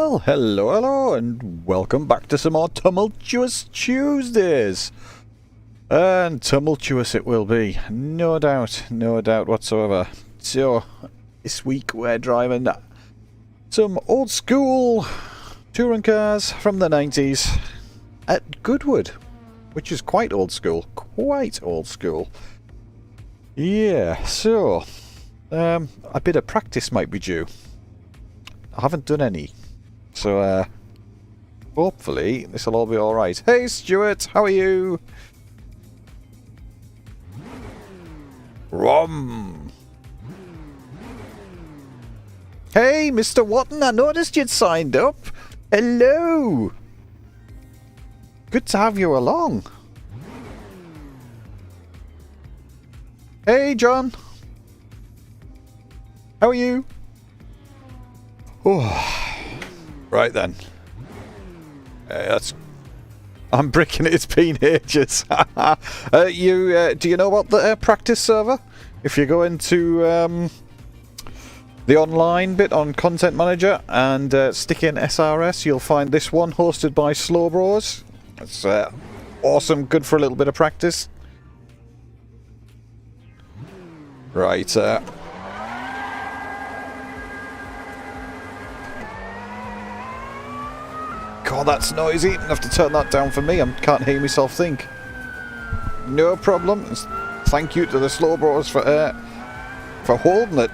Well, hello, and welcome back to some more Tumultuous Tuesdays. And tumultuous it will be, no doubt whatsoever. So, this week we're driving some old school touring cars from the 90s at Goodwood, which is quite old school. Yeah, so, a bit of practice might be due. I haven't done any. So, hopefully this will all be alright. Hey Stuart, how are you? Rum. Hey Mr. Watton, I noticed you'd signed up. Hello. Good to have you along. Hey John. How are you? Oh. Right then. I'm bricking it. It's been ages. Do you know about the practice server? If you go into the online bit on Content Manager and stick in SRS, you'll find this one hosted by Slowbros. It's awesome, good for a little bit of practice. Right. God, that's noisy. I have to turn that down for me. I can't hear myself think. No problem. Thank you to the Slow Bros for holding it.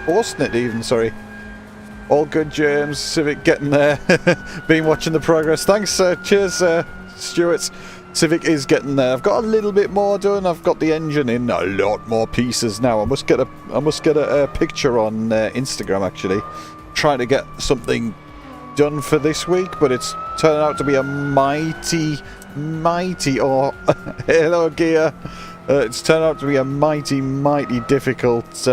Hosting it even, sorry. All good, James. Civic getting there. Been watching the progress. Thanks, cheers, Stuart. Civic is getting there. I've got a little bit more done. I've got the engine in a lot more pieces now. I must get a picture on Instagram, actually. Trying to get something done for this week, but it's turning out to be a mighty hello gear. It's turned out to be a mighty difficult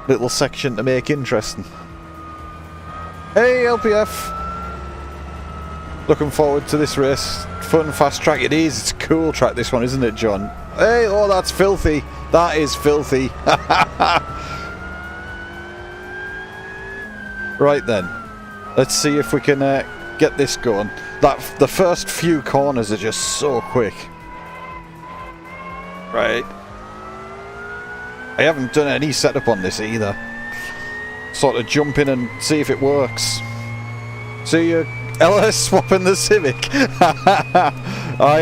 little section to make interesting. Hey LPF, looking forward to this race. Fun, fast track it is. It's a cool track, this one, isn't it, John? Hey, oh, that's filthy. That is filthy. Right then. Let's see if we can get this going. The first few corners are just so quick. Right. I haven't done any setup on this either. Sort of jump in and see if it works. See you, LS swapping the Civic. I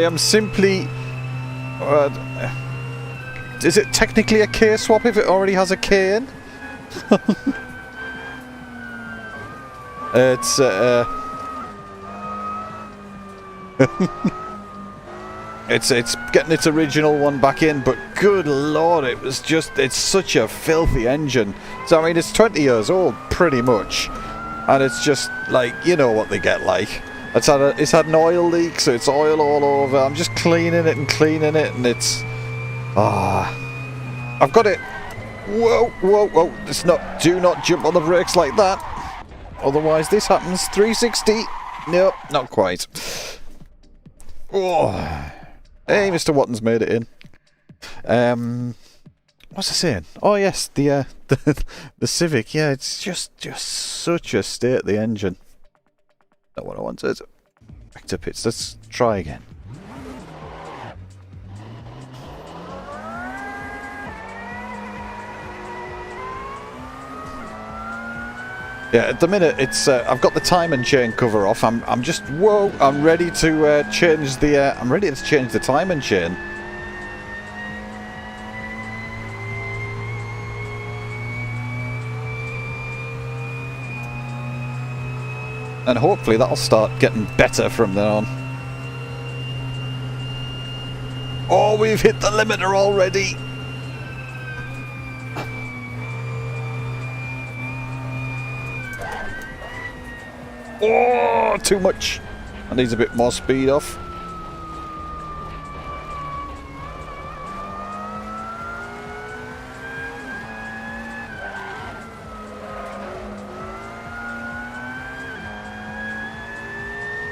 am simply. Is it technically a K swap if it already has a K in? It's it's getting its original one back in, but good lord, it's such a filthy engine. So I mean, it's 20 years old pretty much, and it's just like, you know what they get like. It's had an oil leak, so it's oil all over. I'm just cleaning it, and it's I've got it. Whoa! Do not jump on the brakes like that. Otherwise this happens. 360. Nope, not quite. Oh. Hey, Mr. Watton's made it in. What's I saying? Oh yes, the Civic. Yeah, it's just such a state, the engine. Not what I wanted. Back to pits. Let's try again. Yeah, at the minute it's I've got the time and chain cover off. I'm ready to change the time and chain. And hopefully that'll start getting better from then on. Oh, we've hit the limiter already. Oh, too much. I need a bit more speed off.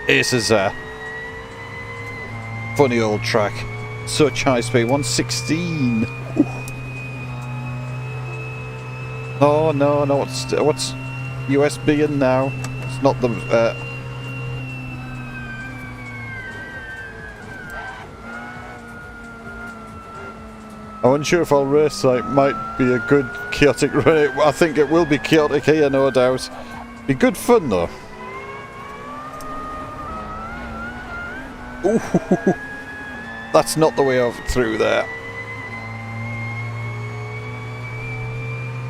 This is a funny old track. Such high speed. 116. Ooh. Oh no, what's USB in now. It's not the... I'm unsure if I'll race, like, might be a good chaotic run. I think it will be chaotic here, no doubt. Be good fun, though. Ooh, that's not the way over through there.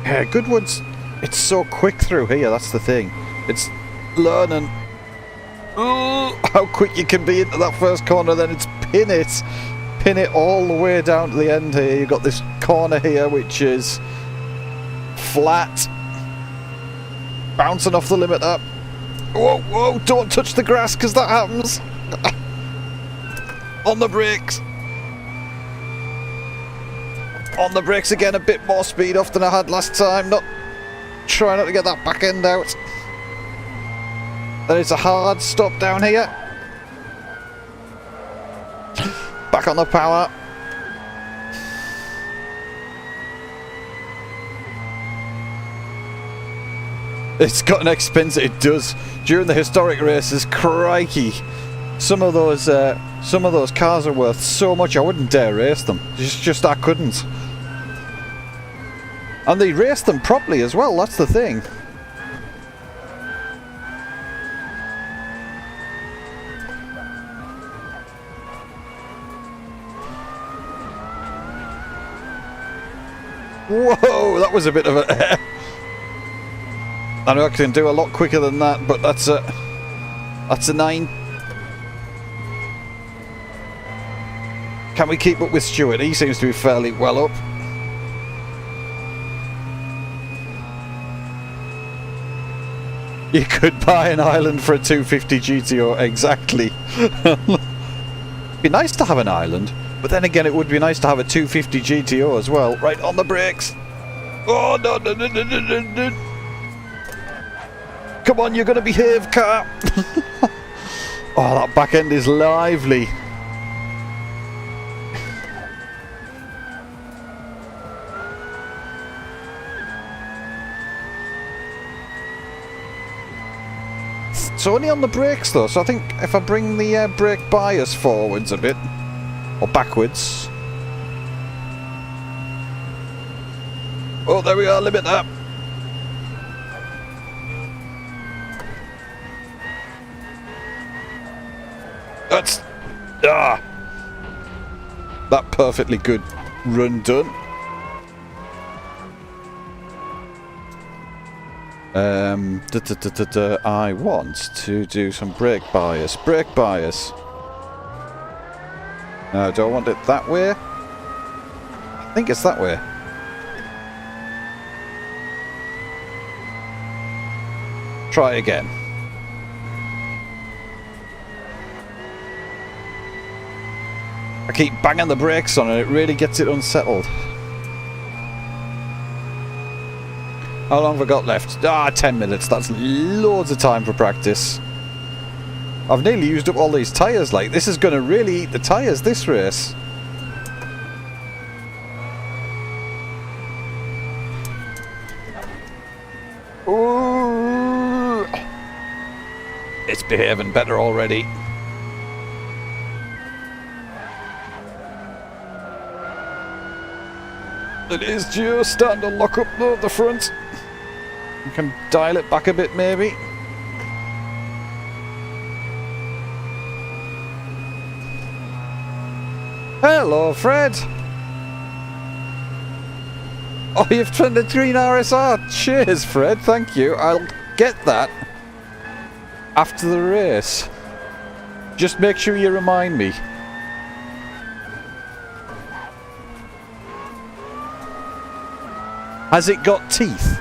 Yeah, Goodwood's... It's so quick through here, that's the thing. It's learning... Ooh, how quick you can be into that first corner, then it's pin it. Pin it all the way down to the end here. You've got this corner here which is flat, bouncing off the limiter. Whoa, whoa, don't touch the grass because that happens. On the brakes. On the brakes again, a bit more speed off than I had last time. Try not to get that back end out. There is a hard stop down here. Back on the power. It's got an expensive... It does. During the historic races, crikey. Some of those cars are worth so much I wouldn't dare race them. Just I couldn't. And they race them properly as well, that's the thing. Whoa, that was a bit of a... I know I can do a lot quicker than that, but that's a 9. Can we keep up with Stewart? He seems to be fairly well up. You could buy an island for a 250 GTO, exactly. It'd be nice to have an island, but then again it would be nice to have a 250 GTO as well. Right, on the brakes. Oh, no, no, no, no, no, no, no. Come on, you're going to behave, car. Oh, that back end is lively. It's only on the brakes though, so I think if I bring the brake bias forwards a bit, or backwards. Oh, there we are, limit that. That's... that perfectly good run done. I want to do some brake bias. Brake bias. No, do I want it that way? I think it's that way. Try again. I keep banging the brakes on and it really gets it unsettled. How long have I got left? 10 minutes. That's loads of time for practice. I've nearly used up all these tyres. Like, this is going to really eat the tyres, this race. Ooh. It's behaving better already. It is just starting to lock up though, the front. You can dial it back a bit maybe. Hello, Fred. Oh, you've turned a green RSR. Cheers, Fred. Thank you. I'll get that after the race. Just make sure you remind me. Has it got teeth?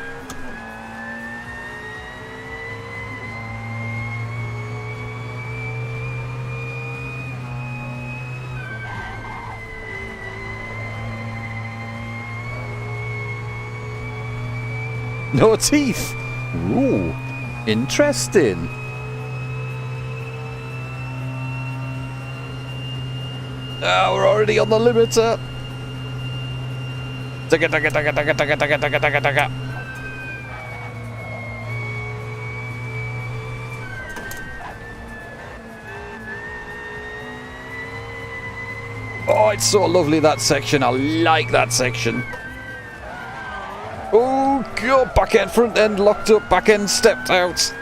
No teeth. Ooh, interesting. Ah, we're already on the limiter. it's so lovely, that section. I like that section. Oh, God, back end, front end locked up, back end stepped out.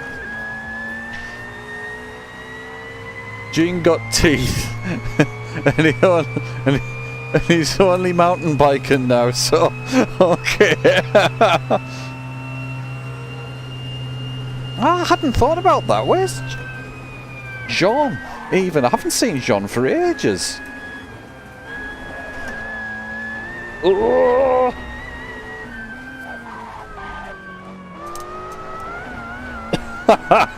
Gene got teeth. and he's only mountain biking now, so okay. I hadn't thought about that. Where's Jean? Even I haven't seen Jean for ages. Oh.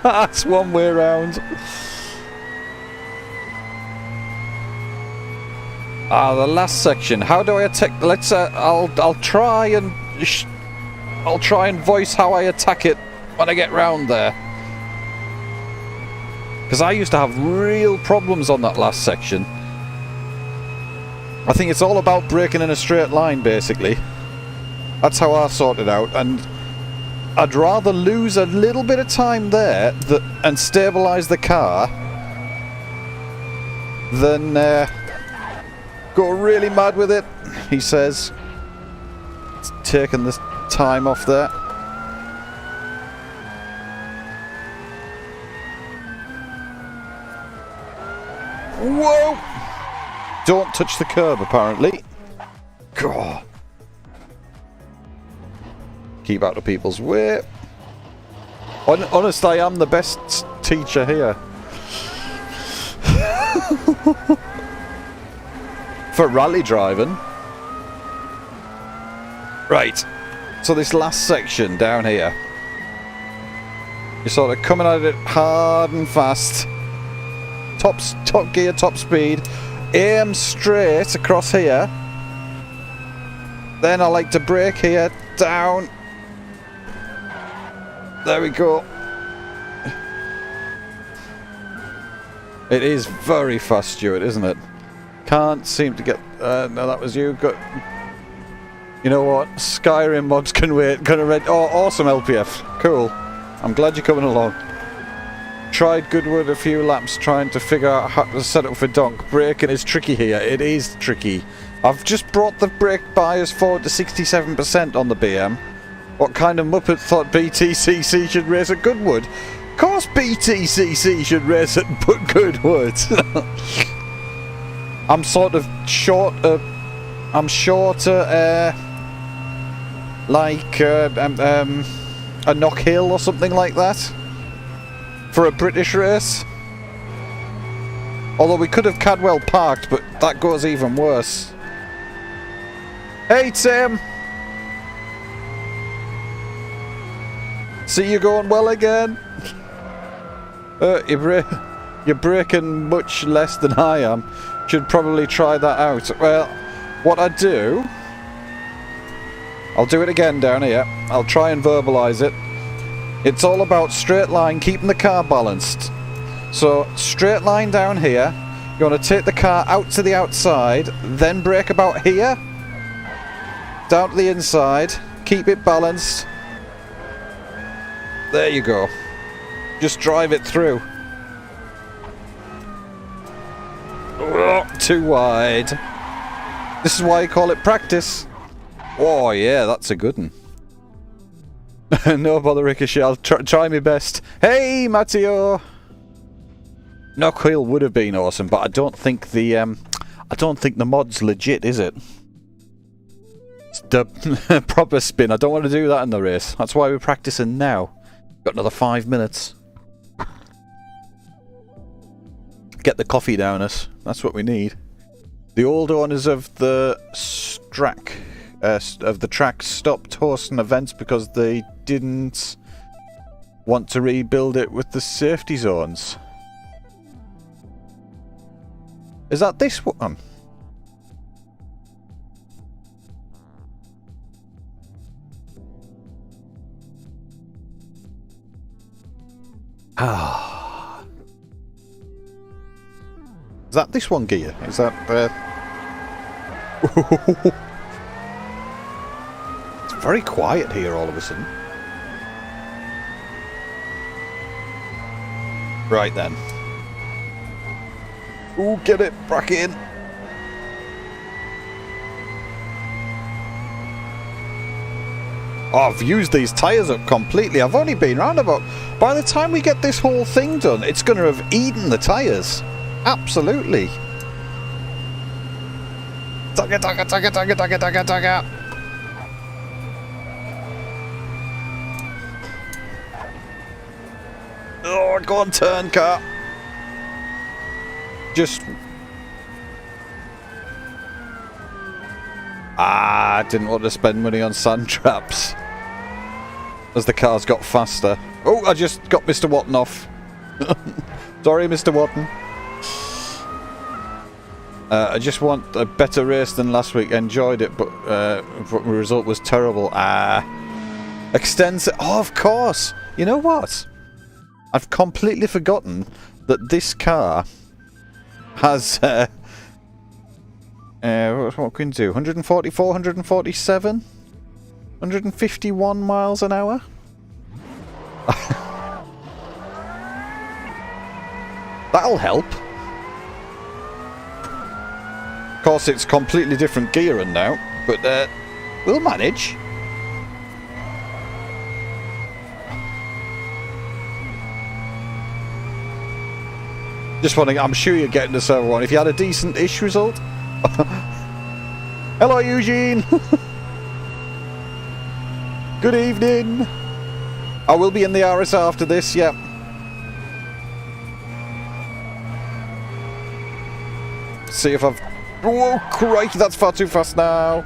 That's one way around. The last section. How do I attack? Let's. I'll try and voice how I attack it when I get round there. Because I used to have real problems on that last section. I think it's all about braking in a straight line, basically. That's how I sort it out, and I'd rather lose a little bit of time there and stabilise the car than go really mad with it, he says. It's taking the time off there. Whoa! Don't touch the curb, apparently. God. Keep out of people's way. Honest, I am the best teacher here. For rally driving. Right. So this last section down here. You're sort of coming at it hard and fast. Top gear, top speed. Aim straight across here. Then I like to brake here, down. There we go. It is very fast, Stuart, isn't it? Can't seem to get... no, that was you. You know what? Skyrim mods can wait. Gonna read... Oh, awesome LPF. Cool. I'm glad you're coming along. Tried Goodwood a few laps trying to figure out how to set up for donk. Braking is tricky here. It is tricky. I've just brought the brake bias forward to 67% on the BM. What kind of muppet thought BTCC should race at Goodwood? Of course BTCC should race at Goodwood. I'm sort of short. I'm shorter, like a Knock Hill or something like that. For a British race. Although we could have Cadwell parked, but that goes even worse. Hey Tim! See you going well again? You're braking much less than I am. Should probably try that out. Well, what I do... I'll do it again down here. I'll try and verbalise it. It's all about straight line, keeping the car balanced. So, straight line down here. You want to take the car out to the outside, then brake about here. Down to the inside. Keep it balanced. There you go. Just drive it through. Oh, too wide. This is why you call it practice. Oh yeah, that's a good one. No bother, Ricochet. I'll try my best. Hey, Matteo. Knock Hill would have been awesome, but I don't think the mod's legit, is it? It's the proper spin. I don't want to do that in the race. That's why we're practicing now. Got another 5 minutes. Get the coffee down us. That's what we need. The old owners of the track stopped hosting events because they didn't want to rebuild it with the safety zones. Is that this one? Ah. Is that this one, Gear? Is that It's very quiet here all of a sudden. Right then. Ooh, get it back in. Oh, I've used these tyres up completely. I've only been round about... By the time we get this whole thing done, it's going to have eaten the tyres. Absolutely. Tugga, tugga, tugga, tugga, tugga, tugga, tugga. Oh, go on, turn, car. Just... I didn't want to spend money on sand traps as the cars got faster. Oh, I just got Mr. Watton off. Sorry, Mr. Watton. I just want a better race than last week. Enjoyed it, but the result was terrible. Extends... Oh, of course. You know what? I've completely forgotten that this car has... what can we do? 144, 147? 151 miles an hour? That'll help. Of course, it's completely different gearing now, but we'll manage. Just wondering, I'm sure you're getting the server one. If you had a decent-ish result. Hello, Eugene. Good evening. I will be in the RS after this, yep. See if I've... Whoa, crikey, that's far too fast now.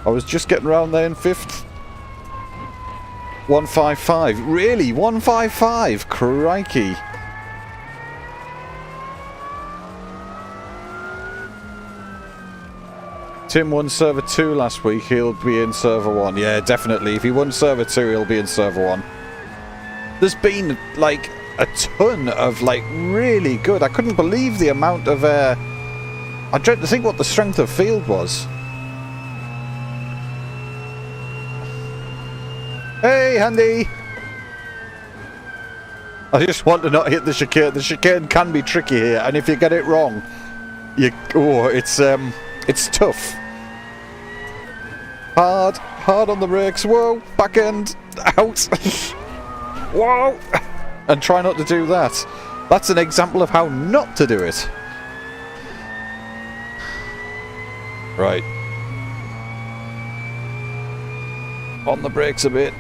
I was just getting around there in 5th. 155. Really? 155? Crikey. Tim won server 2 last week, he'll be in server 1. Yeah, definitely. If he won server 2, he'll be in server 1. There's been, like, a ton of, like, really good... I couldn't believe the amount of... I dread to think what the strength of field was. Hey, Handy! I just want to not hit the chicane. The chicane can be tricky here, and if you get it wrong, you... Oh, it's tough. Hard on the brakes. Whoa, back end, out. Whoa! And try not to do that. That's an example of how not to do it. Right. On the brakes a bit.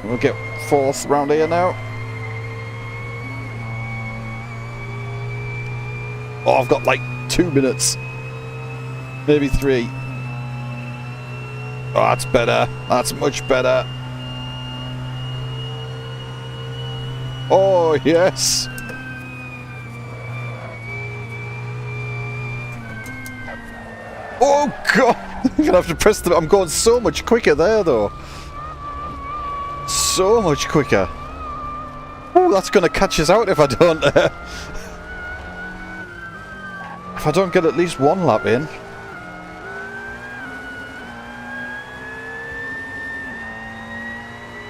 We'll get 4th round here now. Oh, I've got like 2 minutes. Maybe 3. Oh, that's better. That's much better. Oh, yes. Oh, God. I'm going to have to press the... I'm going so much quicker there, though. So much quicker. Oh, that's going to catch us out if I don't... if I don't get at least 1 lap in.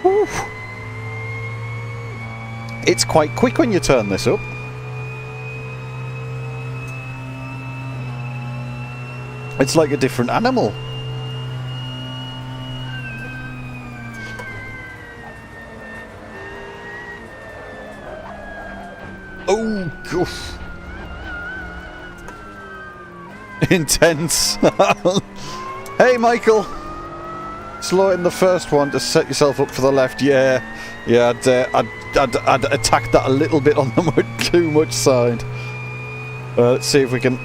Whew. It's quite quick when you turn this up. It's like a different animal. Oh, goof. Intense. Hey, Michael. Slow in the first one to set yourself up for the left. Yeah, I'd attack that a little bit on the too much side. Let's see if we can...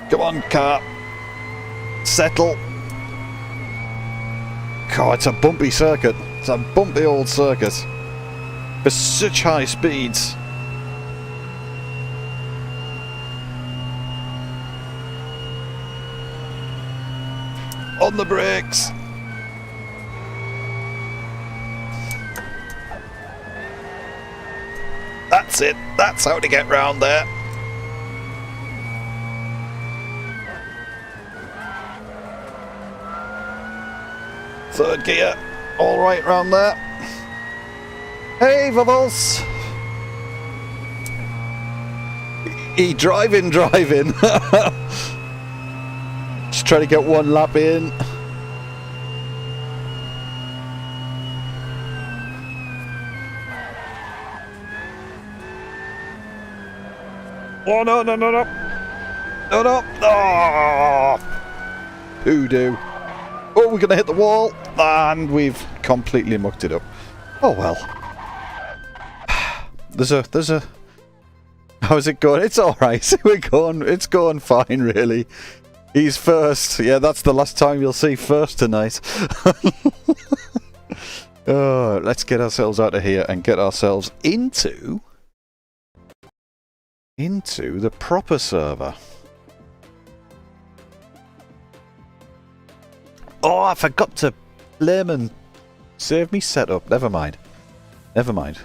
Come on, car. Settle. God, it's a bumpy circuit. It's a bumpy old circuit. For such high speeds. On the brakes. That's it. That's how to get round there. Third gear. All right round there. Hey, Bubbles. Driving. Just try to get one lap in. Oh, no, no, no, no. No, no. Oh, hoodoo. Oh, we're going to hit the wall. And we've completely mucked it up. Oh, well. There's a... How's it going? It's alright. It's going fine, really. He's first. Yeah, that's the last time you'll see first tonight. Oh, let's get ourselves out of here and get ourselves into the proper server. Oh, I forgot to blame and save me setup. Never mind. Never mind.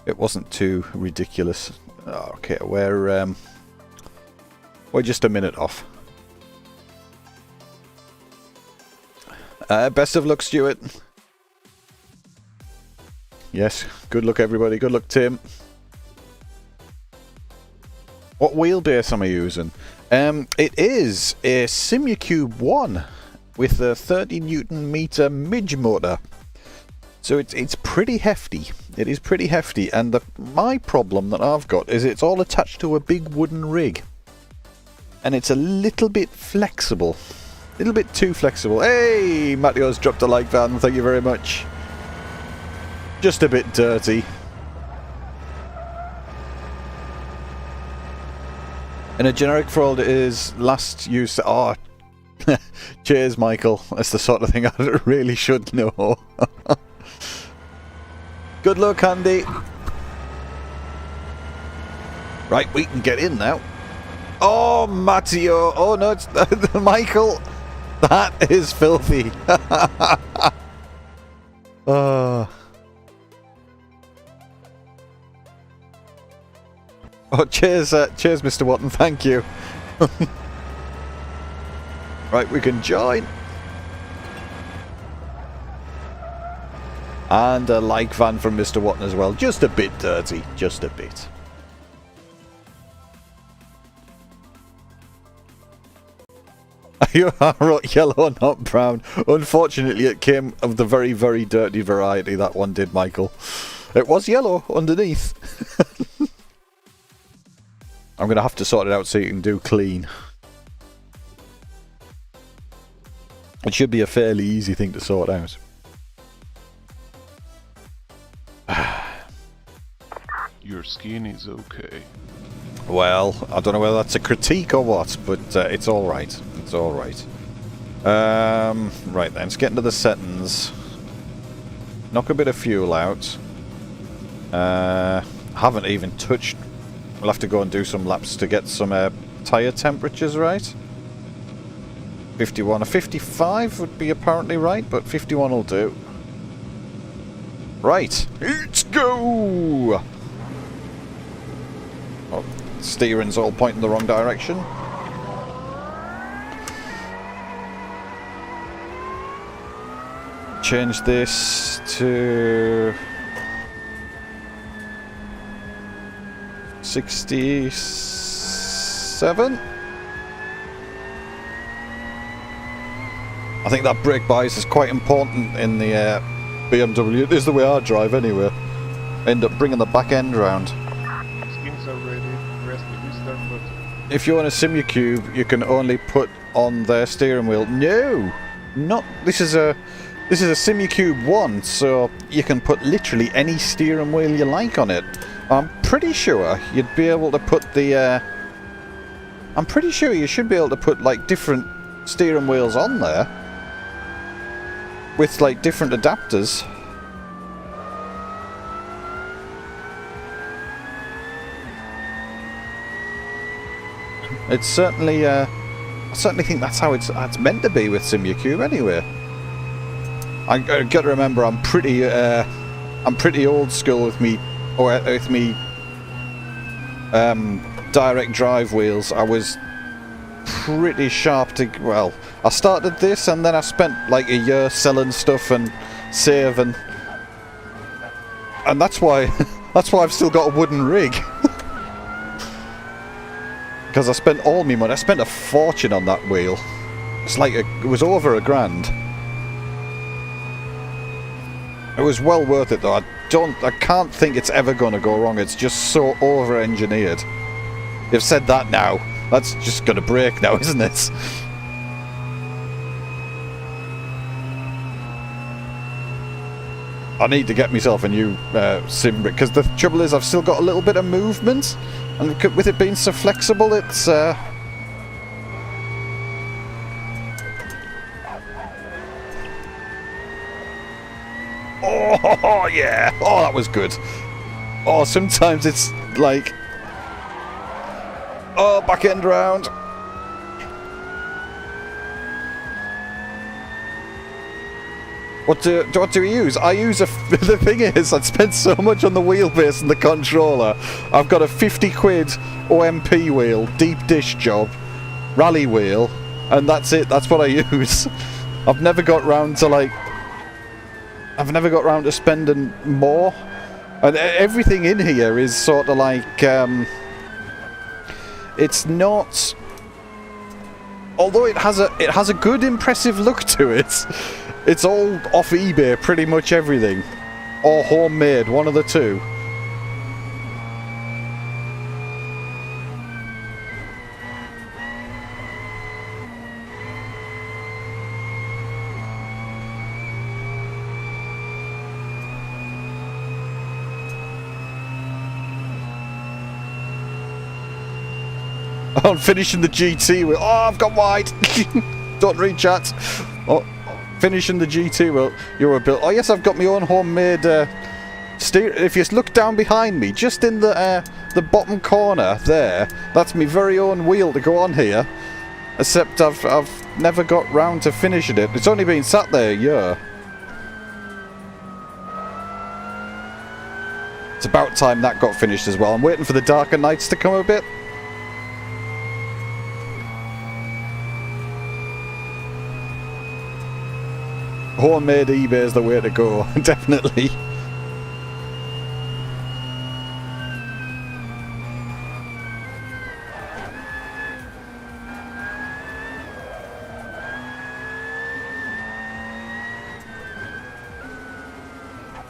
It wasn't too ridiculous. Oh, okay, we're just a minute off. Best of luck, Stuart. Yes, good luck, everybody. Good luck, Tim. What wheelbase am I using? It is a Simucube 1 with a 30 Newton meter midge motor. So it's pretty hefty. It is pretty hefty, and my problem that I've got is it's all attached to a big wooden rig. And it's a little bit flexible. A little bit too flexible. Hey, Matteo's dropped a like van, thank you very much. Just a bit dirty. And a generic folder is last used... Oh, cheers, Michael. That's the sort of thing I really should know. Good luck, Andy. Right, we can get in now. Oh, Matteo. Oh, no, it's Michael. That is filthy. Oh, cheers, cheers, Mr. Watton. Thank you. Right, we can join. And a like van from Mr. Watton as well. Just a bit dirty. Just a bit. You wrote yellow, not brown. Unfortunately, it came of the very, very dirty variety. That one did, Michael. It was yellow underneath. I'm going to have to sort it out so you can do clean. It should be a fairly easy thing to sort out. Your skin is okay. Well, I don't know whether that's a critique or what, but it's alright. It's alright. Right then, let's get into the settings. Knock a bit of fuel out. Haven't even touched... We'll have to go and do some laps to get some tyre temperatures right. 51 or 55 would be apparently right, but 51 will do. Right, let's go! Oh, steering's all pointing the wrong direction. Change this to 67. I think that brake bias is quite important in the BMW. It is the way I drive anyway. End up bringing the back end round. Skins are ready. Press the restart button. If you want a Simucube, you can only put on their steering wheel. No, not. This is a Simucube 1, so you can put literally any steering wheel you like on it. I'm pretty sure you'd be able to put the... I'm pretty sure you should be able to put, like, different steering wheels on there. With, like, different adapters. It's certainly... I certainly think that's how it's meant to be with Simucube, anyway. I got to remember, I'm pretty old school with me... Or with me direct drive wheels. I was pretty sharp to... Well, I started this and then I spent like a year selling stuff and saving. And that's why I've still got a wooden rig. because I spent all my money. I spent a fortune on that wheel. It's like it was over £1,000. It was well worth it though. I can't think it's ever going to go wrong. It's just so over-engineered. You've said that now. That's just going to break now, isn't it? I need to get myself a new sim rig, because the trouble is I've still got a little bit of movement, and with it being so flexible, it's oh yeah! Oh, that was good. Oh, sometimes it's like, oh, back end round. What do we use? I use the thing is, I'd spent so much on the wheelbase and the controller. I've got a 50 quid OMP wheel, deep dish job, rally wheel, and that's it. That's what I use. I've never got round to spending more. And everything in here is sort of like, it's not. Although it has a good impressive look to it. It's all off eBay, pretty much everything. Or homemade, one of the two. I'm finishing the GT wheel. Oh, I've got wide. Don't read chat. Oh. Finishing the GT wheel. You're a build. Oh yes, I've got my own homemade steer. If you look down behind me, just in the bottom corner there, that's my very own wheel to go on here. Except I've never got round to finishing it. It's only been sat there a year. It's about time that got finished as well. I'm waiting for the darker nights to come a bit. Homemade eBay is the way to go, definitely.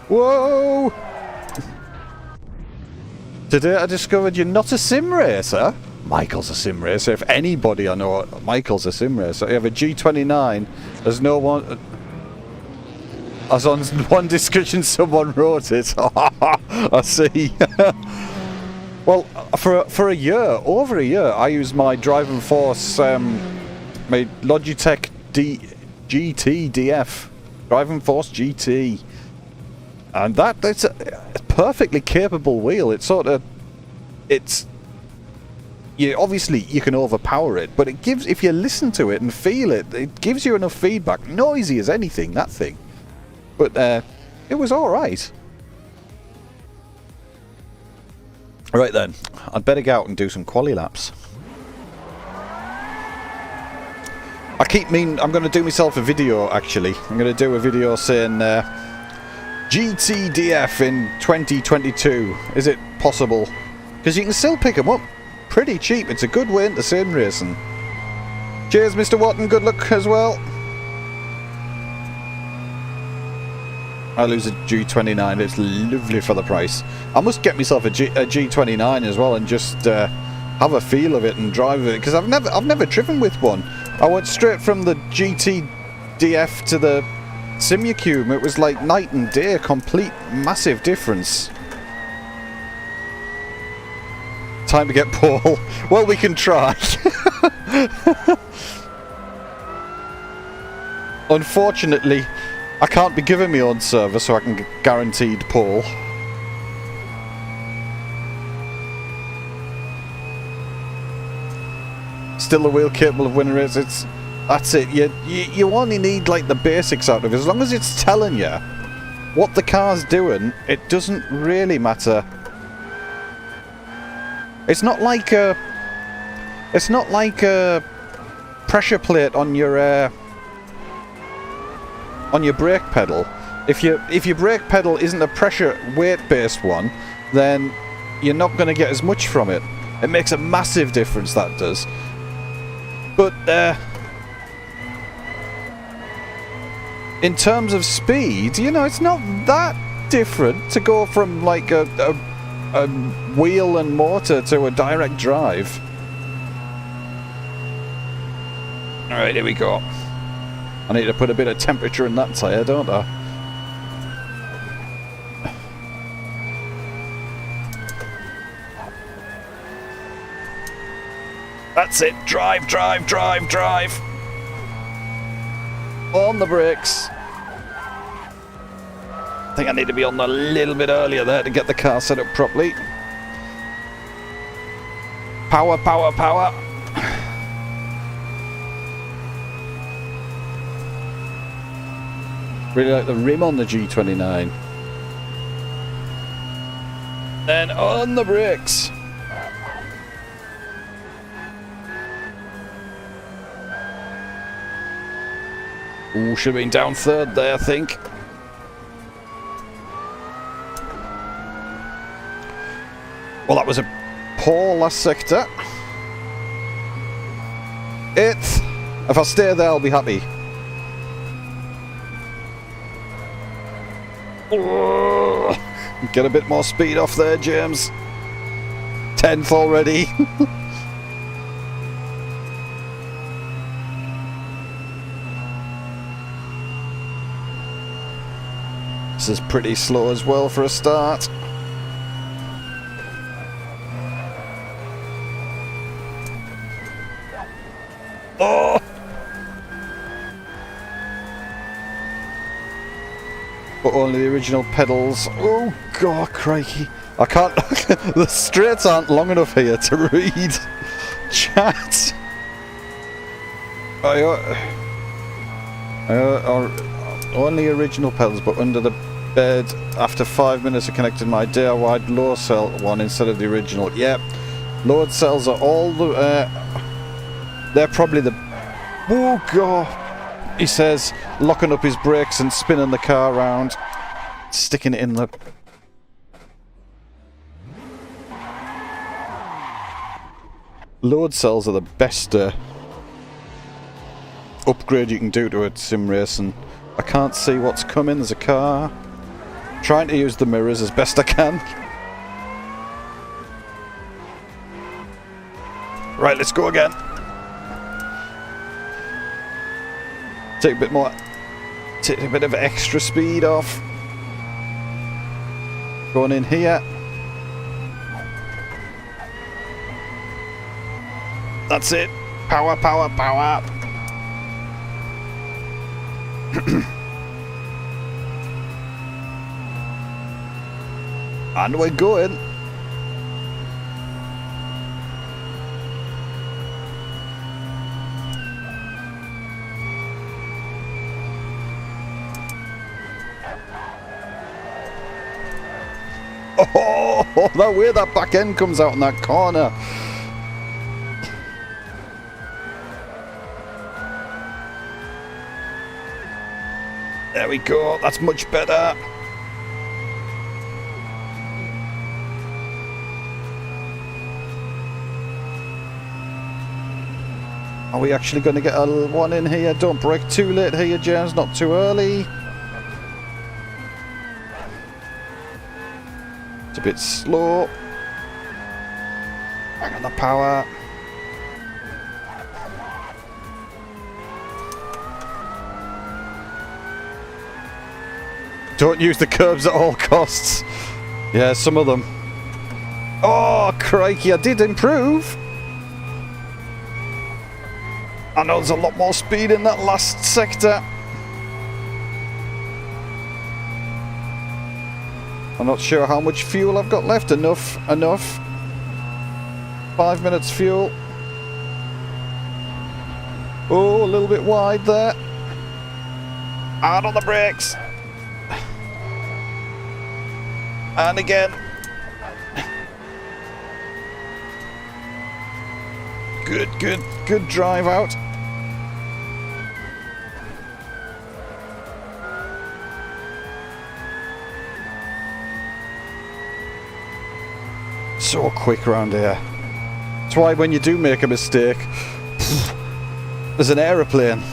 Whoa! Today I discovered you're not a sim racer. Michael's a sim racer. If anybody I know, Michael's a sim racer. You have a G29. There's no one. As on one discussion, someone wrote it. I see. Well, for a year, over a year, I used my driving force, my Logitech GT DF, driving force GT, and that's a perfectly capable wheel. It's sort of, obviously you can overpower it, but it gives, if you listen to it and feel it, it gives you enough feedback. Noisy as anything, that thing. But it was alright. Right then, I'd better go out and do some quali laps. I'm going to do myself a video actually. I'm going to do a video saying GTDF in 2022. Is it possible? Because you can still pick them up pretty cheap. It's a good way into sim racing. Cheers Mr. Watton, good luck as well. I lose a G29, it's lovely for the price. I must get myself a G29 as well and just have a feel of it and drive it, because I've never driven with one. I went straight from the GTDF to the Simucube. It was like night and day, complete massive difference. Time to get Paul. Well, we can try. Unfortunately, I can't be giving my own server, so I can get guaranteed Paul. Still a wheel capable of winning races. That's it. You only need like the basics out of it. As long as it's telling you what the car's doing, it doesn't really matter. It's not like a pressure plate on your brake pedal. If your brake pedal isn't a pressure weight based one, then you're not going to get as much from it. It makes a massive difference, that does. But in terms of speed, you know, it's not that different to go from like a wheel and motor to a direct drive. Alright, here we go. I need to put a bit of temperature in that tyre, don't I? That's it. Drive, drive, drive, drive. On the brakes. I think I need to be on a little bit earlier there to get the car set up properly. Power, power, power. Really like the rim on the G29. Then on the brakes. Ooh, should have been down third there, I think. Well, that was a poor last sector. 8th. If I stay there, I'll be happy. Get a bit more speed off there, James. 10th already. This is pretty slow as well for a start. Oh! But only the original pedals. Oh god, crikey. I can't... the straights aren't long enough here to read chat. Only original pedals, but under the bed. After 5 minutes I connected my DIY low cell one instead of the original. Yep. Load cells are all the... they're probably the... Oh god. He says, locking up his brakes and spinning the car around. Sticking it in the... Load cells are the best upgrade you can do to a sim racing. I can't see what's coming. There's a car. Trying to use the mirrors as best I can. Right, let's go again. Take a bit more. Take a bit of extra speed off. Going in here. That's it. Power, power, power. And we're going. Oh, that way that back end comes out in that corner. There we go, that's much better. Are we actually going to get a one in here? Don't brake too late here, James, not too early. It's a bit slow. Hang on the power. Don't use the curbs at all costs. Yeah, some of them. Oh, crikey, I did improve. I know there's a lot more speed in that last sector. I'm not sure how much fuel I've got left. Enough. 5 minutes fuel. Oh, a little bit wide there. Hard on the brakes. And again. Good drive out. So quick around here. That's why when you do make a mistake, there's an aeroplane.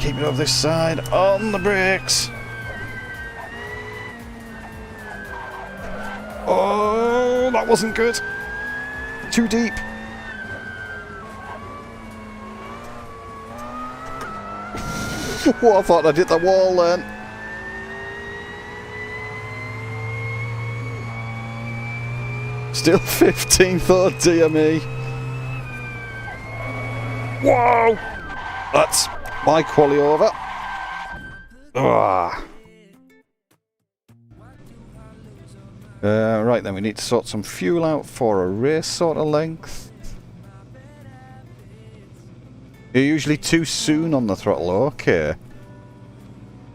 Keep it over this side, on the brakes. Oh, that wasn't good. Too deep. What, I thought I'd hit the wall then. Still 15th, oh dear me. Whoa! That's my quali over. Right then, we need to sort some fuel out for a race sort of length. You're usually too soon on the throttle, okay.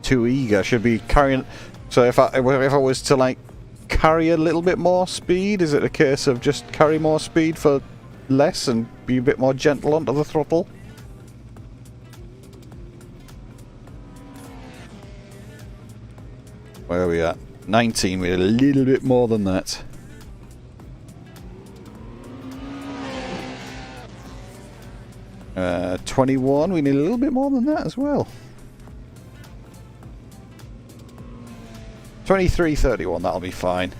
Too eager, should be carrying... So if I was to like carry a little bit more speed, is it a case of just carry more speed for less and be a bit more gentle onto the throttle? Where are we at? 19, we're a little bit more than that. Uh, 21, we need a little bit more than that as well. 23.31, that'll be fine.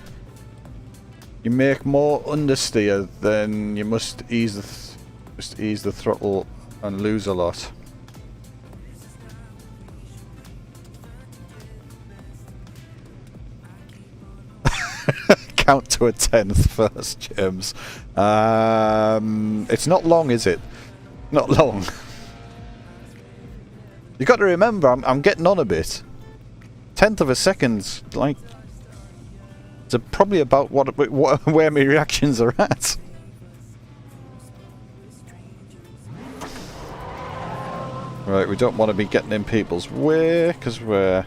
You make more understeer, then you must ease the throttle and lose a lot. Count to a 10th first, James. It's not long, is it? Not long. You got to remember, I'm getting on a bit. 10th of a second, like, it's probably about where my reactions are at. Right, we don't want to be getting in people's way because we're.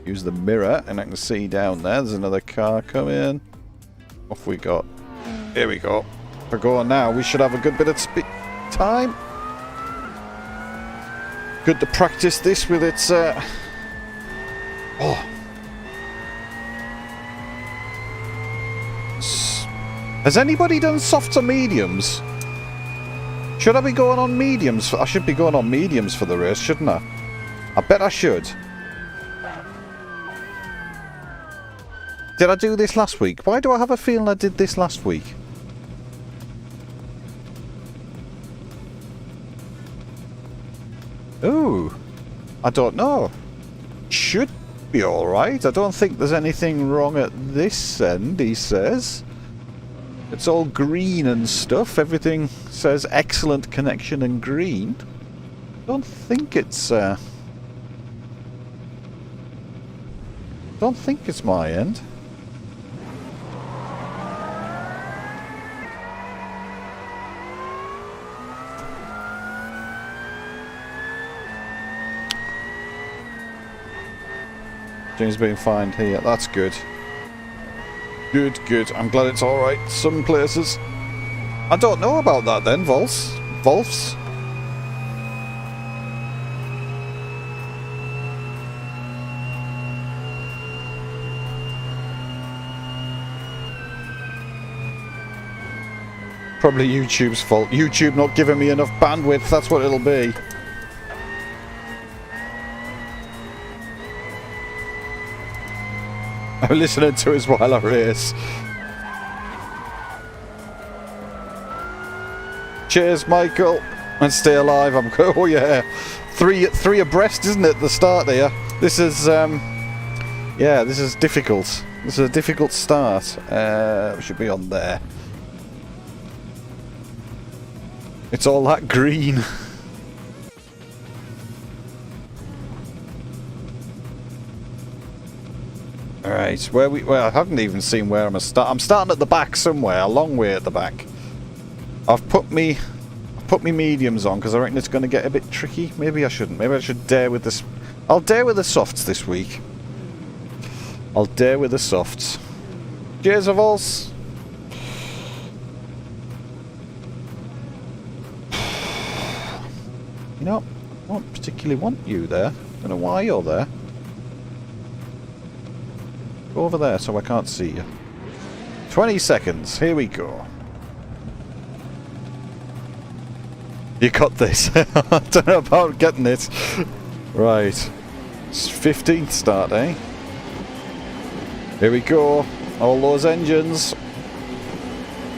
Use the mirror, and I can see down there. There's another car coming. Off we got. Here we go. If I go on now, we should have a good bit of time. Good to practice this with its. Oh. Has anybody done softs or mediums? Should I be going on mediums? I should be going on mediums for the race, shouldn't I? I bet I should. Did I do this last week? Why do I have a feeling I did this last week? Ooh, I don't know. Should be alright. I don't think there's anything wrong at this end, he says. It's all green and stuff. Everything says excellent connection and green. Don't think it's my end. James being fine here. That's good. Good, good. I'm glad it's alright. Some places. I don't know about that then, Wolfs. Probably YouTube's fault. YouTube not giving me enough bandwidth, that's what it'll be. I'm listening to us while I race. Cheers, Michael. And stay alive. I'm oh yeah. Three abreast, isn't it, the start here? This is yeah, this is difficult. This is a difficult start. We should be on there. It's all that green. Alright, well, I haven't even seen where I'm starting at the back somewhere, a long way at the back. I've put me mediums on because I reckon it's going to get a bit tricky. Maybe I shouldn't. Maybe I should dare with this. I'll dare with the softs this week. I'll dare with the softs. Cheers, Vols. You know, I don't particularly want you there. Don't know why you're there. Go over there so I can't see you. 20 seconds. Here we go. You got this. I don't know about getting it. Right. It's 15th start, eh? Here we go. All those engines.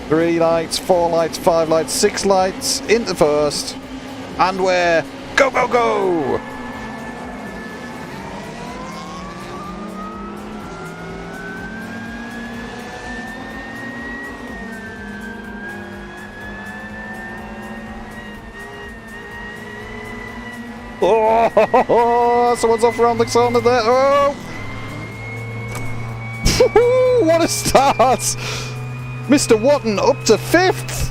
3 lights, 4 lights, 5 lights, 6 lights. Into first. And we're... Go, go, go! Oh, someone's off around the corner there. Oh! What a start! Mr. Watton up to 5th!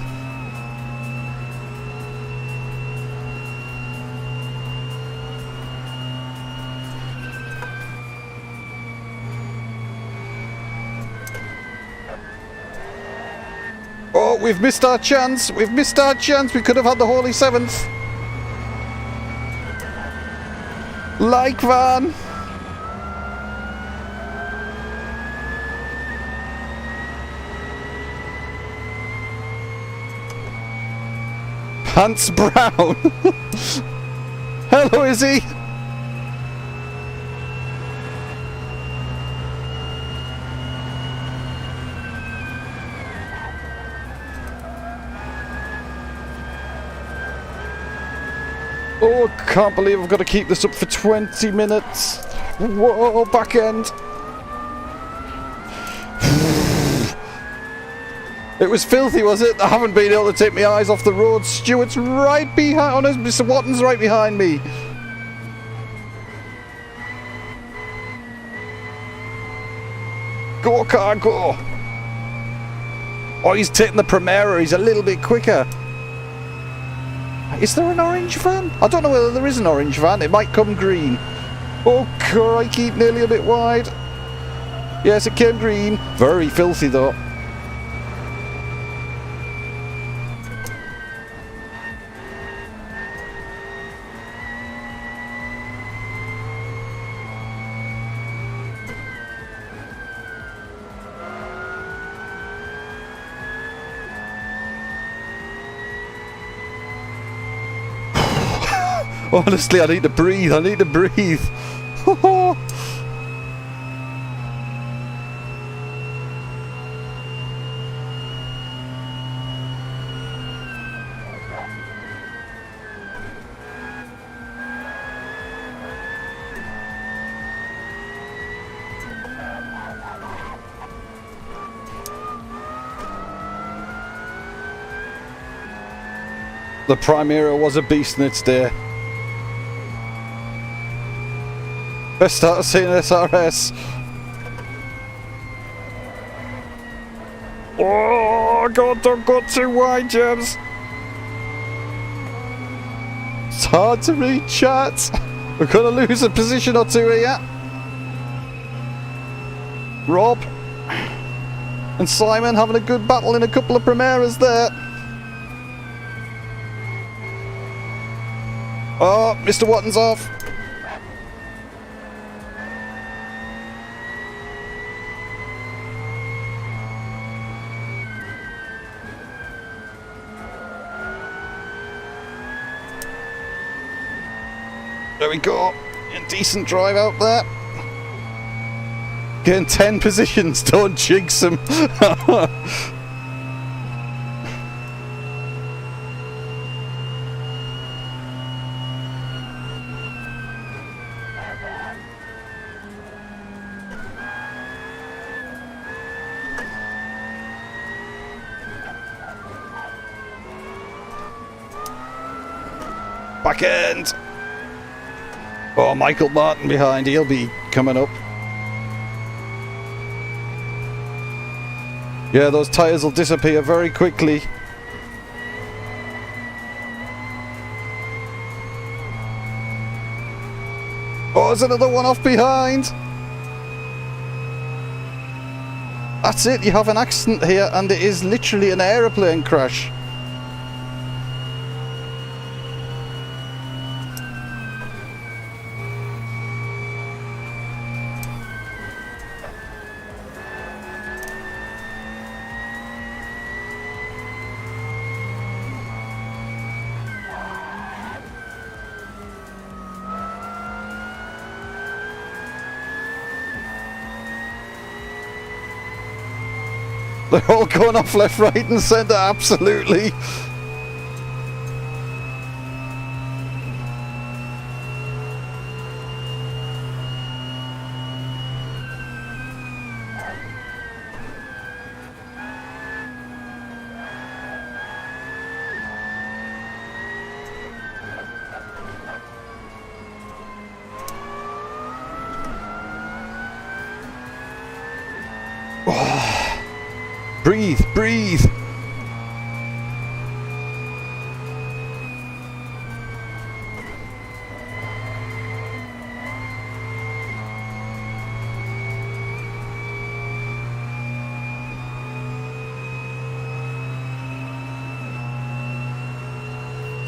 Oh, we've missed our chance! We've missed our chance! We could have had the Holy 7th! Like van! Hans Brown! Hello, Izzy! Oh, can't believe I've got to keep this up for 20 minutes. Whoa, back end. It was filthy, was it? I haven't been able to take my eyes off the road. Stuart's right behind us. Mr. Watton's right behind me. Go, car, go. Oh, he's taking the Primera. He's a little bit quicker. Is there an orange van? I don't know whether there is an orange van. It might come green. Oh, crikey, nearly a bit wide. Yes, it came green. Very filthy, though. Honestly, I need to breathe. I need to breathe. The Primera was a beast in its day. Best start of seeing SRS. Oh God, don't go too wide, James. It's hard to read, chat. We're gonna lose a position or two here. Rob and Simon having a good battle in a couple of Primeras there. Oh, Mr. Watton's off. There we go. A decent drive out there. Getting 10 positions, don't jinx them. Back end. Oh, Michael Martin behind. He'll be coming up. Yeah, those tyres will disappear very quickly. Oh, there's another one off behind. That's it. You have an accident here, and it is literally an aeroplane crash. They're all going off left, right and centre, absolutely. Breathe, breathe.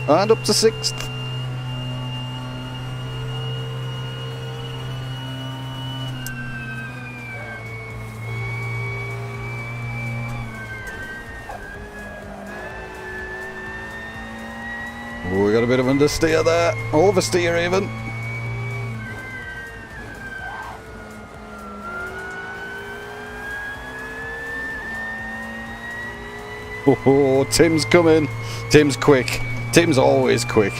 And up to 6th. Oh, we got a bit of understeer there. Oversteer even. Oh, Tim's coming. Tim's quick. Tim's always quick.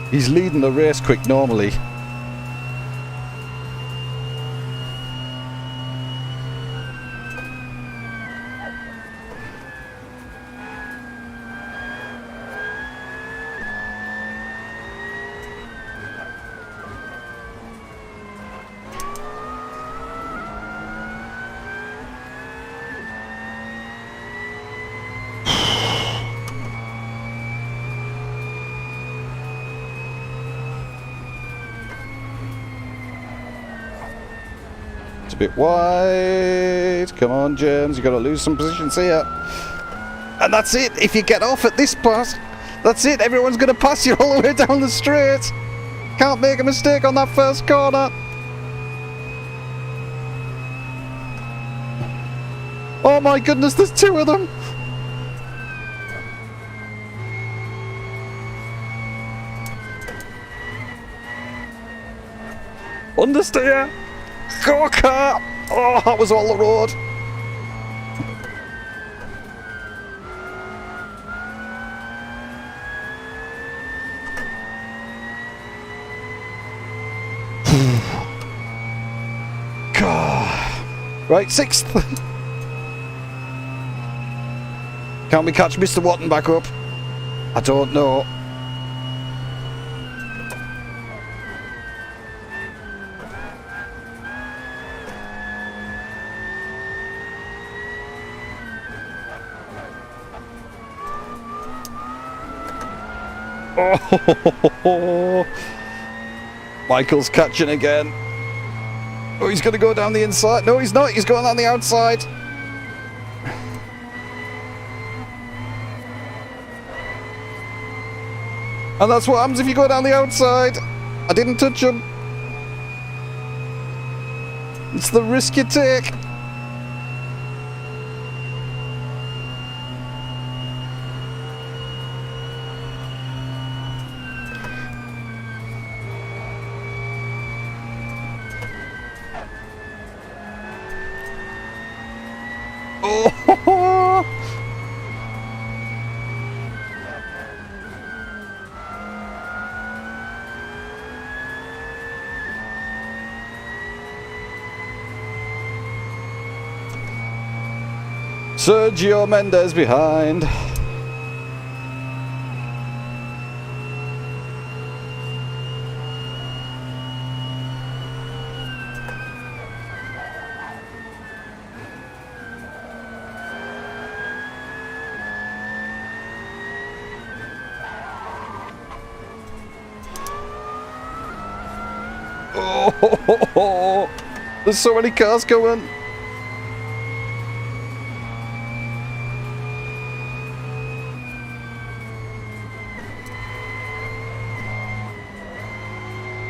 He's leading the race quick normally. It's a bit wide. Come on, James. You've got to lose some positions here. And that's it. If you get off at this pass, that's it. Everyone's going to pass you all the way down the straight. Can't make a mistake on that first corner. Oh my goodness, there's 2 of them. Understeer. Go car! Oh, that was all the road. Right, 6th. Can we catch Mr. Watton back up? I don't know. Oh, Michael's catching again. Oh, he's going to go down the inside. No, he's not. He's going on the outside. And that's what happens if you go down the outside. I didn't touch him. It's the risk you take. Oh! Sergio Mendes behind. Oh, there's so many cars going.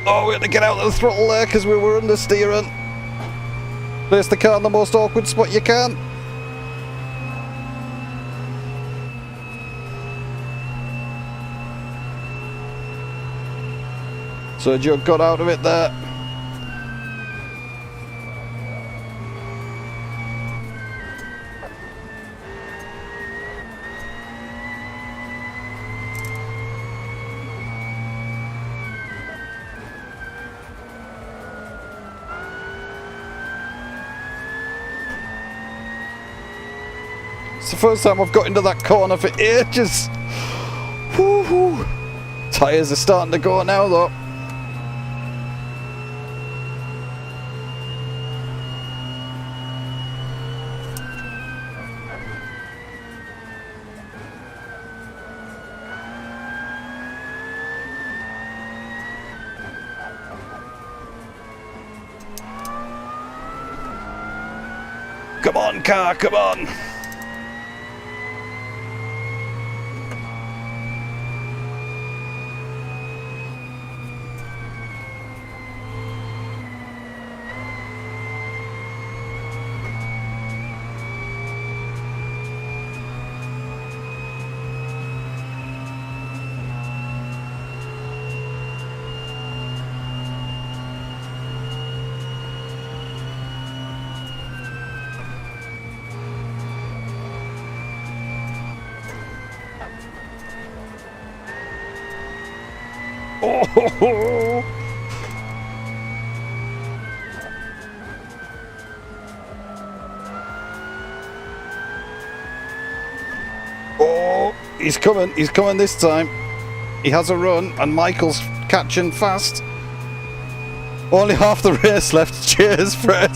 Oh, we had to get out of the throttle there because we were understeering. Place the car in the most awkward spot you can. Sergio got out of it there. It's the first time I've got into that corner for ages. Woo-hoo. Tyres are starting to go now though. Come on, car, come on. Oh, oh, he's coming this time. He has a run and Michael's catching fast. Only half the race left. Cheers, Fred.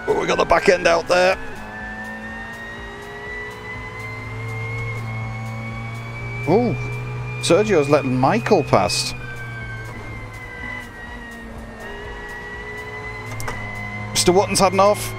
Oh, we got the back end out there. Oh, Sergio's letting Michael past. Mr. Watton's had enough.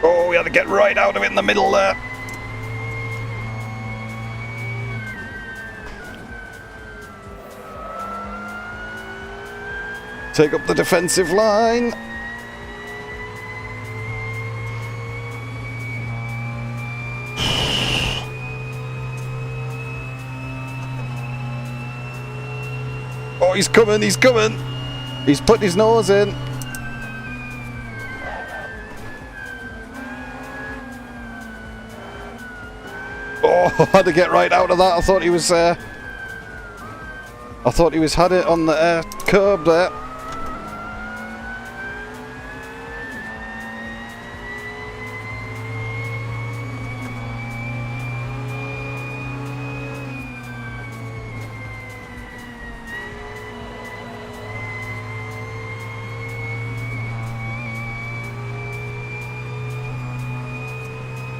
Oh, we had to get right out of it in the middle there. Take up the defensive line. Oh, he's coming, he's coming. He's putting his nose in. Oh, I had to get right out of that. I thought he was had it on the curb there.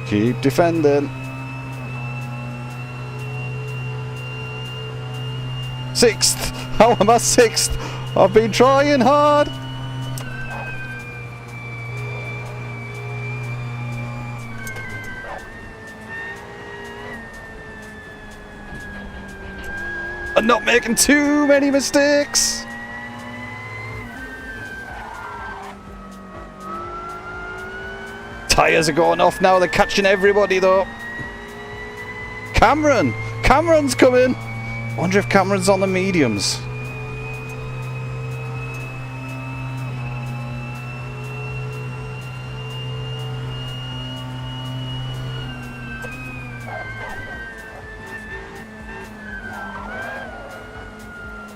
Keep defending. Sixth! How am I sixth? I've been trying hard! I'm not making too many mistakes! Tyres are going off now, they're catching everybody though. Cameron! Cameron's coming! Wonder if Cameron's on the mediums.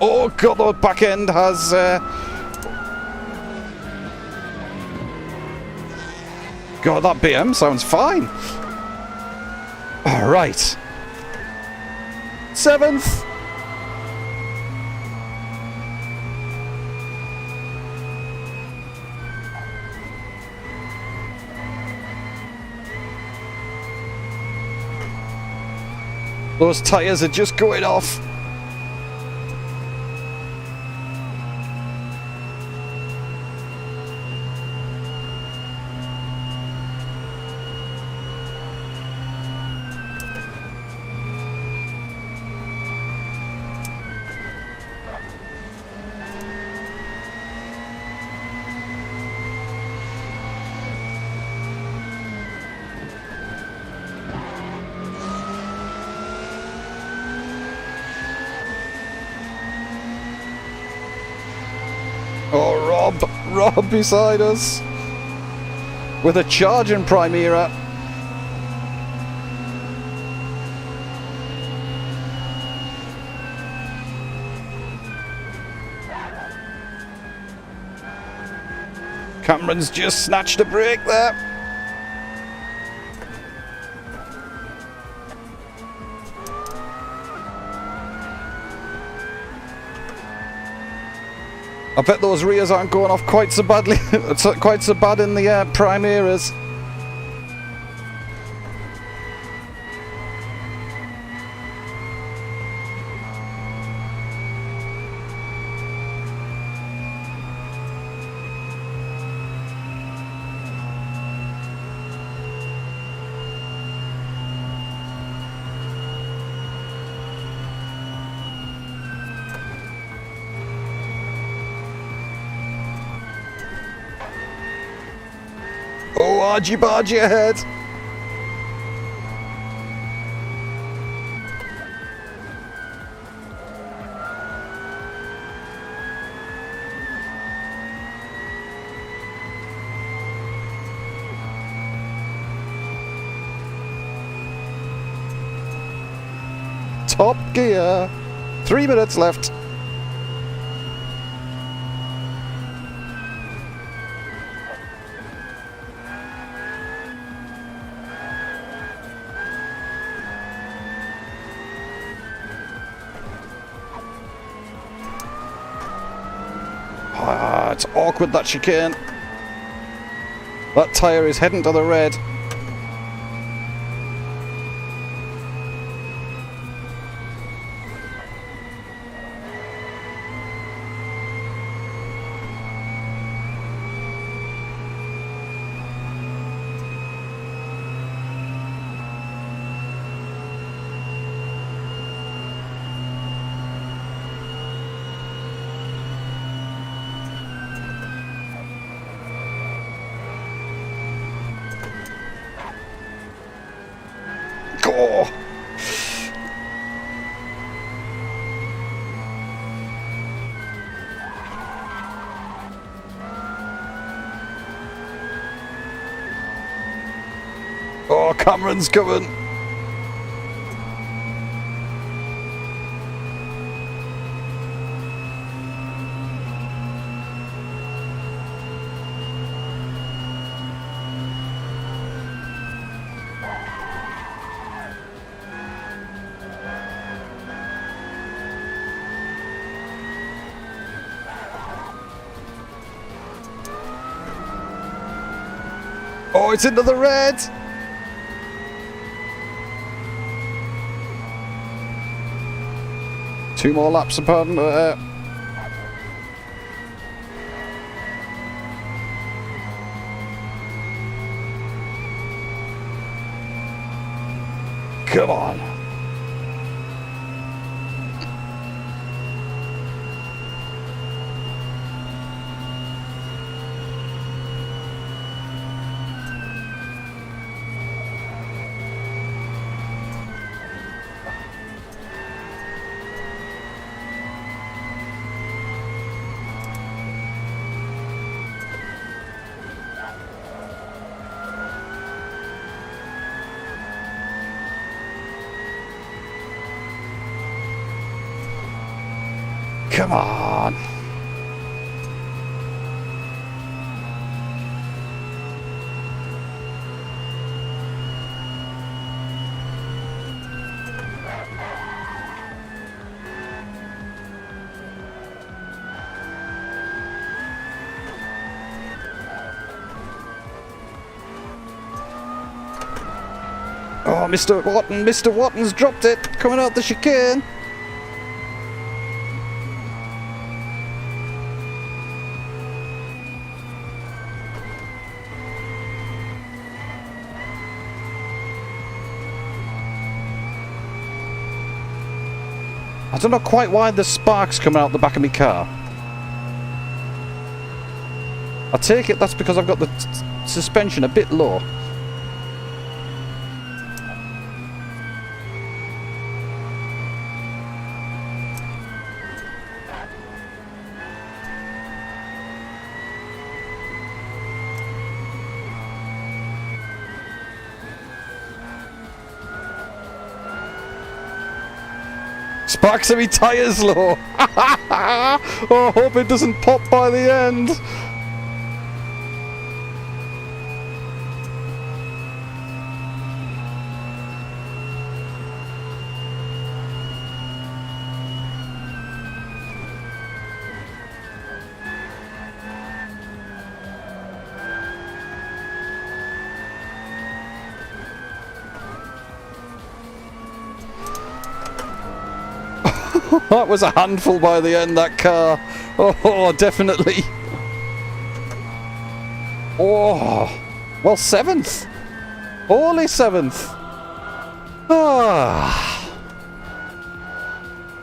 Oh god, the back end has God, that BM sounds fine. Alright. 7th. Those tyres are just going off. Oh, Rob beside us with a charging Primera. Cameron's just snatched a break there. I bet those rears aren't going off quite so badly. It's quite so bad in the Primeras. Oh, argy-bargy ahead. Top gear. 3 minutes left. It's awkward, that chicane. That tyre is heading to the red. Go! Oh, Cameron's coming. Oh, it's into the red! Two more laps apart. Come on. Come on. Oh, Mr. Watton's dropped it, coming out the chicane. I don't know quite why the sparks coming out the back of my car. I take it that's because I've got the suspension a bit low. Sparks of me tyres low. Oh, I hope it doesn't pop by the end. That was a handful by the end, that car. Oh, definitely. Oh, well, 7th. Holy 7th. Ah.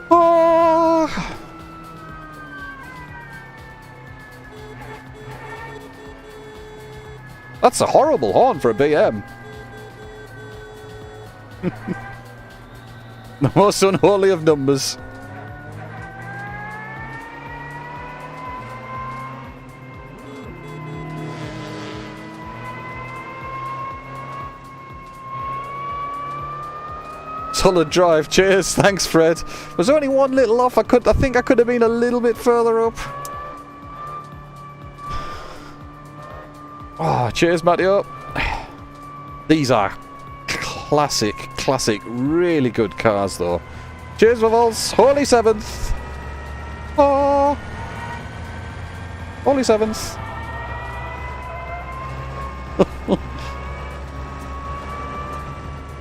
Oh. That's a horrible horn for a BM. The most unholy of numbers. Solid drive, cheers, thanks Fred. Was only one little off. I think I could have been a little bit further up. Oh, cheers, Matteo. These are classic, really good cars though. Cheers, Vavals. Holy 7th. Oh, holy 7th.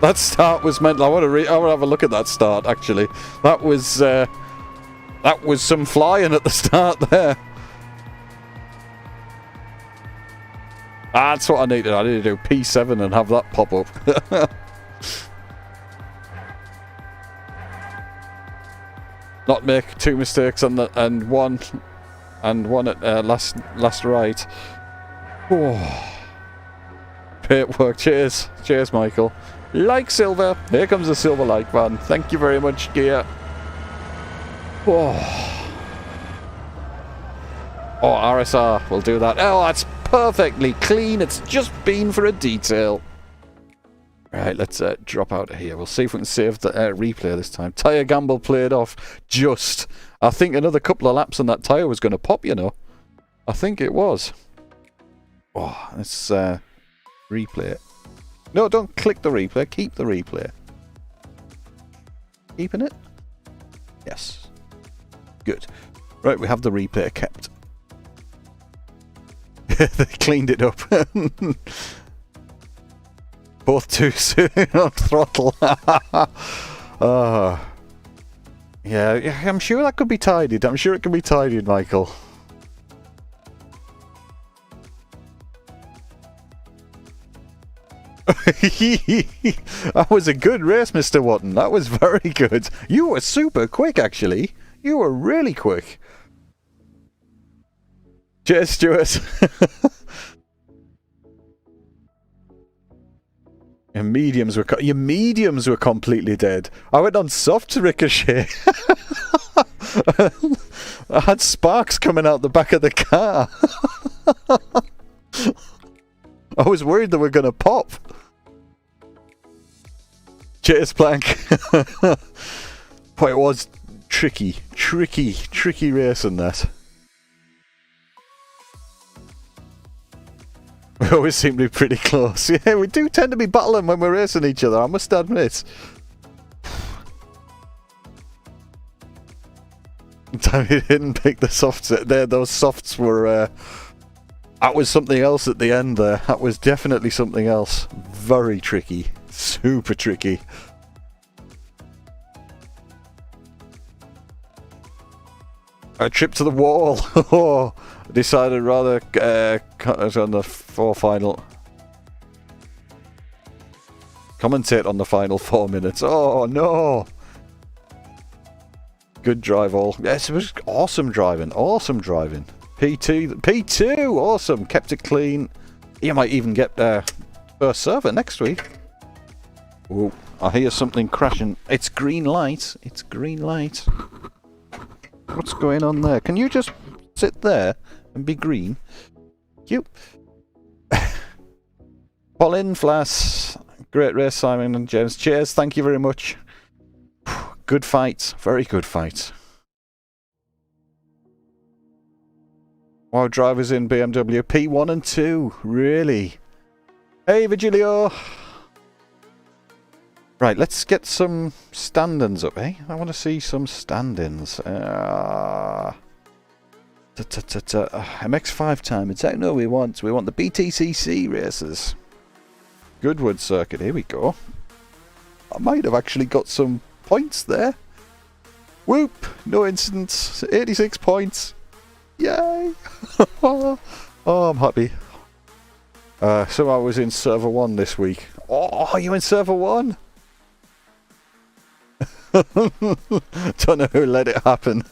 That start was meant. I want to have a look at that start. Actually, that was some flying at the start there. That's what I need to do. I need to do P7 and have that pop up. Not make 2 mistakes on the and one at last right. Oh. Great work. Cheers, Michael. Like silver. Here comes the silver like man. Thank you very much, Gear. Oh, RSR will do that. Oh, that's perfectly clean. It's just been for a detail. Right, let's drop out of here. We'll see if we can save the replay this time. Tyre gamble played off. Just. I think another couple of laps and that tyre was going to pop, you know. I think it was. Oh, let's replay it. No, don't click the replay. Keep the replay. Keeping it? Yes. Good. Right, we have the replay kept. They cleaned it up. Both too soon on throttle. Yeah, I'm sure that could be tidied. I'm sure it can be tidied, Michael. That was a good race, Mr. Watton. That was very good. You were super quick, actually. You were really quick. Cheers, Stuart. Your mediums were completely dead. I went on soft to Ricochet. I had sparks coming out the back of the car. I was worried they were going to pop. Cheers, Plank. But it was tricky racing that. We always seem to be pretty close. Yeah, we do tend to be battling when we're racing each other, I must admit. Time he didn't pick the softs there. Those softs were... that was something else at the end there. That was definitely something else. Very tricky. Super tricky. A trip to the wall. Oh, decided rather on the final. Commentate on the final 4 minutes. Oh no! Good drive, all. Yes, it was awesome driving. Awesome driving. P2, awesome. Kept it clean. You might even get first server next week. Oh, I hear something crashing. It's green light. It's green light. What's going on there? Can you just sit there and be green? Cute. Pauline, Flass. Great race, Simon and James. Cheers. Thank you very much. good fights. Very good fights. Wow, drivers in BMW P1 and 2. Really? Hey, Virgilio. Right, let's get some stand-ins up, eh? I want to see some stand-ins. MX5 time. It's out. No, we want the BTCC races. Goodwood Circuit. Here we go. I might have actually got some points there. Whoop! No incidents. 86 points. Yay! Oh, I'm happy. So I was in server 1 this week. Oh, you in server 1? Don't know who let it happen.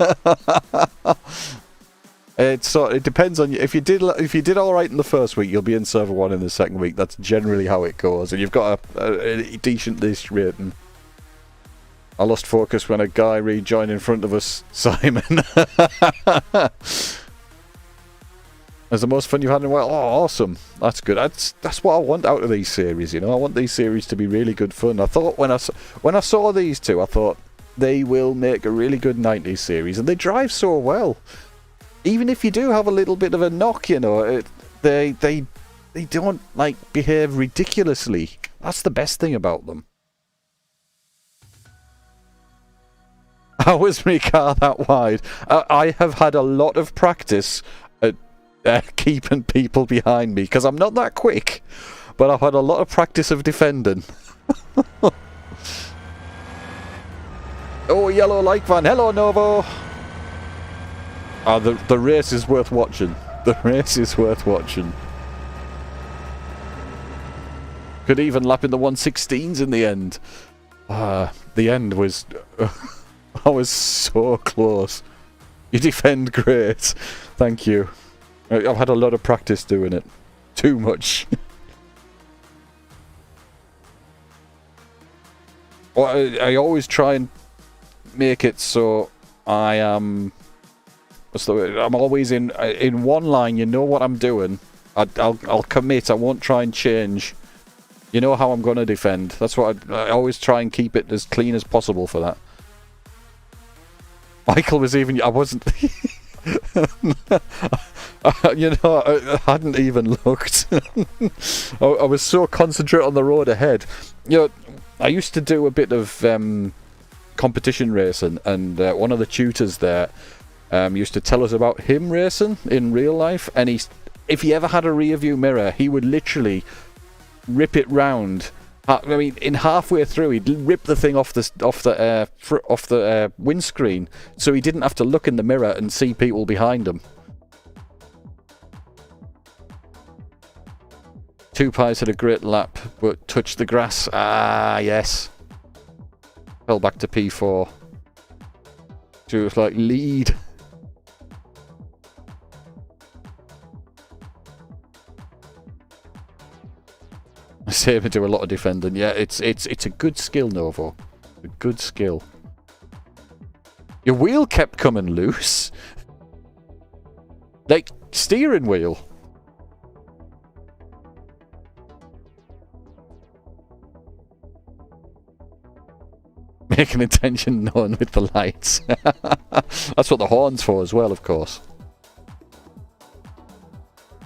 It depends on you. If you did all right in the first week, you'll be in server 1 in the second week. That's generally how it goes, and you've got a decent list rating. I lost focus when a guy rejoined in front of us, Simon. That's the most fun you've had in a while. Oh, awesome! That's good. That's what I want out of these series. You know, I want these series to be really good fun. I thought when I saw these two, I thought they will make a really good 90s series, and they drive so well. Even if you do have a little bit of a knock, you know, they don't like behave ridiculously. That's the best thing about them. How was my car that wide? I have had a lot of practice at keeping people behind me, because I'm not that quick, but I've had a lot of practice of defending. Oh, yellow like van. Hello, Novo. The race is worth watching. The race is worth watching. Could even lap in the 116s in the end. The end was... I was so close. You defend great. Thank you. I've had a lot of practice doing it. Too much. Well, I always try and make it so I am... I'm always in one line. You know what I'm doing. I'll commit. I won't try and change. You know how I'm going to defend. That's what I always try and keep it as clean as possible for that. Michael was even... I wasn't... you know, I hadn't even looked. I was so concentrated on the road ahead. You know, I used to do a bit of competition racing, and one of the tutors there used to tell us about him racing in real life, and if he ever had a rear view mirror, he would literally rip it round. I mean, in halfway through, he'd rip the thing off the windscreen, so he didn't have to look in the mirror and see people behind him. Two Pies had a great lap, but touched the grass. Ah, yes. Fell back to P4. So it was like lead. I see him do a lot of defending. Yeah, it's a good skill, Novo. A good skill. Your wheel kept coming loose. Like steering wheel. Make an intention known with the lights. That's what the horn's for as well, of course.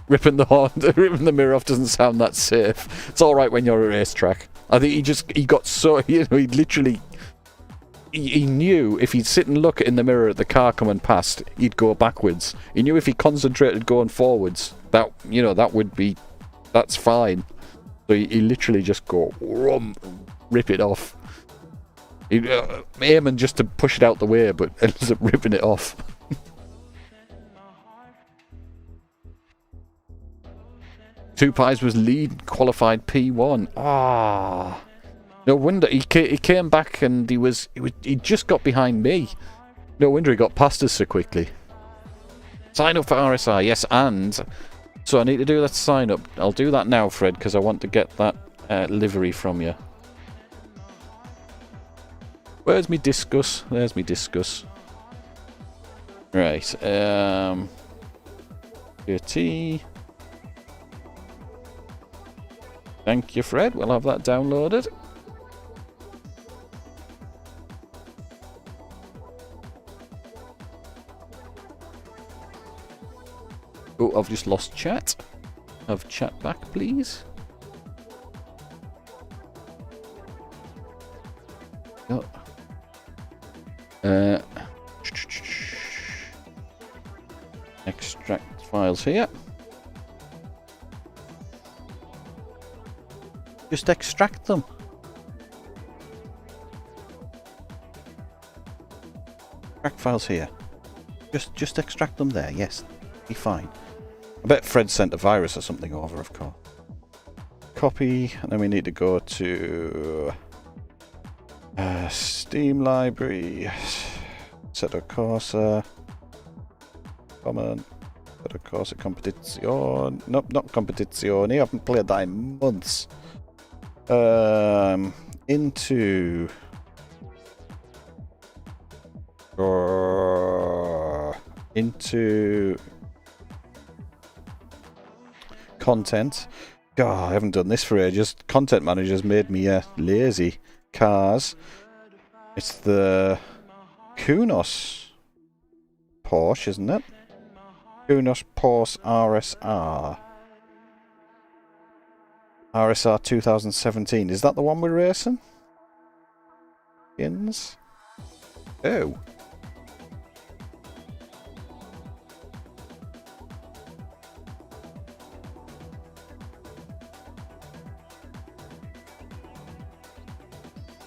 Ripping the mirror off doesn't sound that safe. It's all right when you're at a racetrack. I think he got so, you know, he literally, he knew if he'd sit and look in the mirror at the car coming past, he'd go backwards. He knew if he concentrated going forwards, that, you know, that's fine. So he literally just go, rip it off. Aiming just to push it out the way, but ends up ripping it off. Two Pies was lead qualified P1. Ah, no wonder he came back and he just got behind me. No wonder he got past us so quickly. Sign up for RSI, yes, and so I need to do that sign up. I'll do that now, Fred, because I want to get that livery from you. Where's me discus? There's me discus. Right. T. Thank you, Fred. We'll have that downloaded. Oh, I've just lost chat. Have chat back, please. Oh. Extract files here. Just extract them. Extract files here. Just extract them there. Yes, be fine. I bet Fred sent a virus or something over, of course. Copy, and then we need to go to Steam library. Assetto Corsa. Common. Assetto Corsa competizione. Nope, not competizione. I haven't played that in months. Into content. God, I haven't done this for ages. Content manager's made me lazy. Cars. It's the Kunos Porsche, isn't it? Kunos Porsche RSR. RSR 2017. Is that the one we're racing? Skins? Oh.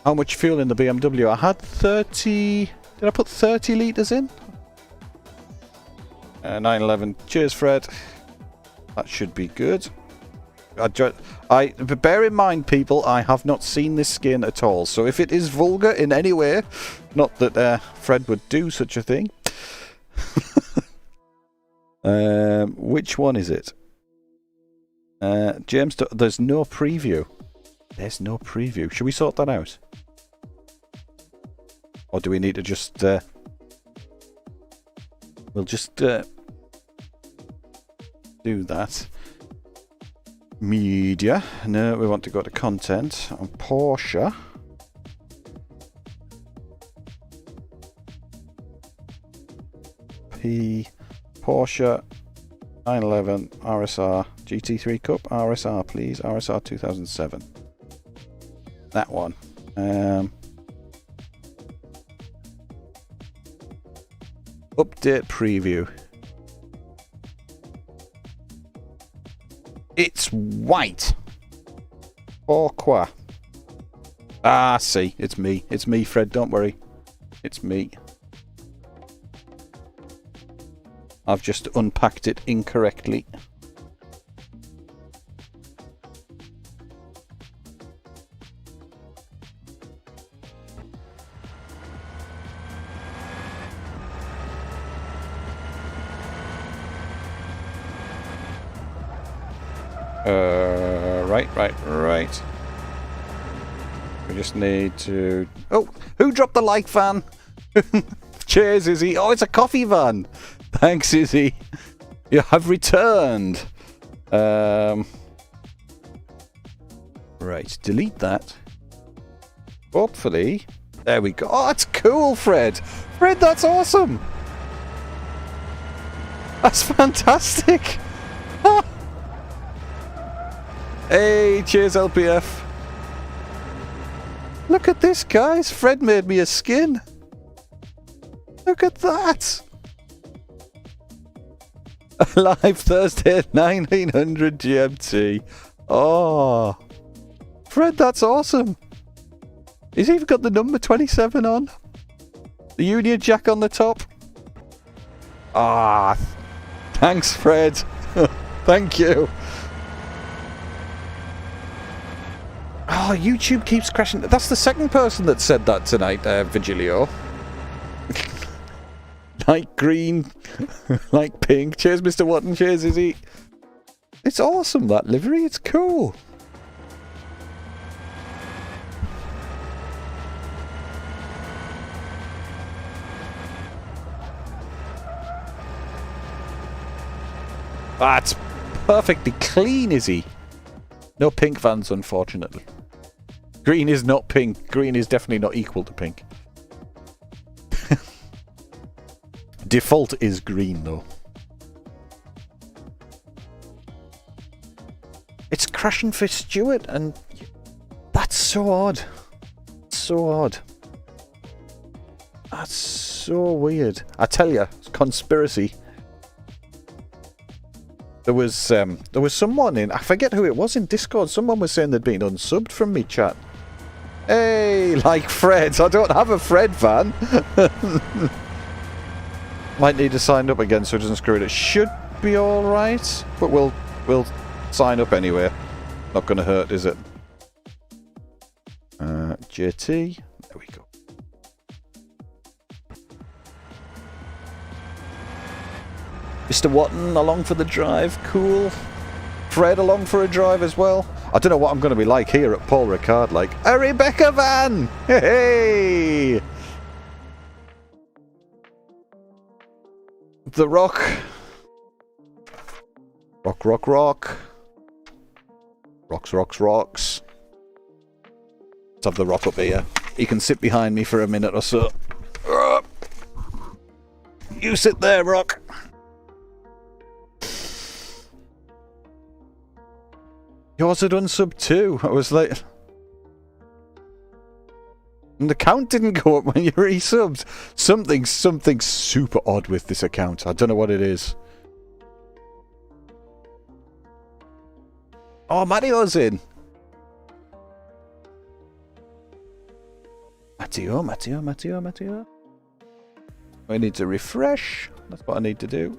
How much fuel in the BMW? I had 30... Did I put 30 litres in? 911. Cheers, Fred. That should be good. But bear in mind, people, I have not seen this skin at all. So if it is vulgar in any way, not that Fred would do such a thing. Which one is it? James, there's no preview. There's no preview. Should we sort that out? Or do we need to just... we'll just do that. Media. No, we want to go to content. On Porsche. Porsche 911 RSR GT3 Cup. RSR, please. RSR 2007. That one. Update preview. It's white. Pourquoi? Ah, see. It's me. It's me, Fred. Don't worry. It's me. I've just unpacked it incorrectly. Right. We just need to... Oh, who dropped the like van? Cheers, Izzy. Oh, it's a coffee van. Thanks, Izzy. You have returned. Right, delete that. Hopefully. There we go. Oh, that's cool, Fred. Fred, that's awesome. That's fantastic. Hey, cheers, LPF. Look at this, guys. Fred made me a skin. Look at that. Live Thursday at 1900 GMT. Oh. Fred, that's awesome. He's even got the number 27 on. The Union Jack on the top. Ah. Thanks, Fred. Thank you. Oh, YouTube keeps crashing. That's the second person that said that tonight, Vigilio. Like green, like pink. Cheers, Mr. Watton. Cheers, Izzy. It's awesome, that livery. It's cool. That's perfectly clean, Izzy. No pink vans, unfortunately. Green is not pink. Green is definitely not equal to pink. Default is green, though. crashing for Stuart, and that's so odd. So odd. That's so weird. I tell you, it's conspiracy. There was someone in, I forget who it was in Discord, someone was saying they'd been unsubbed from me chat. Hey, like Fred, I don't have a Fred van. Might need to sign up again so it doesn't screw it. It should be alright, but we'll sign up anyway. Not gonna hurt, is it? JT, there we go. Mr. Watton along for the drive, cool. Fred along for a drive as well. I don't know what I'm going to be like here at Paul Ricard, like a Rebecca van! Hey! The Rock. Rock, rock, rock. Rocks, rocks, rocks. Let's have the Rock up here. He can sit behind me for a minute or so. You sit there, Rock. Yours had unsub too. I was like... And the count didn't go up when you resubbed. Something super odd with this account. I don't know what it is. Oh, Mario's in. Matteo. I need to refresh. That's what I need to do.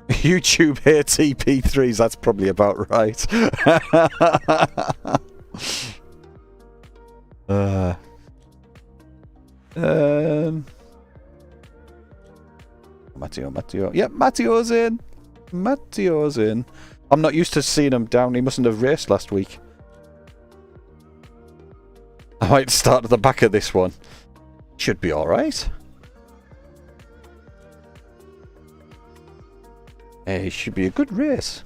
YouTube here, TP3s, that's probably about right. Matteo. Yep, Matteo's in. I'm not used to seeing him down. He mustn't have raced last week. I might start at the back of this one. Should be alright. It should be a good race.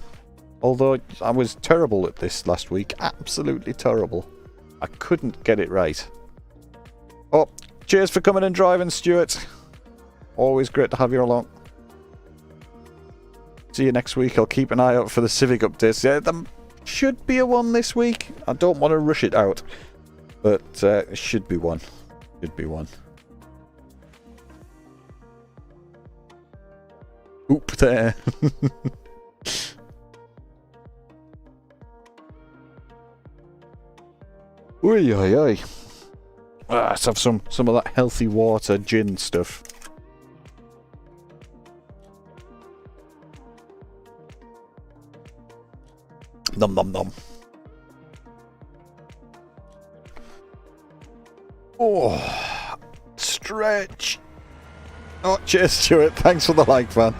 Although I was terrible at this last week. Absolutely terrible. I couldn't get it right. Oh, cheers for coming and driving, Stuart. Always great to have you along. See you next week. I'll keep an eye out for the Civic updates. Yeah, there should be a one this week. I don't want to rush it out. But it should be one. Oop, there. Oi. Let's have some of that healthy water gin stuff. Nom nom nom. Oh, stretch. Oh, cheers, Stuart. Thanks for the like, man.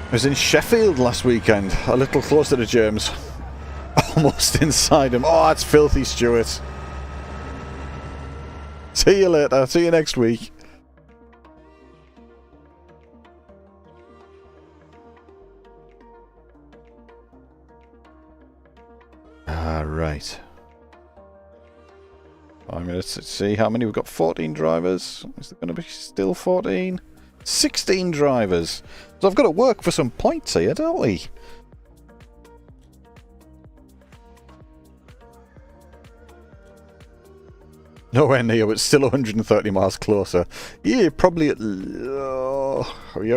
I was in Sheffield last weekend, a little closer to James. Almost inside him. Oh, that's filthy, Stuart. See you later. See you next week. Right. I'm going to see how many we've got. 14 drivers. Is there going to be still 14? 16 drivers. So I've got to work for some points here, don't we? Nowhere near, but still 130 miles closer. Yeah, probably at... you're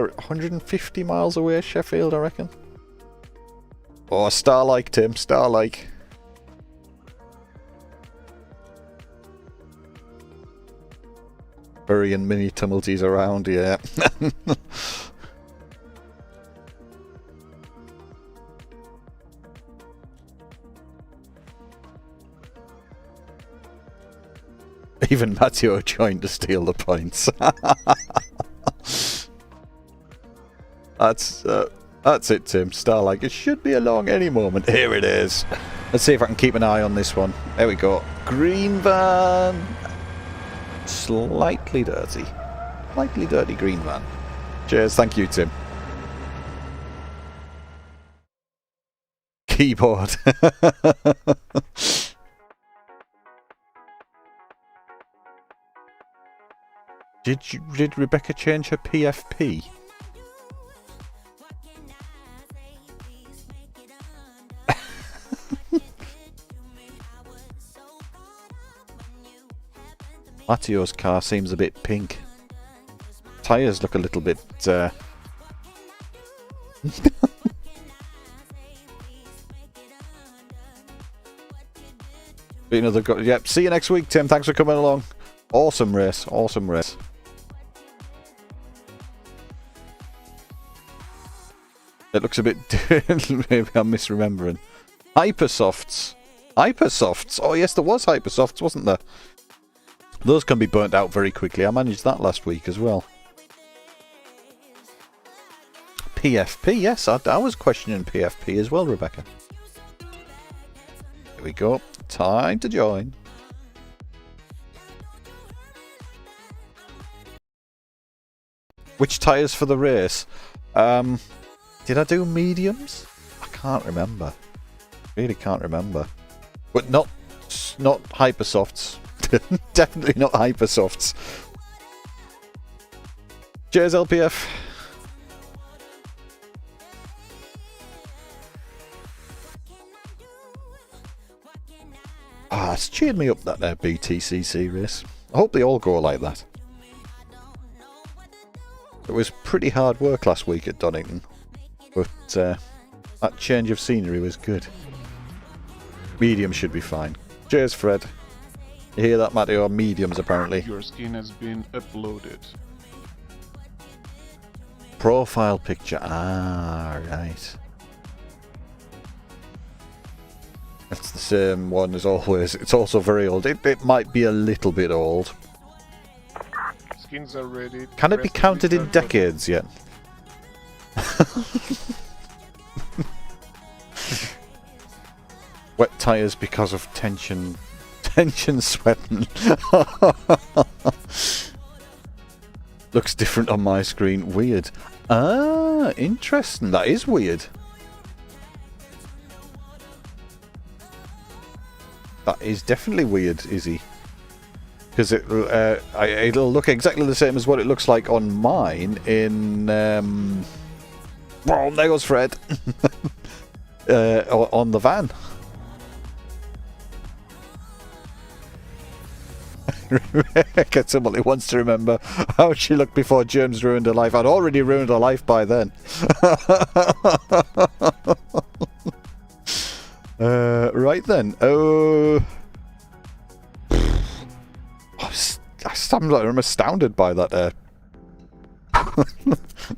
150 miles away, Sheffield, I reckon. Oh, Starlike, Tim. Starlike. Burying mini Tumilties around, yeah. Even Matteo joined to steal the points. That's it, Tim. Starlike. It should be along any moment. Here it is. Let's see if I can keep an eye on this one. There we go. Green van. Slightly dirty. Slightly dirty green van. Cheers. Thank you, Tim. Keyboard. Did Rebecca change her PFP? Matteo's car seems a bit pink. Tyres look a little bit... Yep, see you next week, Tim. Thanks for coming along. Awesome race. Awesome race. It looks a bit... Maybe I'm misremembering. Hypersofts. Hypersofts. Oh, yes, there was Hypersofts, wasn't there? Those can be burnt out very quickly. I managed that last week as well. PFP, yes. I was questioning PFP as well, Rebecca. Here we go. Time to join. Which tyres for the race? Did I do mediums? I can't remember. Really can't remember. But not Hypersofts. Definitely not Hypersofts. Cheers, LPF. Ah, it's cheered me up, that BTCC race. I hope they all go like that. It was pretty hard work last week at Donington, but that change of scenery was good. Medium should be fine. Cheers, Fred. You hear that, Matteo? Mediums, apparently. Your skin has been uploaded. Profile picture. Ah, right. It's the same one as always. It's also very old. It might be a little bit old. Skins are ready. Can it be counted in decades yet? Wet tyres because of tension sweating. Looks different on my screen. Weird. Ah, interesting. That is weird. That is definitely weird, Izzy. Because it'll look exactly the same as what it looks like on mine in... well, there goes Fred. On the van. Rebecca somebody wants to remember how she looked before germs ruined her life. I'd already ruined her life by then. Right then. I'm astounded by that.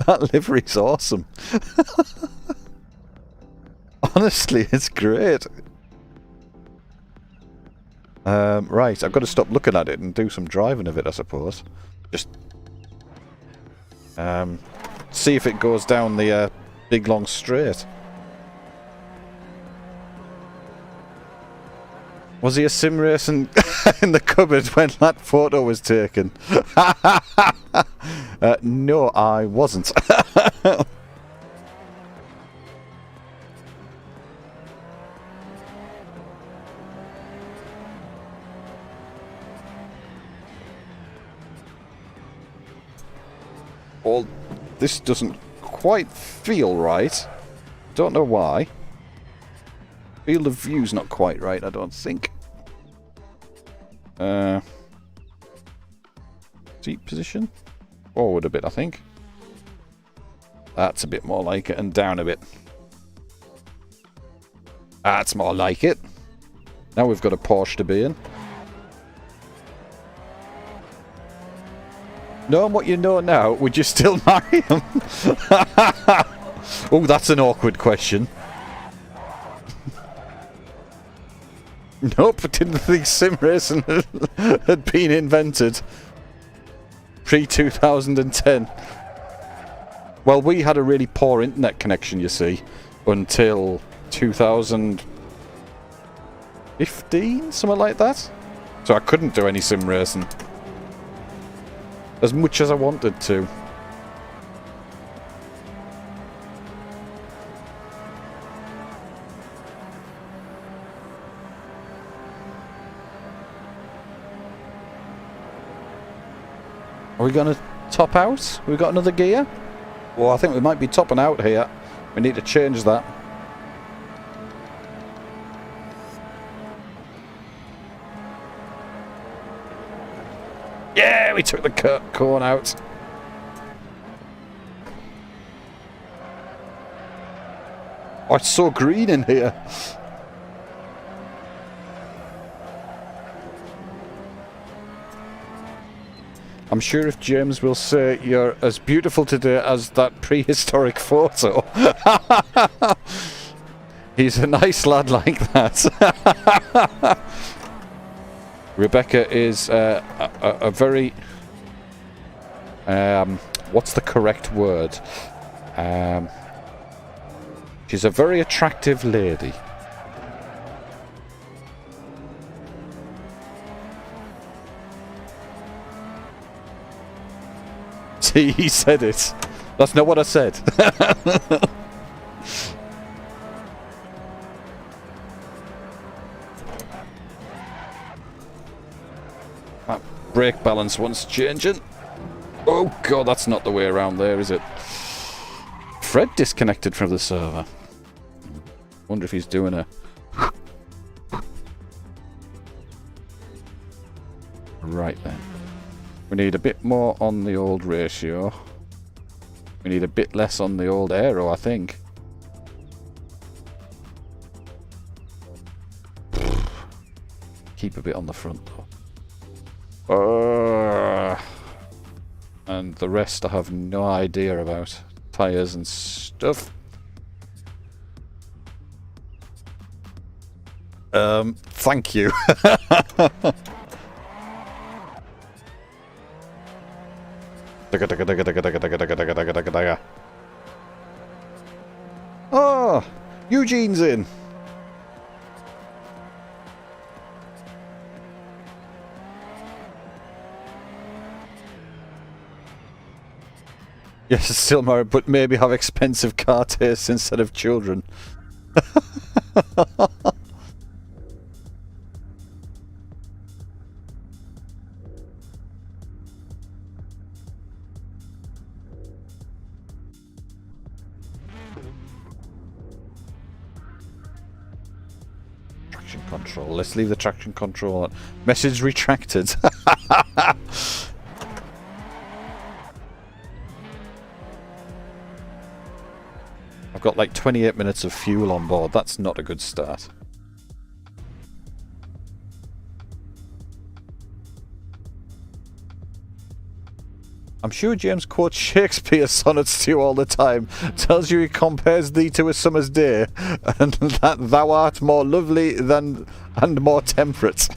That livery's awesome. Honestly, it's great. Right, I've got to stop looking at it and do some driving of it, I suppose. Just see if it goes down the big long straight. Was he a sim racing in the cupboard when that photo was taken? No, I wasn't. Well, this doesn't quite feel right. Don't know why. Field of view's not quite right, I don't think. Seat position? Forward a bit, I think. That's a bit more like it, and down a bit. That's more like it. Now we've got a Porsche to be in. Knowing what you know now, would you still marry him? Oh, that's an awkward question. Nope, didn't think sim racing had been invented. Pre-2010. Well, we had a really poor internet connection, you see, until 2015, something like that. So I couldn't do any sim racing. As much as I wanted to. Are we going to top out? We got another gear? Well, I think we might be topping out here. We need to change that. Yeah, we took the corn out. Oh, it's so green in here. I'm sure if James will say you're as beautiful today as that prehistoric photo. He's a nice lad like that. Rebecca is a very... what's the correct word? She's a very attractive lady. See, he said it. That's not what I said. That brake balance wants changing. Oh god, that's not the way around there, is it? Fred disconnected from the server. Wonder if he's doing a... Right then. We need a bit more on the old ratio. We need a bit less on the old aero, I think. Keep a bit on the front though. And the rest I have no idea about. Tyres and stuff. Thank you. Oh, Eugene's in. Yes, still married, but maybe have expensive car tastes instead of children. Traction control. Let's leave the traction control on. Message retracted. I've got like 28 minutes of fuel on board. That's not a good start. I'm sure James quotes Shakespeare's sonnets to you all the time. Tells you he compares thee to a summer's day, and that thou art more lovely than and more temperate.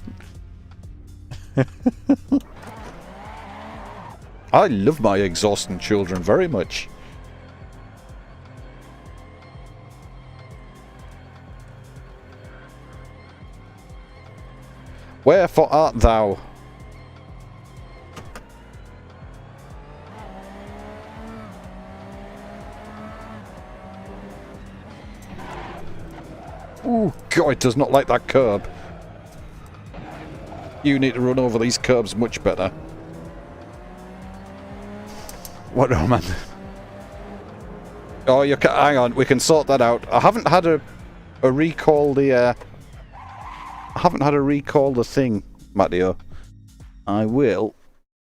I love my exhausting children very much. Wherefore art thou? Ooh, God, it does not like that curb. You need to run over these curbs much better. What, oh man? Oh, you can, hang on, we can sort that out. I haven't had a recall the I haven't had a recall the thing, Matteo. I will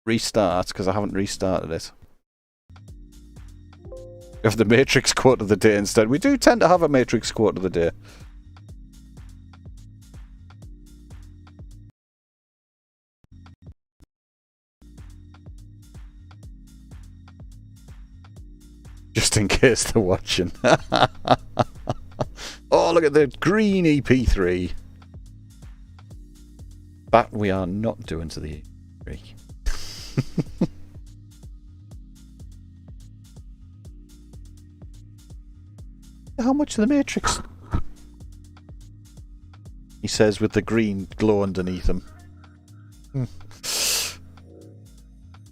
restart because I haven't restarted it. We have the Matrix quote of the day instead. We do tend to have a Matrix quote of the day. Just in case they're watching. Oh, look at the green EP3. That we are not doing to the EP3. How much of the Matrix? He says with the green glow underneath him.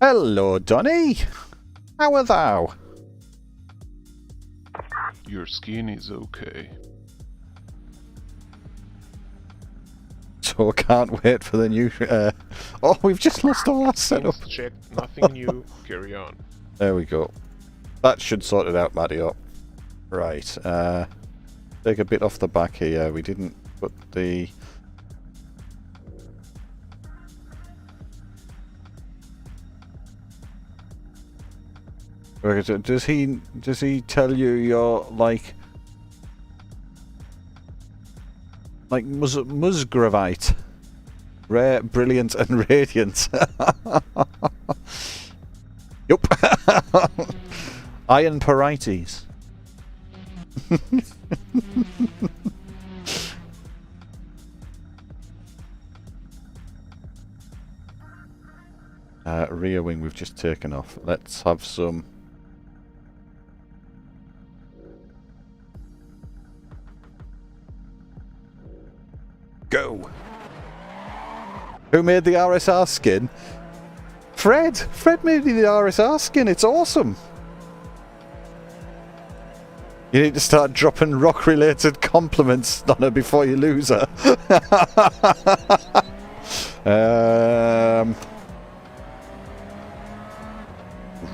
Hello, Donny. How are thou? Your skin is okay. So I can't wait for the new... oh, we've just lost our last setup. Things checked, nothing new, carry on. There we go. That should sort it out, Matteo. Right. Take a bit off the back here. We didn't put the... Does he tell you you're like Musgravite? Rare, brilliant and radiant. Yup. Iron Parites. Rear wing we've just taken off. Let's have some. Go. Who made the RSR skin? Fred! Fred made the RSR skin, it's awesome! You need to start dropping rock-related compliments on her before you lose her.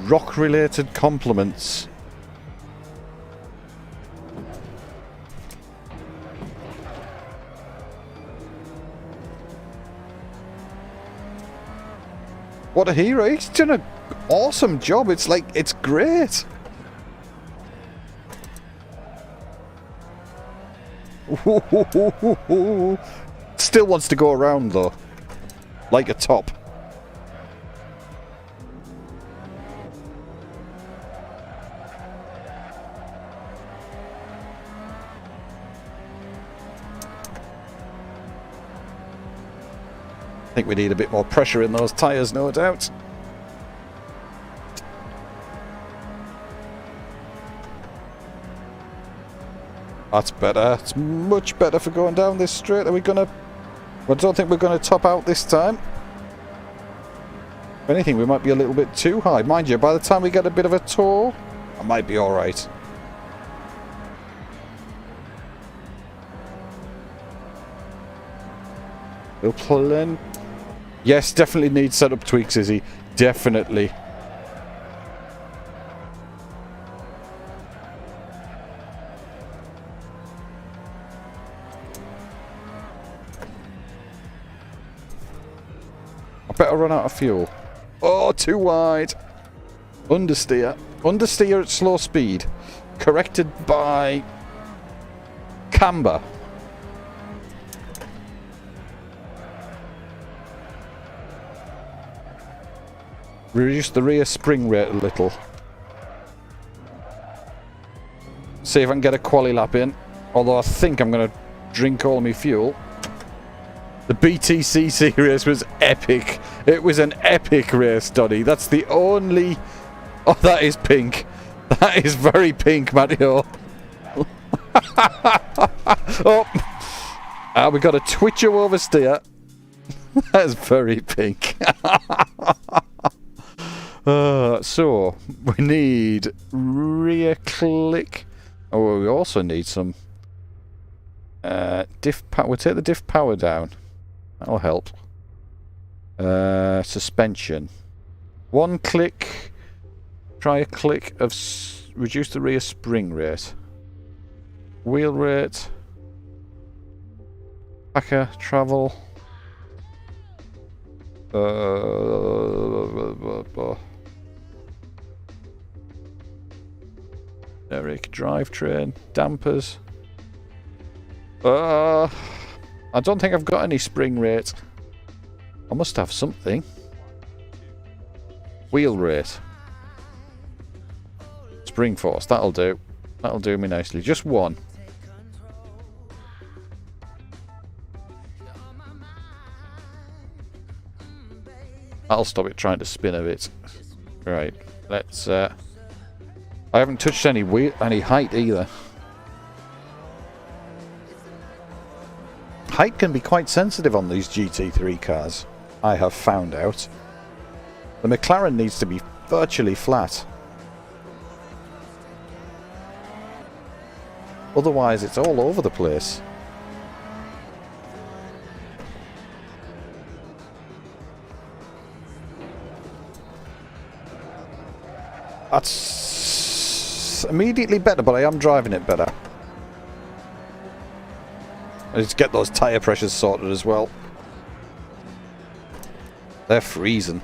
Rock-related compliments. What a hero. He's done an awesome job. It's like, it's great. Still wants to go around though. Like a top. I think we need a bit more pressure in those tyres, no doubt. That's better. It's much better for going down this straight. Are we gonna... I don't think we're gonna top out this time. If anything, we might be a little bit too high. Mind you, by the time we get a bit of a tour, I might be alright. We'll pull in. Yes, definitely need setup tweaks, Izzy. Definitely. I better run out of fuel. Oh, too wide. Understeer. Understeer at slow speed. Corrected by camber. Reduce the rear spring rate a little. See if I can get a quali lap in. Although I think I'm going to drink all my fuel. The BTCC race was epic. It was an epic race, Donny. That's the only... Oh, that is pink. That is very pink, Matteo. Oh. We got a twitcher oversteer. That's very pink. So, we need rear click. Oh, we also need some diff power. We'll take the diff power down. That'll help. Suspension. One click. Try a click of reduce the rear spring rate. Wheel rate. Packer travel. Derek drivetrain. Dampers. I don't think I've got any spring rate. I must have something. Wheel rate. Spring force. That'll do. That'll do me nicely. Just one. That'll stop it trying to spin a bit. Right. Let's... I haven't touched any height either. Height can be quite sensitive on these GT3 cars, I have found out. The McLaren needs to be virtually flat. Otherwise, it's all over the place. That's immediately better, but I am driving it better. I need to get those tyre pressures sorted as well. They're freezing.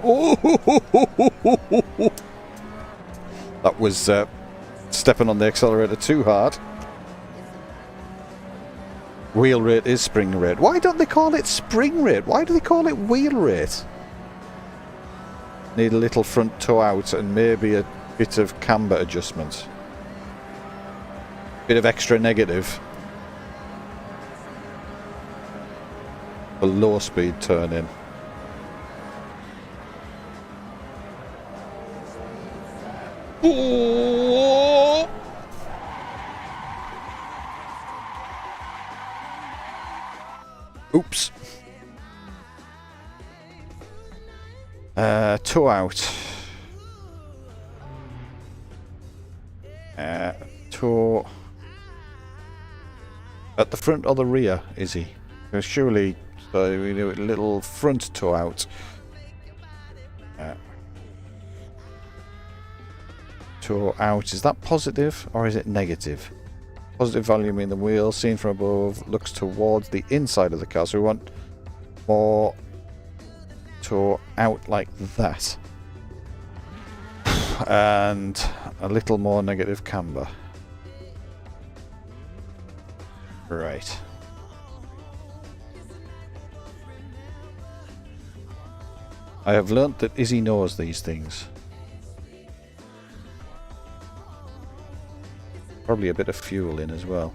Oh! That was stepping on the accelerator too hard. Wheel rate is spring rate. Why don't they call it spring rate? Why do they call it wheel rate? Need a little front toe out and maybe a bit of camber adjustment. Bit of extra negative. A low speed turn in. Oh! Oops. Toe out. Toe at the front or the rear, is he? Surely we do a little front toe out. Toe out. Is that positive or is it negative? Positive value mean the wheel seen from above looks towards the inside of the car, so we want more toe out like that. And a little more negative camber. Right. I have learnt that Izzy knows these things. Probably a bit of fuel in as well.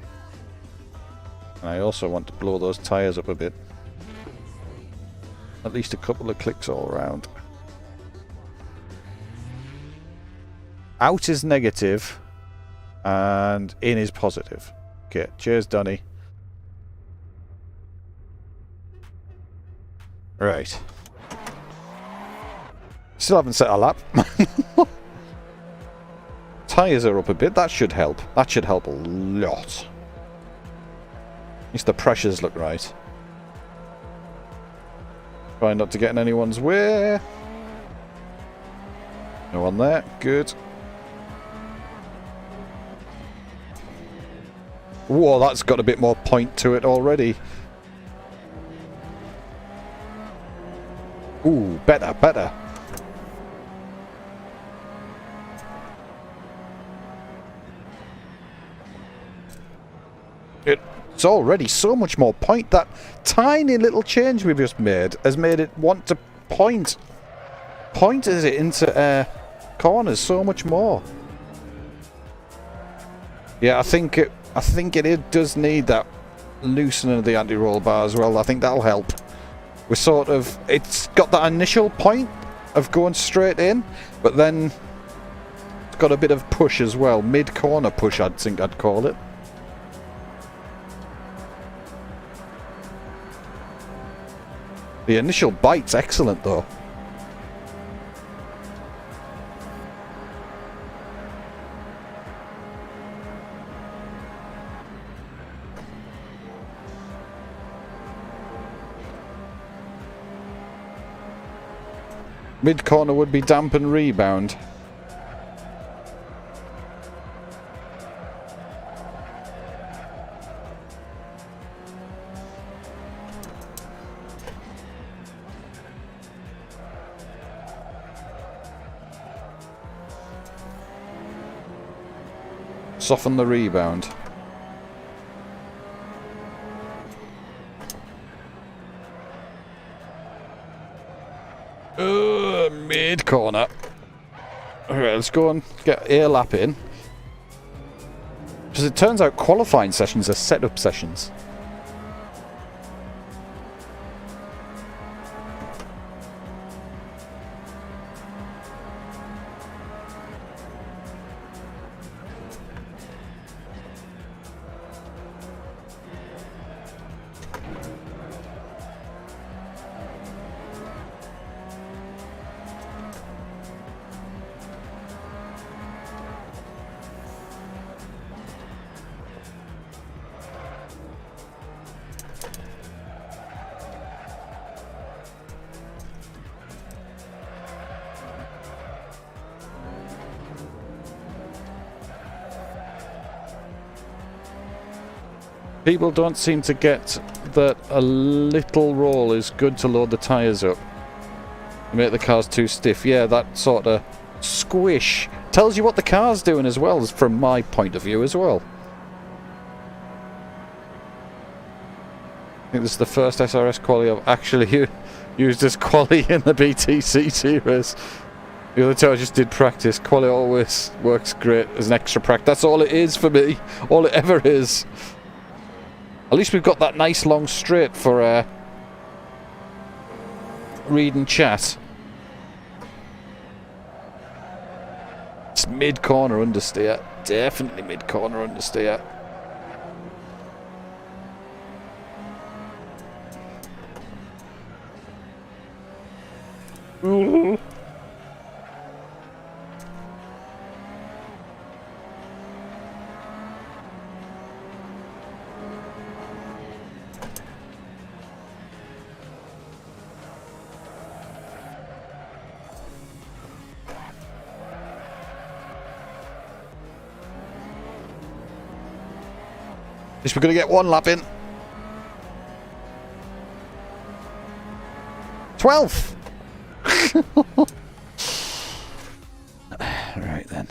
And I also want to blow those tyres up a bit. At least a couple of clicks all around. Out is negative and in is positive. Okay, cheers Donny. Right. Still haven't set a lap. Tyres are up a bit. That should help. That should help a lot. At least the pressures look right. Try not to get in anyone's way. No one there. Good. Whoa, that's got a bit more point to it already. Ooh, better, better. It's already so much more point. That tiny little change we've just made has made it want to point. Pointed it into corners so much more. Yeah, I think it does need that loosening of the anti-roll bar as well. I think that'll help. We're sort of, it's got that initial point of going straight in, but then it's got a bit of push as well. Mid-corner push, I'd think I'd call it. The initial bite's excellent though. Mid-corner would be damp and rebound. Soften the rebound. Mid corner. Alright, let's go and get a lap in. Because it turns out qualifying sessions are setup sessions. People don't seem to get that a little roll is good to load the tyres up. Make the cars too stiff. Yeah, that sort of squish tells you what the car's doing as well, from my point of view as well. I think this is the first SRS quali I've actually used as quali in the BTCC series. The other two I just did practice. Quali always works great as an extra practice. That's all it is for me. All it ever is. At least we've got that nice long straight for read and chat. It's mid-corner understeer. Definitely mid-corner understeer. Ooh. At least we're going to get one lap in. 12th! Right then.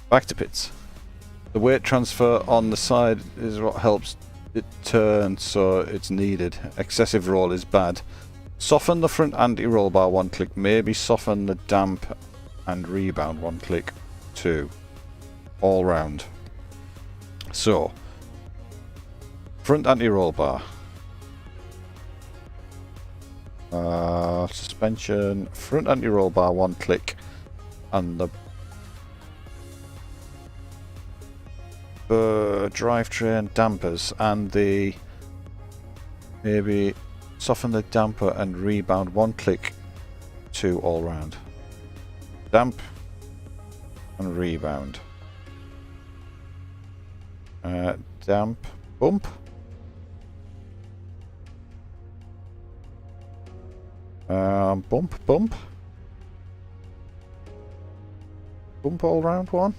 Back to pits. The weight transfer on the side is what helps it turn, so it's needed. Excessive roll is bad. Soften the front anti-roll bar one click. Maybe soften the damp and rebound one click. 2. All round. So, front anti-roll bar. Suspension, front anti-roll bar one click, and the drivetrain dampers, and the maybe soften the damper and rebound one click. 2 all round. Damp and rebound. Damp, bump. Bump. Bump all round one.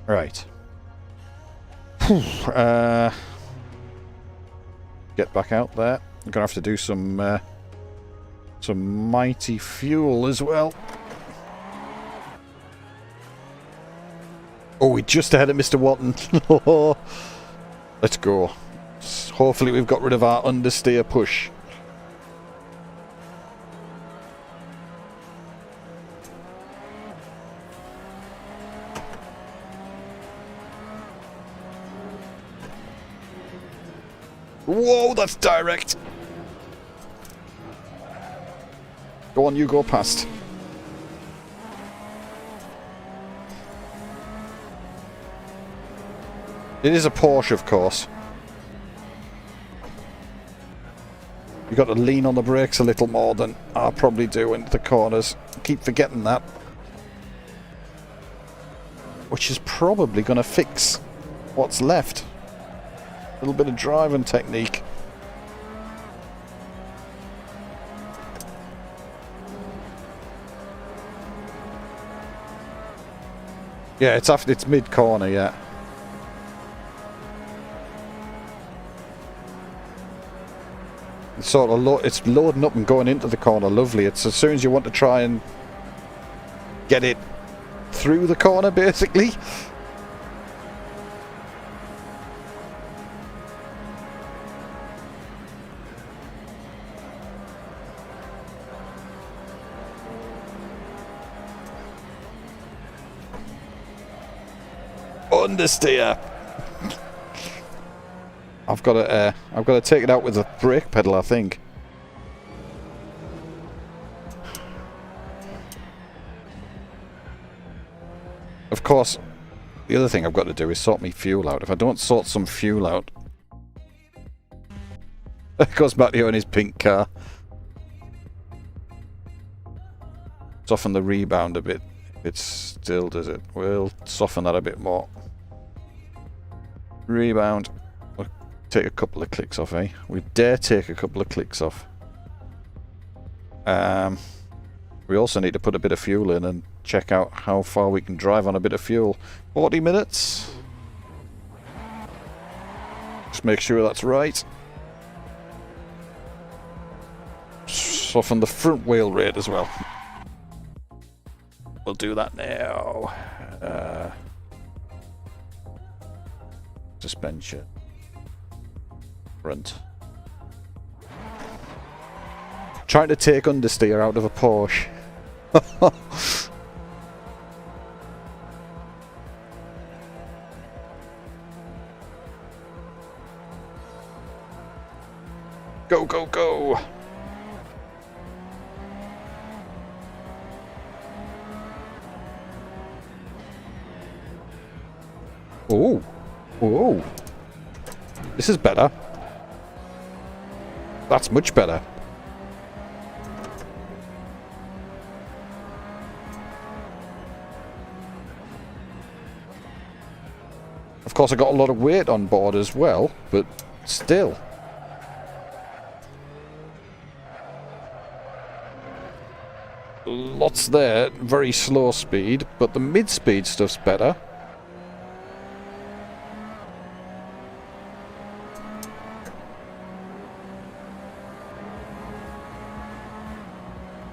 Right. Get back out there. I'm gonna have to do some mighty fuel as well. Oh, we're just ahead of Mr. Watton. Let's go. Hopefully we've got rid of our understeer push. Whoa, that's direct. Go on, you go past. It is a Porsche, of course. You've got to lean on the brakes a little more than I probably do into the corners. Keep forgetting that. Which is probably going to fix what's left. A little bit of driving technique. Yeah, it's mid-corner, yeah. It's sort of it's loading up and going into the corner. Lovely. It's as soon as you want to try and get it through the corner, basically. Understeer. I've got to take it out with the brake pedal, I think. Of course, the other thing I've got to do is sort my fuel out. If I don't sort some fuel out, it goes back to his pink car. Soften the rebound a bit. If it still does it, we'll soften that a bit more. Rebound. Take a couple of clicks off, eh? We dare take a couple of clicks off. We also need to put a bit of fuel in and check out how far we can drive on a bit of fuel. 40 minutes. Just make sure that's right. soften the front wheel rate as well. We'll do that now. Suspension. Front. Trying to take understeer out of a Porsche. Go, go, go! Oh, oh! This is better. That's much better. Of course, I got a lot of weight on board as well, but still. Lots there, very slow speed, but the mid-speed stuff's better.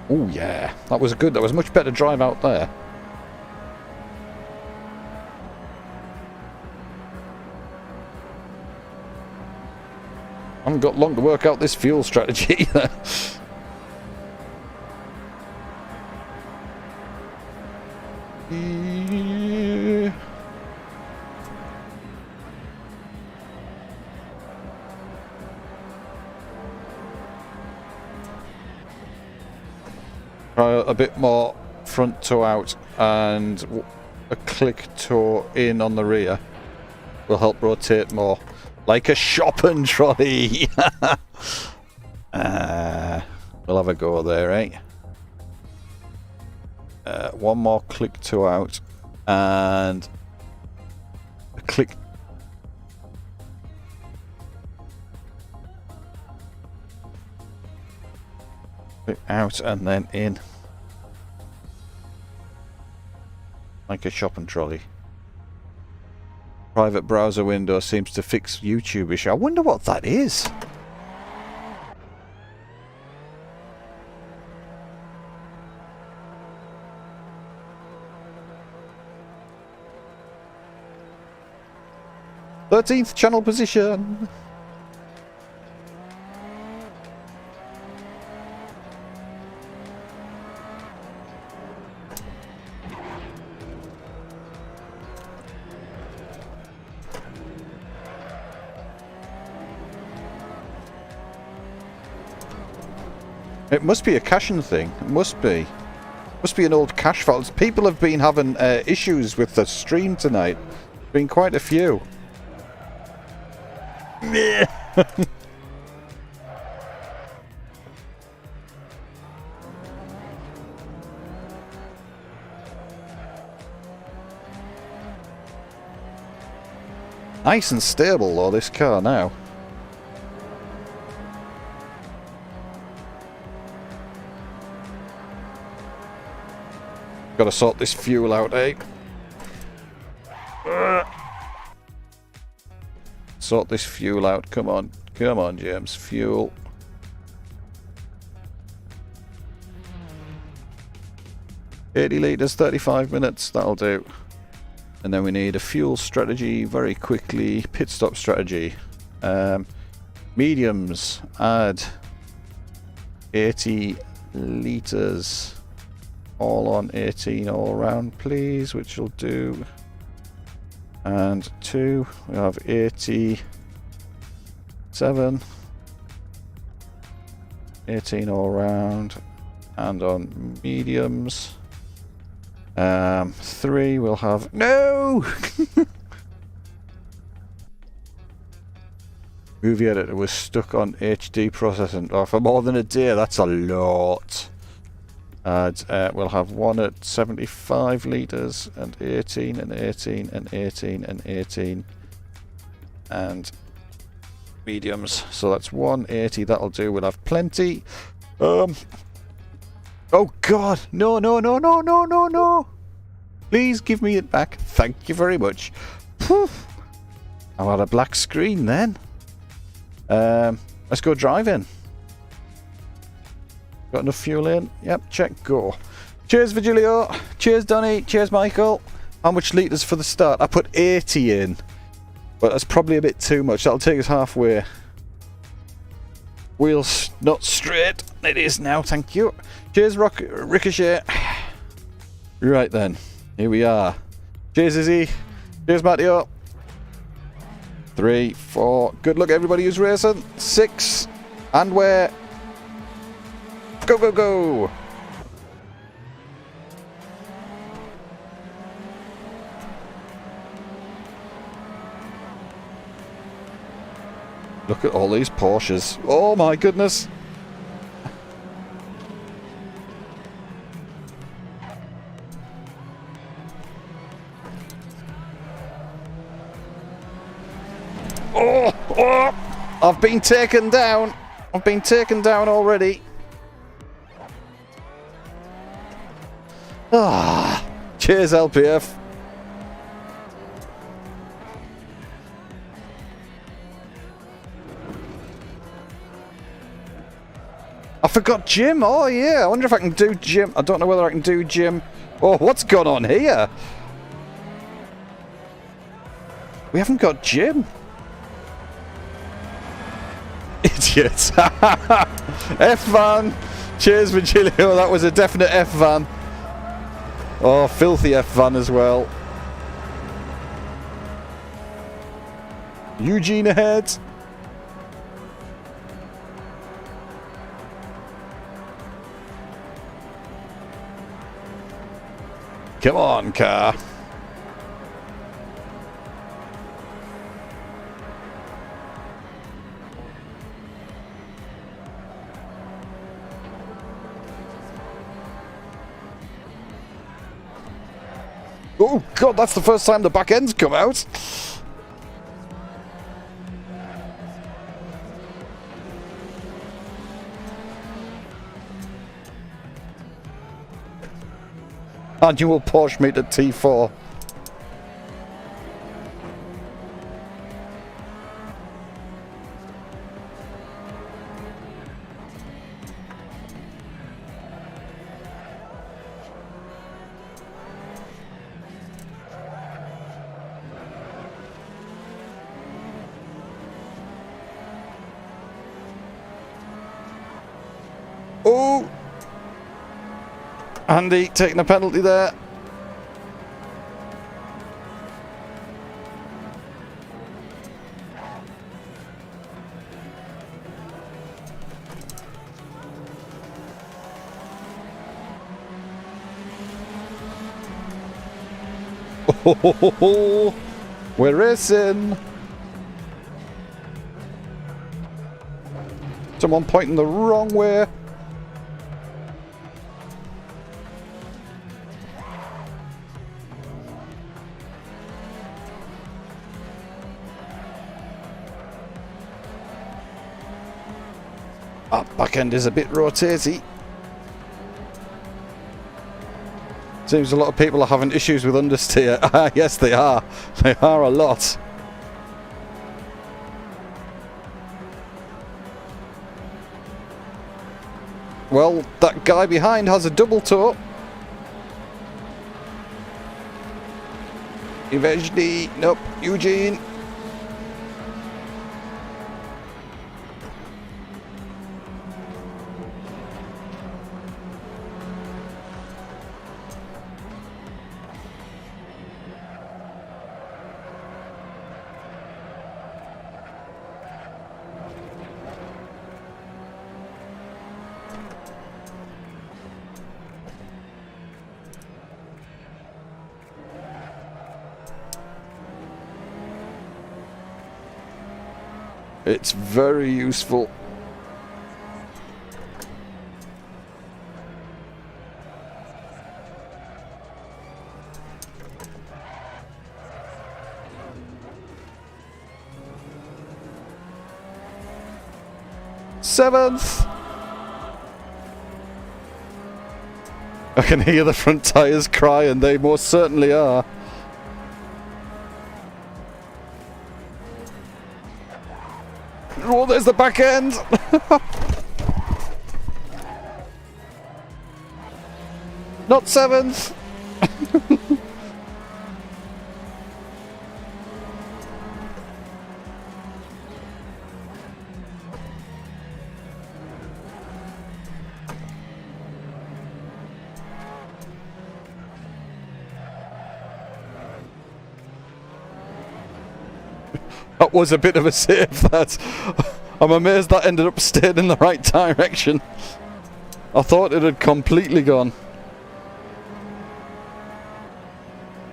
Oh yeah, that was good. That was much better drive out there. I haven't got long to work out this fuel strategy either. Try a bit more front toe out and a click toe in on the rear will help rotate more. Like a shopping trolley! We'll have a go there, eh? One more click toe out and a click out and then in. Like a shopping trolley. Private browser window seems to fix YouTube issue. I wonder what that is. '13th channel position. It must be a caching thing. It must be. Must be an old cache file. People have been having issues with the stream tonight. Been quite a few. Nice and stable though, this car now. Gotta sort this fuel out, eh? Sort this fuel out. Come on. Come on, James. Fuel. $80 litres, 35 minutes. That'll do. And then we need a fuel strategy very quickly. Pit stop strategy. Mediums. Add 80 litres. All on 18 all round, please, which will do. And 2, we have 87. 18 all round. And on mediums. 3, we'll have. No! Movie editor was stuck on HD processing. Oh, for more than a day, that's a lot. And we'll have one at 75 litres and 18 and 18 and 18 and 18 and mediums. So that's 180. That'll do. We'll have plenty. Oh God! No! No! No! No! No! No! No! Please give me it back. Thank you very much. Poof. I had a black screen then. Let's go driving. Got enough fuel in? Yep, check, go. Cheers, Virgilio. Cheers, Donny. Cheers, Michael. How much litres for the start? I put 80 in. But that's probably a bit too much. That'll take us halfway. Wheels not straight. It is now, thank you. Cheers, Ricochet. Right then. Here we are. Cheers, Izzy. Cheers, Matteo. 3, 4. Good luck, everybody who's racing. 6. And where? Go, go, go. Look at all these Porsches. Oh my goodness. Oh! I've been taken down. I've been taken down already. Ah! Cheers, LPF. I forgot Jim. Oh yeah, I wonder if I can do Jim. I don't know whether I can do Jim. Oh, what's gone on here? We haven't got Jim. Idiots. F-van. Cheers, Virgilio. That was a definite F-van. Oh, filthy F-van as well. Eugene ahead. Come on, car. Oh, God, that's the first time the back end's come out. Annual Porsche meet at T4. Oh! Andy taking a penalty there. Oh, we're racing. Someone pointing the wrong way. Back end is a bit rotaty. Seems a lot of people are having issues with understeer. Yes, they are. They are a lot. Well, that guy behind has a double toe. Eventually, nope, Eugene. It's very useful. Seventh. I can hear the front tyres cry, and they most certainly are. Oh, there's the back end. Not 7th! That was a bit of a save, that. I'm amazed that ended up staying in the right direction. I thought it had completely gone.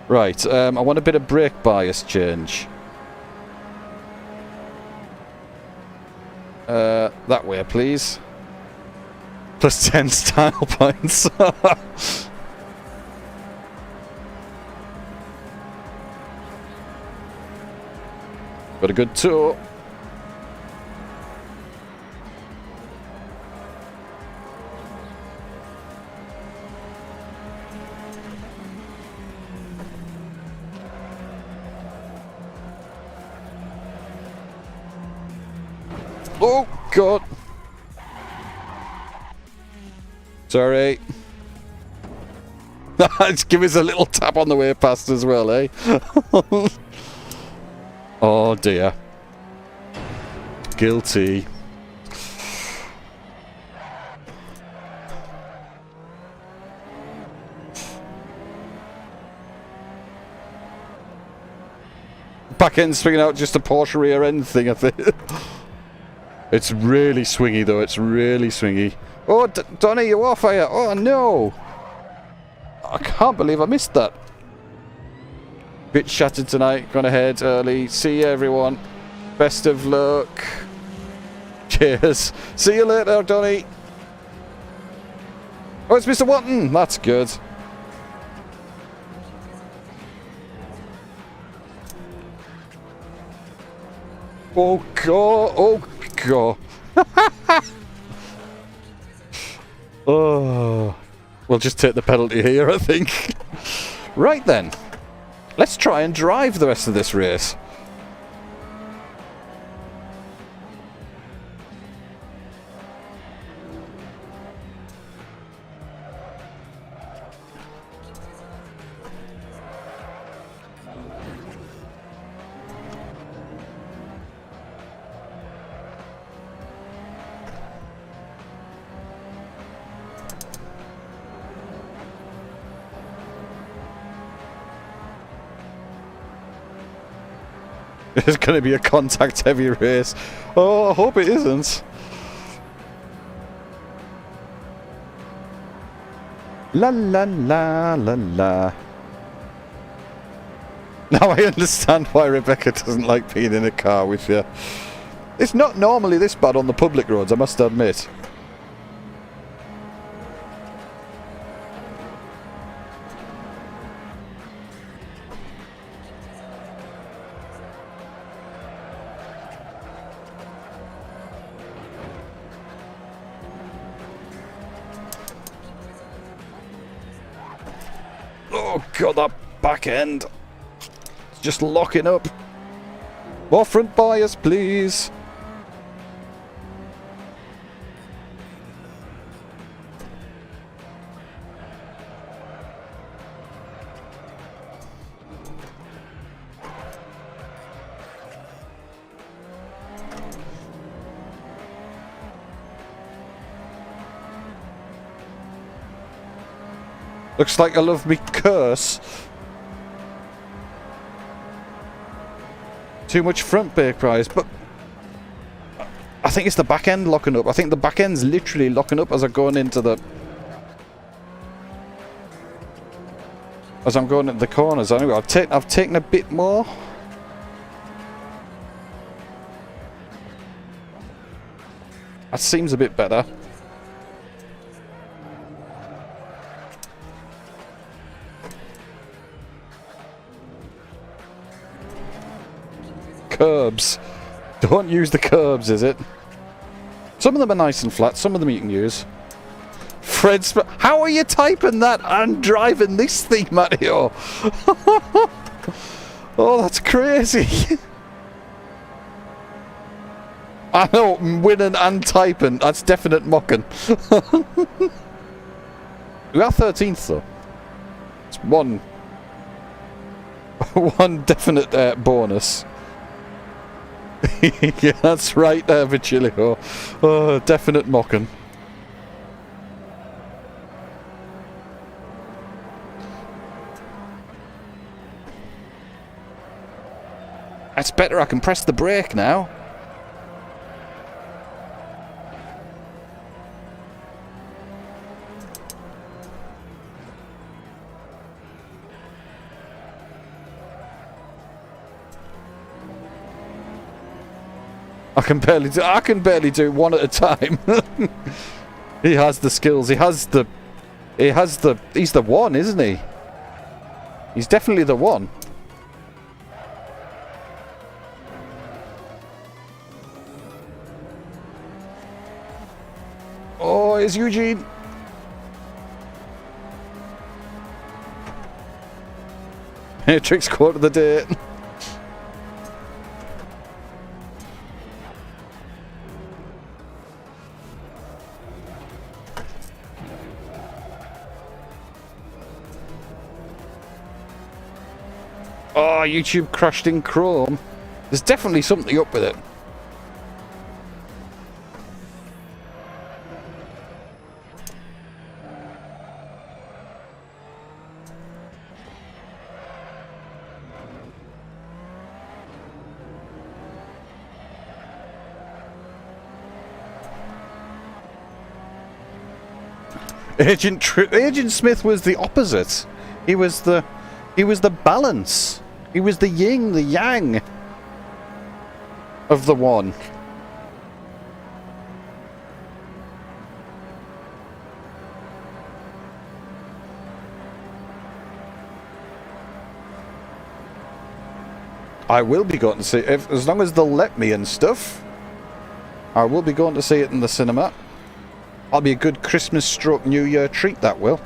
Right, I want a bit of brake bias change. That way, please. Plus 10 style points. Got a good tour. Oh, God. Sorry. Just give us a little tap on the way past as well, eh? Oh, dear. Guilty. Back end swinging out just a Porsche rear end thing, I think. It's really swingy, though. It's really swingy. Oh, Donny, you're off, are you? Oh, no. I can't believe I missed that. Bit shattered tonight. Gone ahead early. See you, everyone. Best of luck. Cheers. See you later, Donny. Oh, it's Mr. Watton. That's good. Oh, God. Oh, God. Oh. We'll just take the penalty here, I think. Right then. Let's try and drive the rest of this race. It's going to be a contact-heavy race. Oh, I hope it isn't. La la la la la. Now I understand why Rebecca doesn't like being in a car with you. It's not normally this bad on the public roads, I must admit. Oh God, that back end. It's just locking up. More front bias, please. Looks like I love me curse. Too much front brake price, but I think it's the back end locking up. I think the back end's literally locking up as I'm going into the... As I'm going into the corners. Anyway, I've taken a bit more. That seems a bit better. Curbs. Don't use the curbs, is it? Some of them are nice and flat, some of them you can use. Fred's... How are you typing that and driving this thing, Matteo? Oh, that's crazy. I know, winning and typing. That's definite mocking. We are 13th though. It's one definite bonus. Yeah, that's right there, Vigilio. Oh, definite mocking. That's better, I can press the brake now. I can barely do one at a time. He has the skills. He's the one, isn't he? He's definitely the one. Oh, it's Eugene. Matrix quote of the day. Oh, YouTube crashed in Chrome. There's definitely something up with it. Agent Smith was the opposite. He was the balance. He was the yin, the yang of the one. I will be going to see it, as long as they'll let me and stuff. I will be going to see it in the cinema. That'll be a good Christmas stroke New Year treat, that will.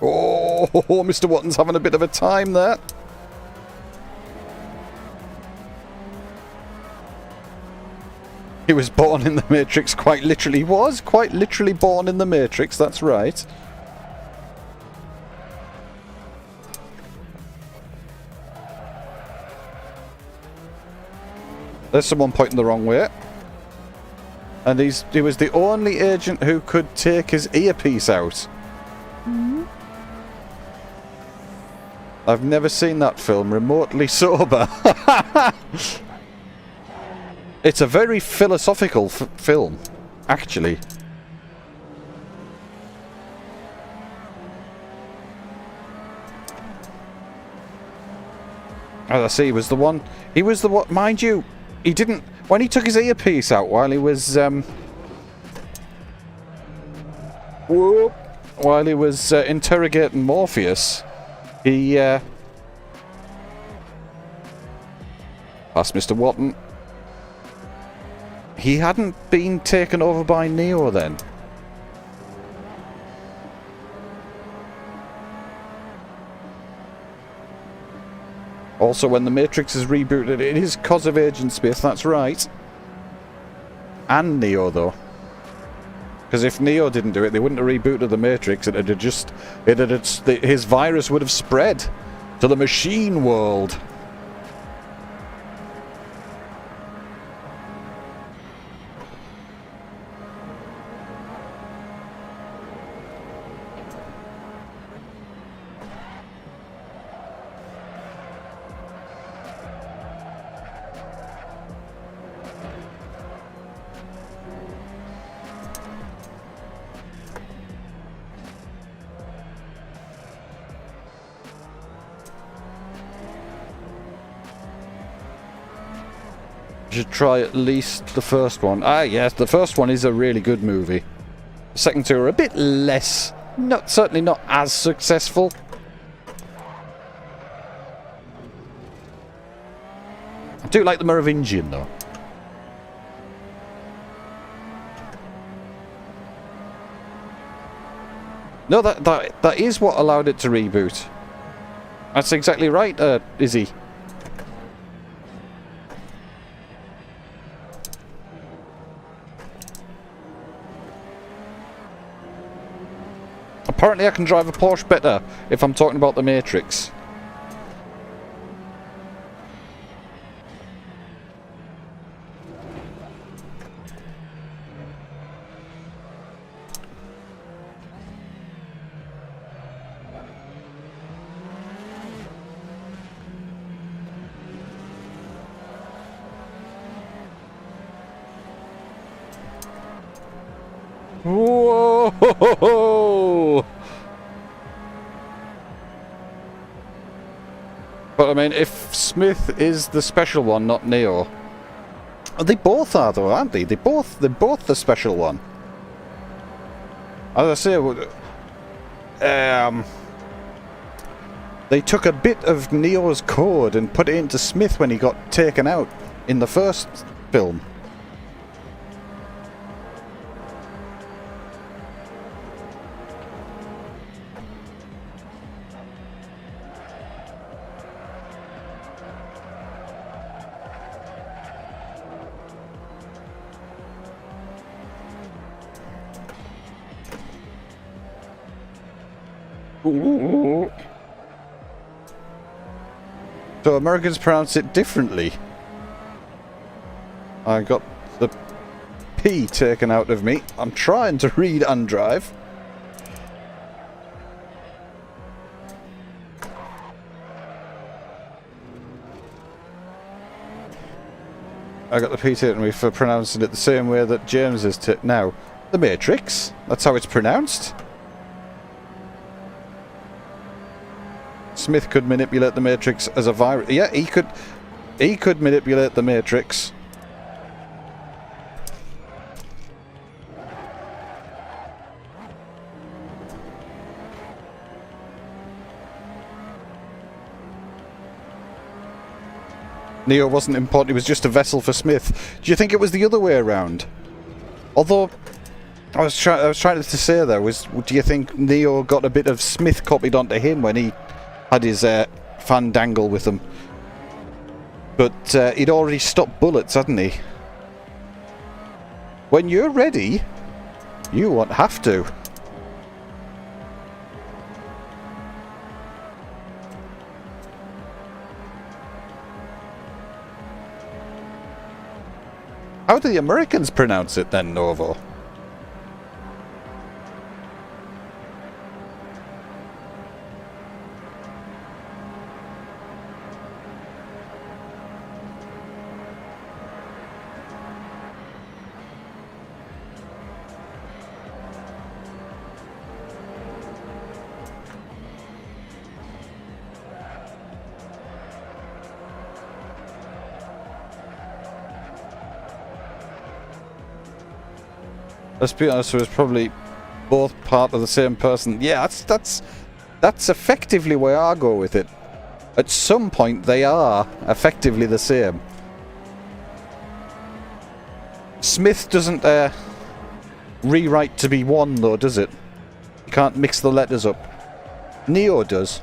Oh, Mr. Watton's having a bit of a time there. He was born in the Matrix, quite literally. He was quite literally born in the Matrix, that's right. There's someone pointing the wrong way. And he was the only agent who could take his earpiece out. I've never seen that film remotely sober. It's a very philosophical film, actually. As I see, he was the one, mind you, he didn't, when he took his earpiece out while he was, interrogating Morpheus, he, asked Mr. Watton. He hadn't been taken over by Neo then. Also, when the Matrix is rebooted, it is cause of Agent Smith, that's right. And Neo, though. Because if Neo didn't do it, they wouldn't have rebooted the Matrix. His virus would have spread to the machine world. Should try at least the first one. Ah, yes, the first one is a really good movie. The second two are a bit less, certainly not as successful. I do like the Merovingian though. No, that is what allowed it to reboot. That's exactly right, Izzy. Apparently I can drive a Porsche better if I'm talking about the Matrix. Whoa! But I mean, if Smith is the special one, not Neo. They both are though, aren't they? They're both the special one. As I say, they took a bit of Neo's code and put it into Smith when he got taken out in the first film. Ooh. So Americans pronounce it differently. I got the P taken out of me. I'm trying to read and drive. I got the P taken me for pronouncing it the same way that James is now. The Matrix. That's how it's pronounced. Smith could manipulate the Matrix as a virus. Yeah, he could manipulate the Matrix. Neo wasn't important, he was just a vessel for Smith. Do you think it was the other way around? Although I was trying to say there was, do you think Neo got a bit of Smith copied onto him when he had his fandangle with them? But he'd already stopped bullets, hadn't he? When you're ready, you won't have to. How do the Americans pronounce it then, Novo? Let's be honest, it was probably both part of the same person. Yeah, that's effectively where I go with it. At some point, they are effectively the same. Smith doesn't rewrite to be one, though, does it? You can't mix the letters up. Neo does.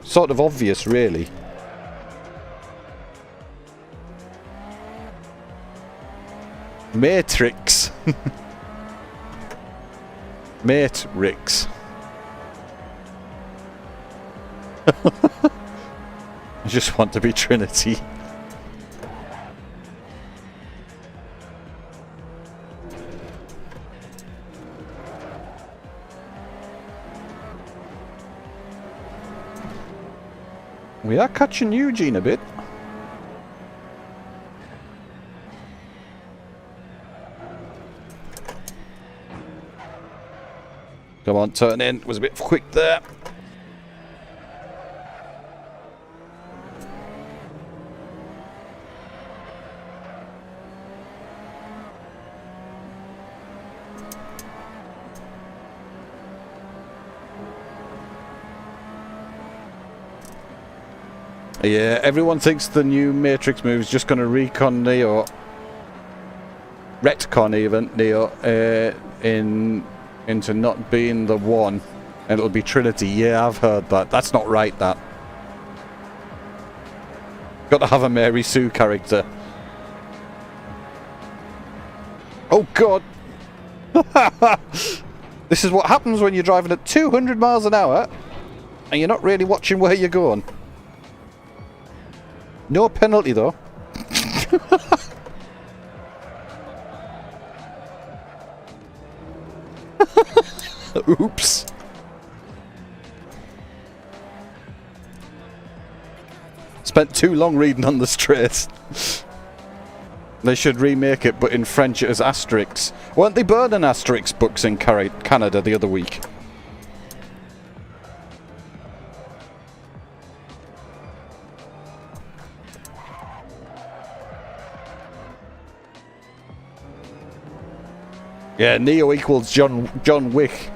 Sort of obvious, really. Matrix. Matrix. I just want to be Trinity. We are catching Eugene a bit. Come on, turn in. Was a bit quick there. Yeah, everyone thinks the new Matrix move is just going to retcon Neo in into not being the one. And it'll be Trinity. Yeah, I've heard that. That's not right, that. Got to have a Mary Sue character. Oh, God. This is what happens when you're driving at 200 miles an hour and you're not really watching where you're going. No penalty, though. Oops. Spent too long reading on the straight. They should remake it, but in French as Asterix. Weren't they burning Asterix books in Canada the other week? Yeah, Neo equals John Wick.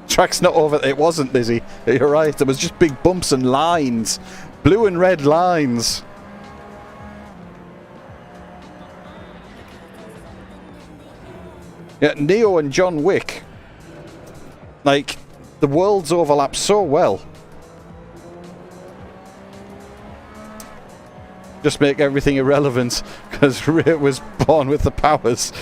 Track's not over. It wasn't, Lizzie. You're right. There was just big bumps and lines. Blue and red lines. Yeah, Neo and John Wick. Like, the worlds overlap so well. Just make everything irrelevant because Ray was born with the powers.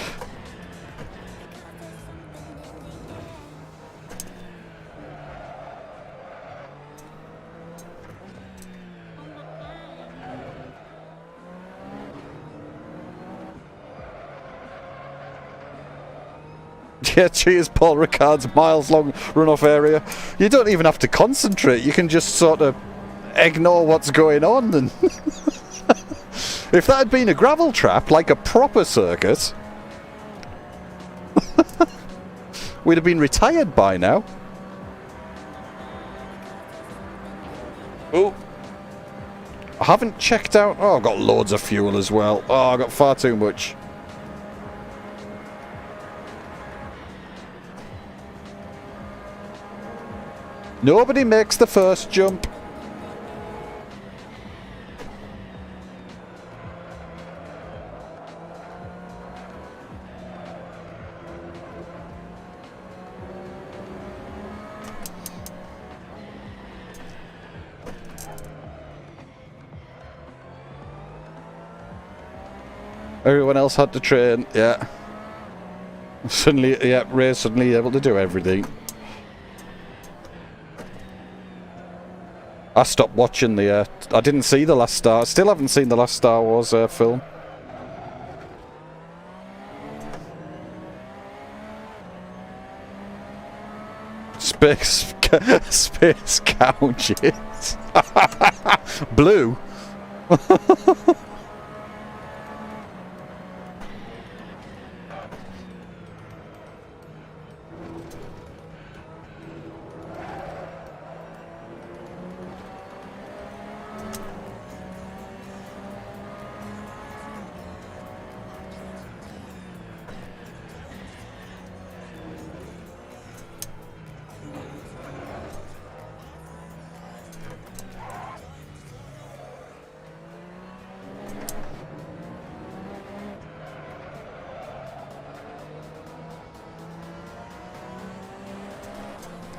Yeah, cheers, Paul Ricard's miles-long runoff area. You don't even have to concentrate. You can just sort of ignore what's going on. And if that had been a gravel trap, like a proper circuit, we'd have been retired by now. Oh. I haven't checked out... Oh, I've got loads of fuel as well. Oh, I've got far too much. Nobody makes the first jump. Everyone else had to train, yeah. Suddenly, yeah, Ray's suddenly able to do everything. I stopped watching the, I didn't see the last Star, still haven't seen the last Star Wars film. Space couches. Blue.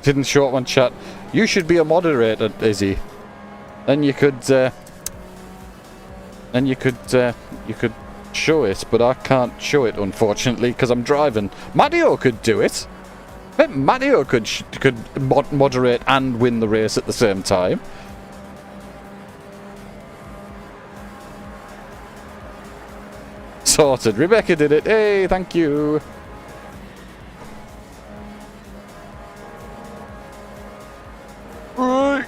Didn't show up on chat. You should be a moderator, Izzy. Then you could show it, but I can't show it unfortunately because I'm driving. Matteo could do it. I bet Matteo could moderate and win the race at the same time. Sorted. Rebecca did it. Hey, thank you. Right.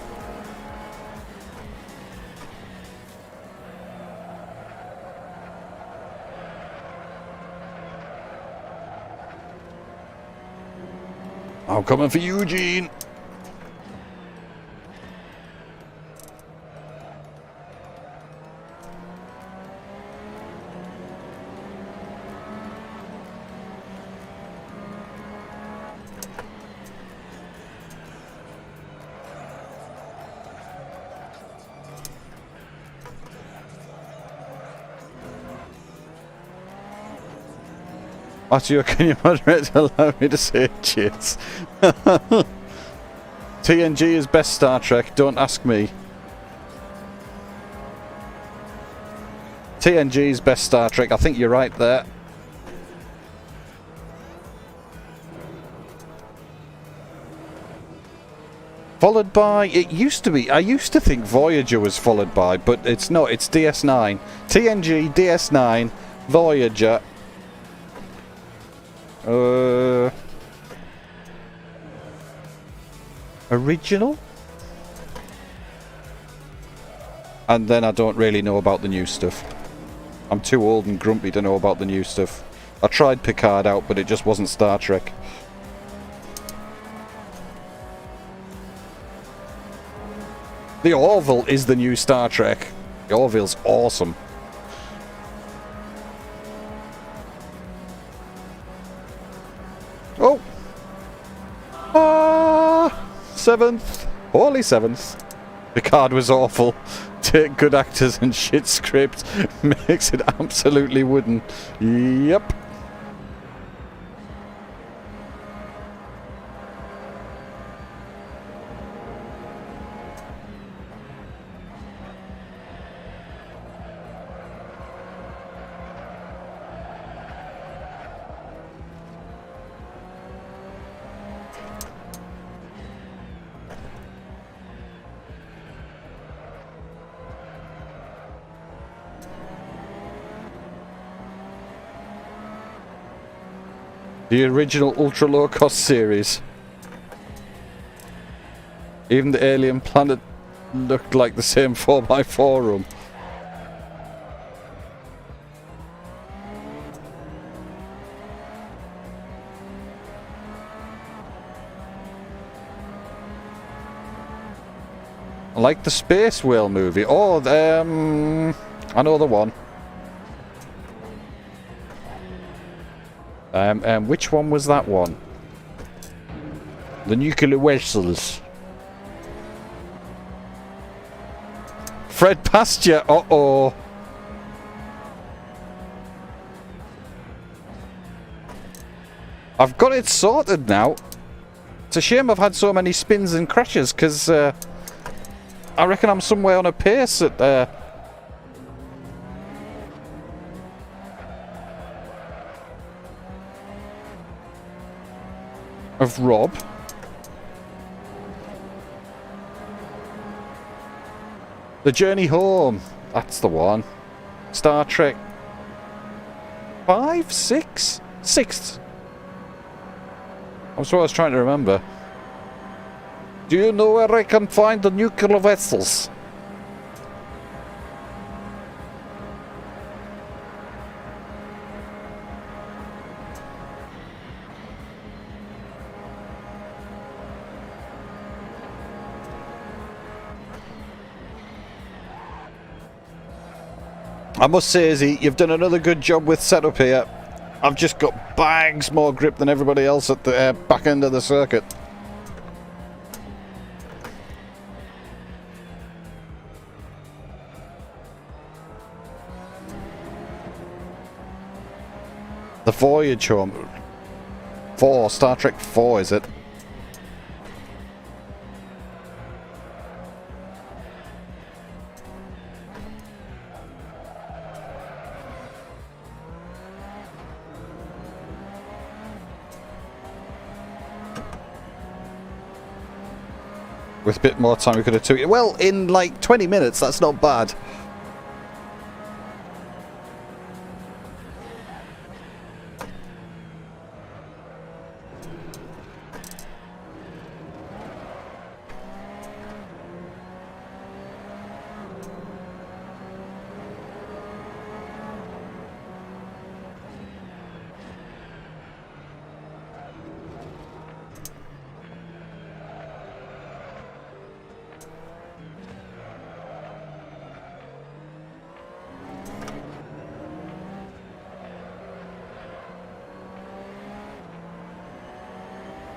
I'm coming for Eugene. Arturo, can you moderate to allow me to say cheers? TNG is best Star Trek, don't ask me. TNG is best Star Trek, I think you're right there. Followed by, it used to be, I used to think Voyager was followed by, but it's not, it's DS9. TNG, DS9, Voyager. Original? And then I don't really know about the new stuff. I'm too old and grumpy to know about the new stuff. I tried Picard out, but it just wasn't Star Trek. The Orville is the new Star Trek. The Orville's awesome. Oh! Seventh. Holy seventh. Picard was awful. Take good actors and shit script makes it absolutely wooden. Yep. The original ultra low cost series. Even the alien planet looked like the same 4x4 room. I like the Space Whale movie. Oh, I know the one. Which one was that one? The nuclear vessels. Fred Pasture. Uh-oh. I've got it sorted now. It's a shame I've had so many spins and crashes, because I reckon I'm somewhere on a pace at... of Rob. The Journey Home. That's the one. Star Trek 5? 6? 6th. That's what I was trying to remember. Do you know where I can find the nuclear vessels? I must say, Izzy, you've done another good job with setup here. I've just got bags more grip than everybody else at the back end of the circuit. The Voyage Home. 4, Star Trek 4, is it? With a bit more time we could have took it. Well, in like 20 minutes, that's not bad.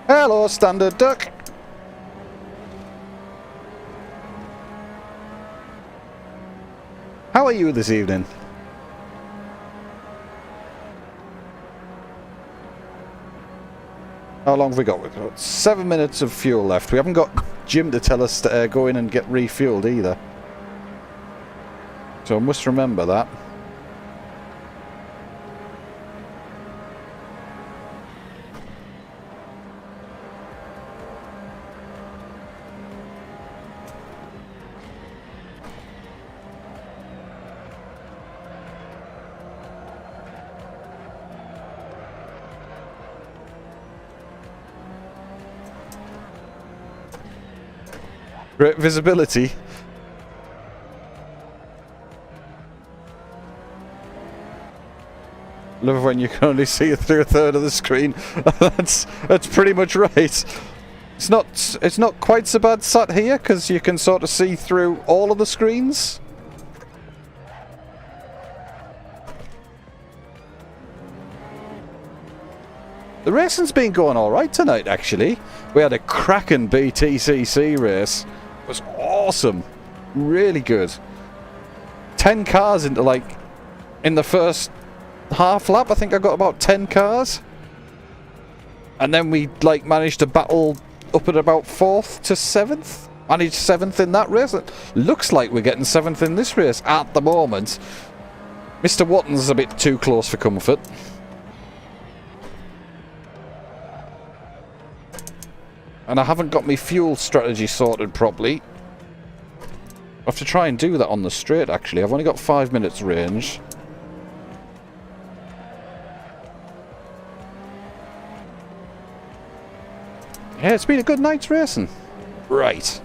Hello, Standard Duck. How are you this evening? How long have we got? We've got 7 minutes of fuel left. We haven't got Jim to tell us to go in and get refueled either. So I must remember that. Great visibility. Love when you can only see through a third of the screen. that's pretty much right. It's not quite so bad sat here because you can sort of see through all of the screens. The racing's been going alright tonight, actually. We had a cracking BTCC race. It was awesome. Really good. 10 cars into, like, in the first half lap. I think I got about 10 cars. And then we, like, managed to battle up at about 4th to 7th. Managed 7th in that race. It looks like we're getting 7th in this race at the moment. Mr. Watton's a bit too close for comfort. And I haven't got my fuel strategy sorted properly. I have to try and do that on the straight, actually. I've only got 5 minutes range. Yeah, it's been a good night's racing. Right.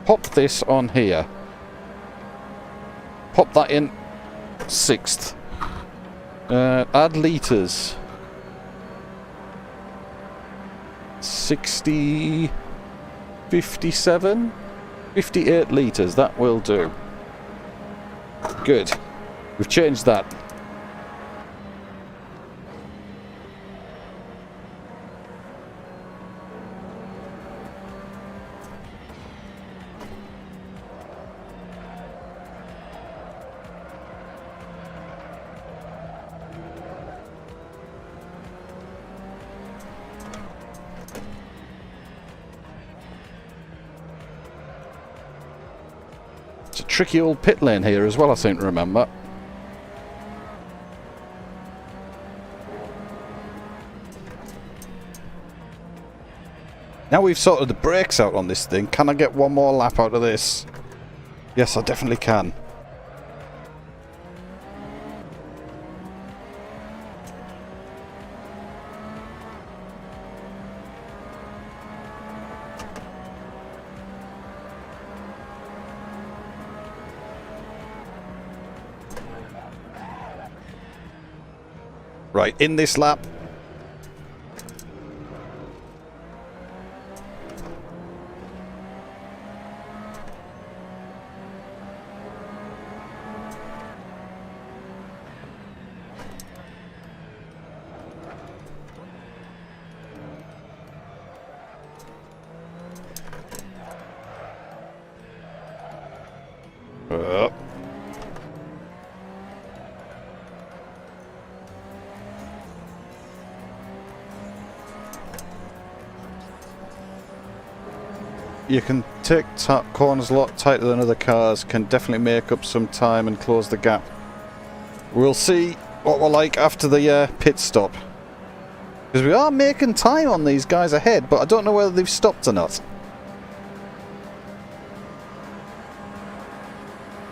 Pop this on here. Pop that in 6th. Add litres. 60... 57? 58 litres, that will do. Good. We've changed that. Tricky old pit lane here as well, I seem to remember. Now we've sorted the brakes out on this thing, can I get one more lap out of this? Yes, I definitely can. Right, in this lap. You can take corners a lot tighter than other cars, can definitely make up some time and close the gap. We'll see what we're like after the pit stop. Because we are making time on these guys ahead, but I don't know whether they've stopped or not.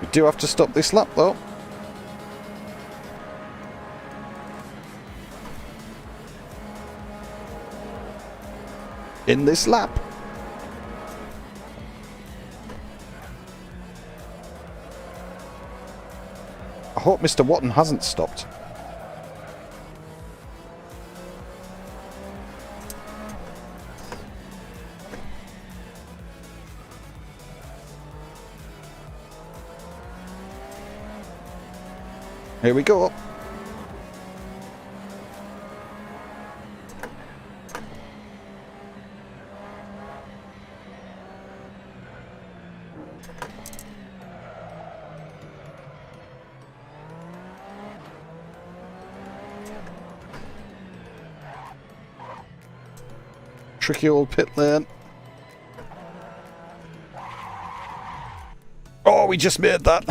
We do have to stop this lap though. In this lap. I hope Mr. Watton hasn't stopped. Here we go. tricky old pit lane. Oh, we just made that.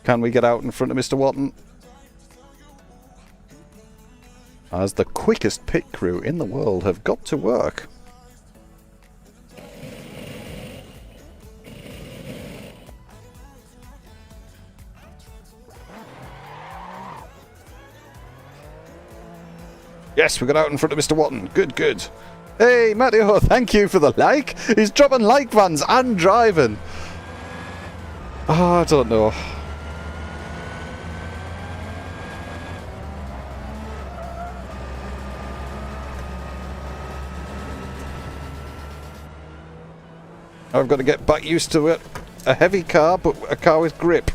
Can we get out in front of Mr. Watton? As the quickest pit crew in the world have got to work. Yes, we got out in front of Mr. Watton. Good, good. Hey, Matteo, thank you for the like. He's dropping like vans and driving. Oh, I don't know. I've got to get back used to it. A heavy car, but a car with grip.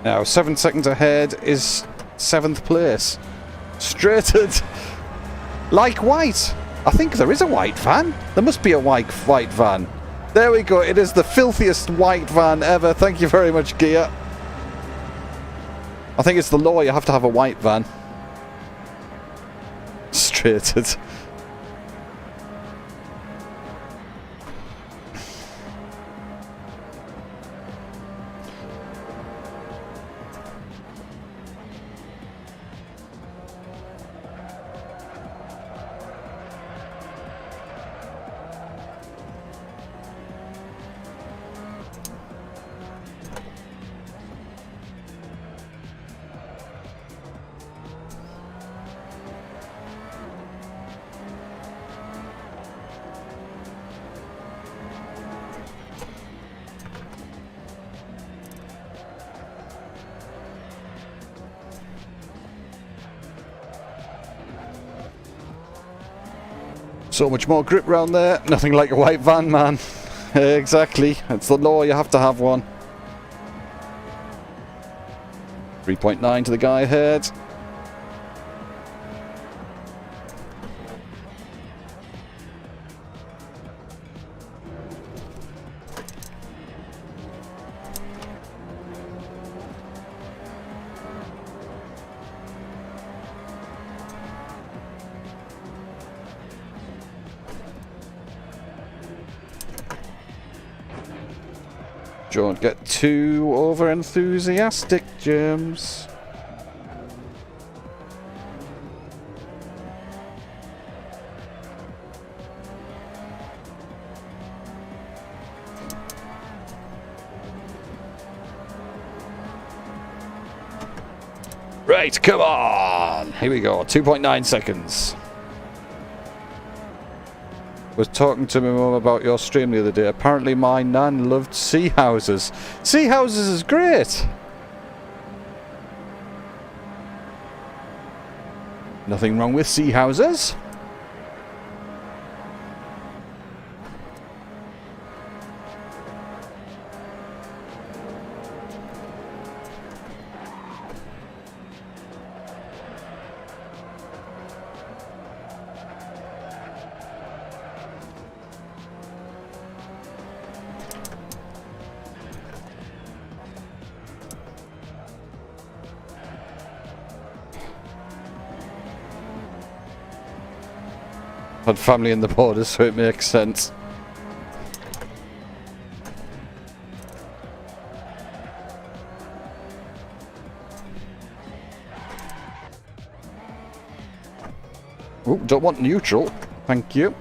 Now, 7 seconds ahead is 7th place. Straighted. Like white. I think there is a white van. There must be a white van. There we go. It is the filthiest white van ever. Thank you very much, Gia. I think it's the law. You have to have a white van. Straighted. So much more grip round there. Nothing like a white van, man. Exactly. It's the law. You have to have one. 3.9 to the guy ahead. Don't get too over enthusiastic, James. Right, come on. Here we go. 2.9 seconds. Was talking to my mum about your stream the other day. Apparently my nan loved sea houses. Sea houses is great. Nothing wrong with sea houses. Had family in the borders, so it makes sense. Oh, don't want neutral. Thank you.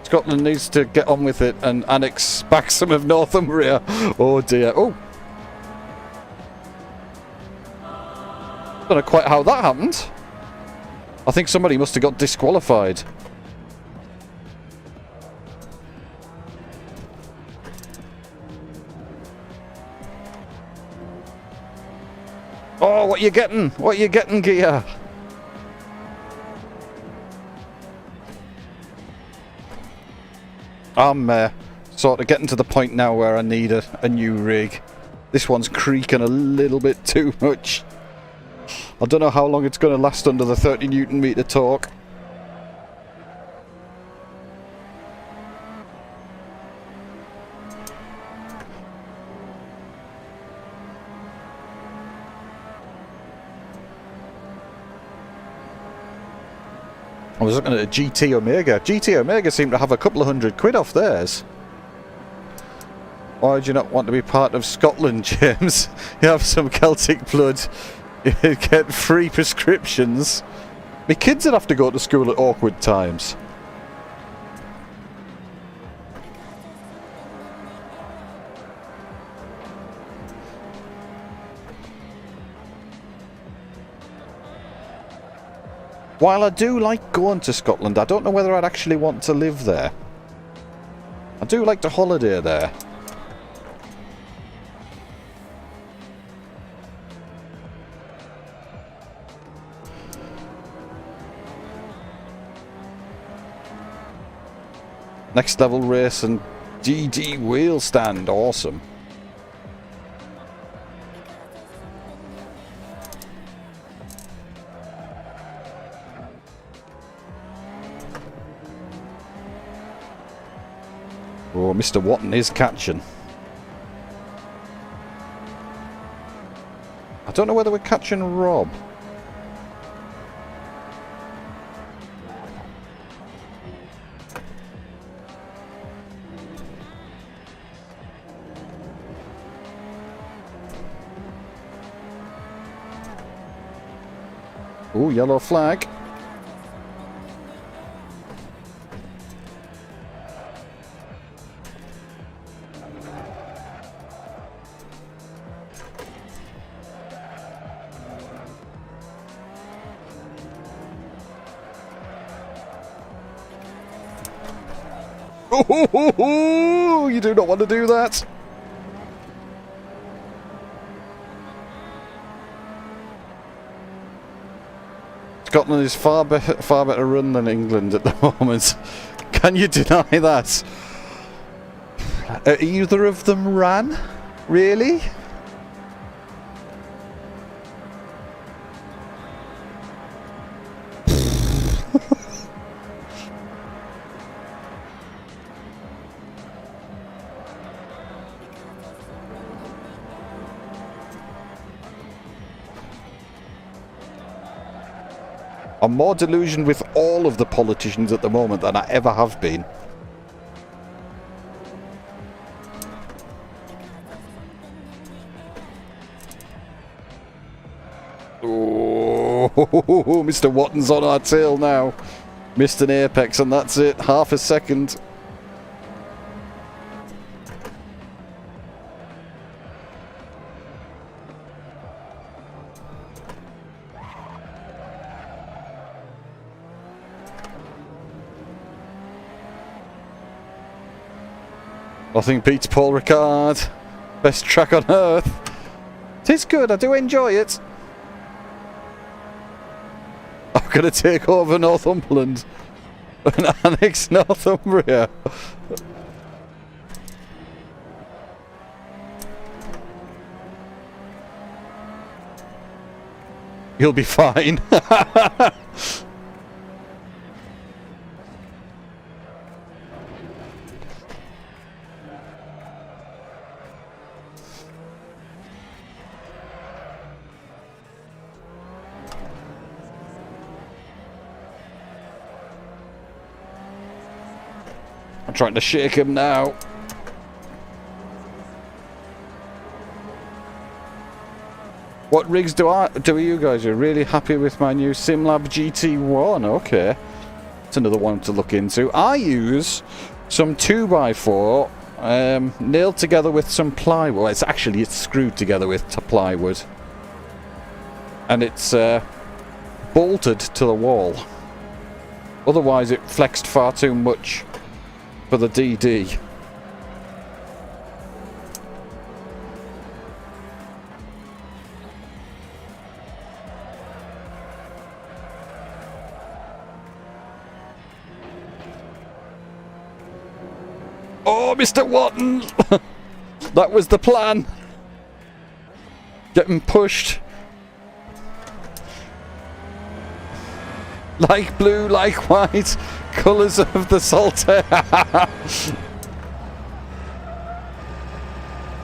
Scotland needs to get on with it and annex back some of Northumbria. Oh dear. Oh. Don't know quite how that happened. I think somebody must have got disqualified. Oh, what you getting? What you getting, Gia? I'm sort of getting to the point now where I need a new rig. This one's creaking a little bit too much. I don't know how long it's going to last under the 30 Newton meter torque. I was looking at a GT Omega. GT Omega seemed to have a couple of £100 off theirs. Why do you not want to be part of Scotland, James? You have some Celtic blood. You get free prescriptions. My kids would have to go to school at awkward times. While I do like going to Scotland, I don't know whether I'd actually want to live there. I do like to holiday there. Next level race and DD wheel stand, awesome. Oh, Mr. Watton is catching. I don't know whether we're catching Rob. Oh, yellow flag. Oh, you do not want to do that. Scotland is far better run than England at the moment. Can you deny that? Are either of them ran? Really? I'm more delusioned with all of the politicians at the moment than I ever have been. Oh, Mr. Watton's on our tail now. Missed an apex and that's it. Half a second. Nothing beats Paul Ricard. Best track on earth. It is good, I do enjoy it. I'm going to take over Northumberland and annex Northumbria. You'll be fine. I'm trying to shake him now. What rigs do you guys? You're really happy with my new SimLab GT1? Okay. It's another one to look into. I use some 2x4 nailed together with some plywood. It's screwed together with plywood. And it's bolted to the wall. Otherwise it flexed far too much for the DD. Oh, Mr. Watton! That was the plan. Getting pushed. Like blue, like white. Colours of the Salter.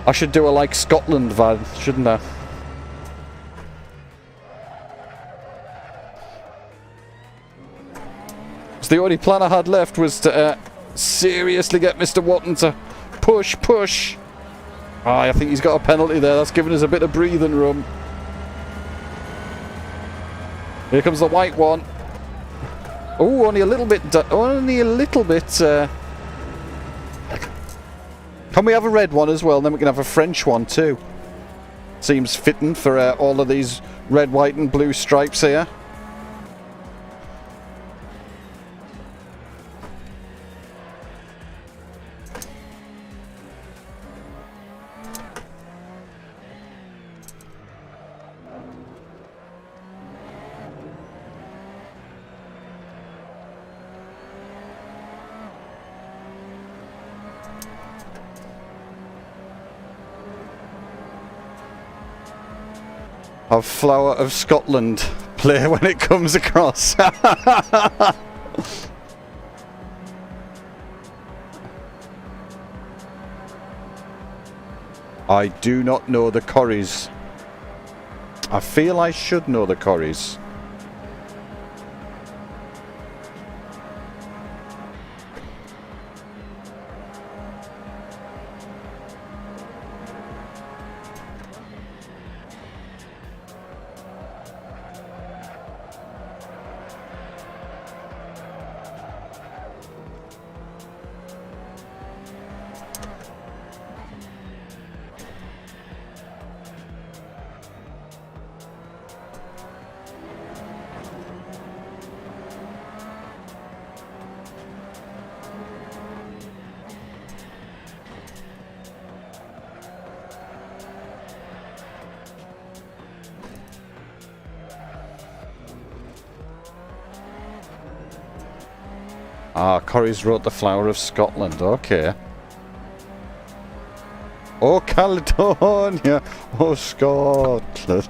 I should do a like Scotland van, shouldn't I? So the only plan I had left was to seriously get Mr. Watton to push. Ah, I think he's got a penalty there. That's giving us a bit of breathing room. Here comes the white one. Oh, only a little bit. Can we have a red one as well? Then we can have a French one too. Seems fitting for all of these red, white and blue stripes here. Have Flower of Scotland play when it comes across. I do not know the Corries. I feel I should know the Corries. Ah, Corries wrote the Flower of Scotland, okay. Oh, Caledonia! Oh, Scotland!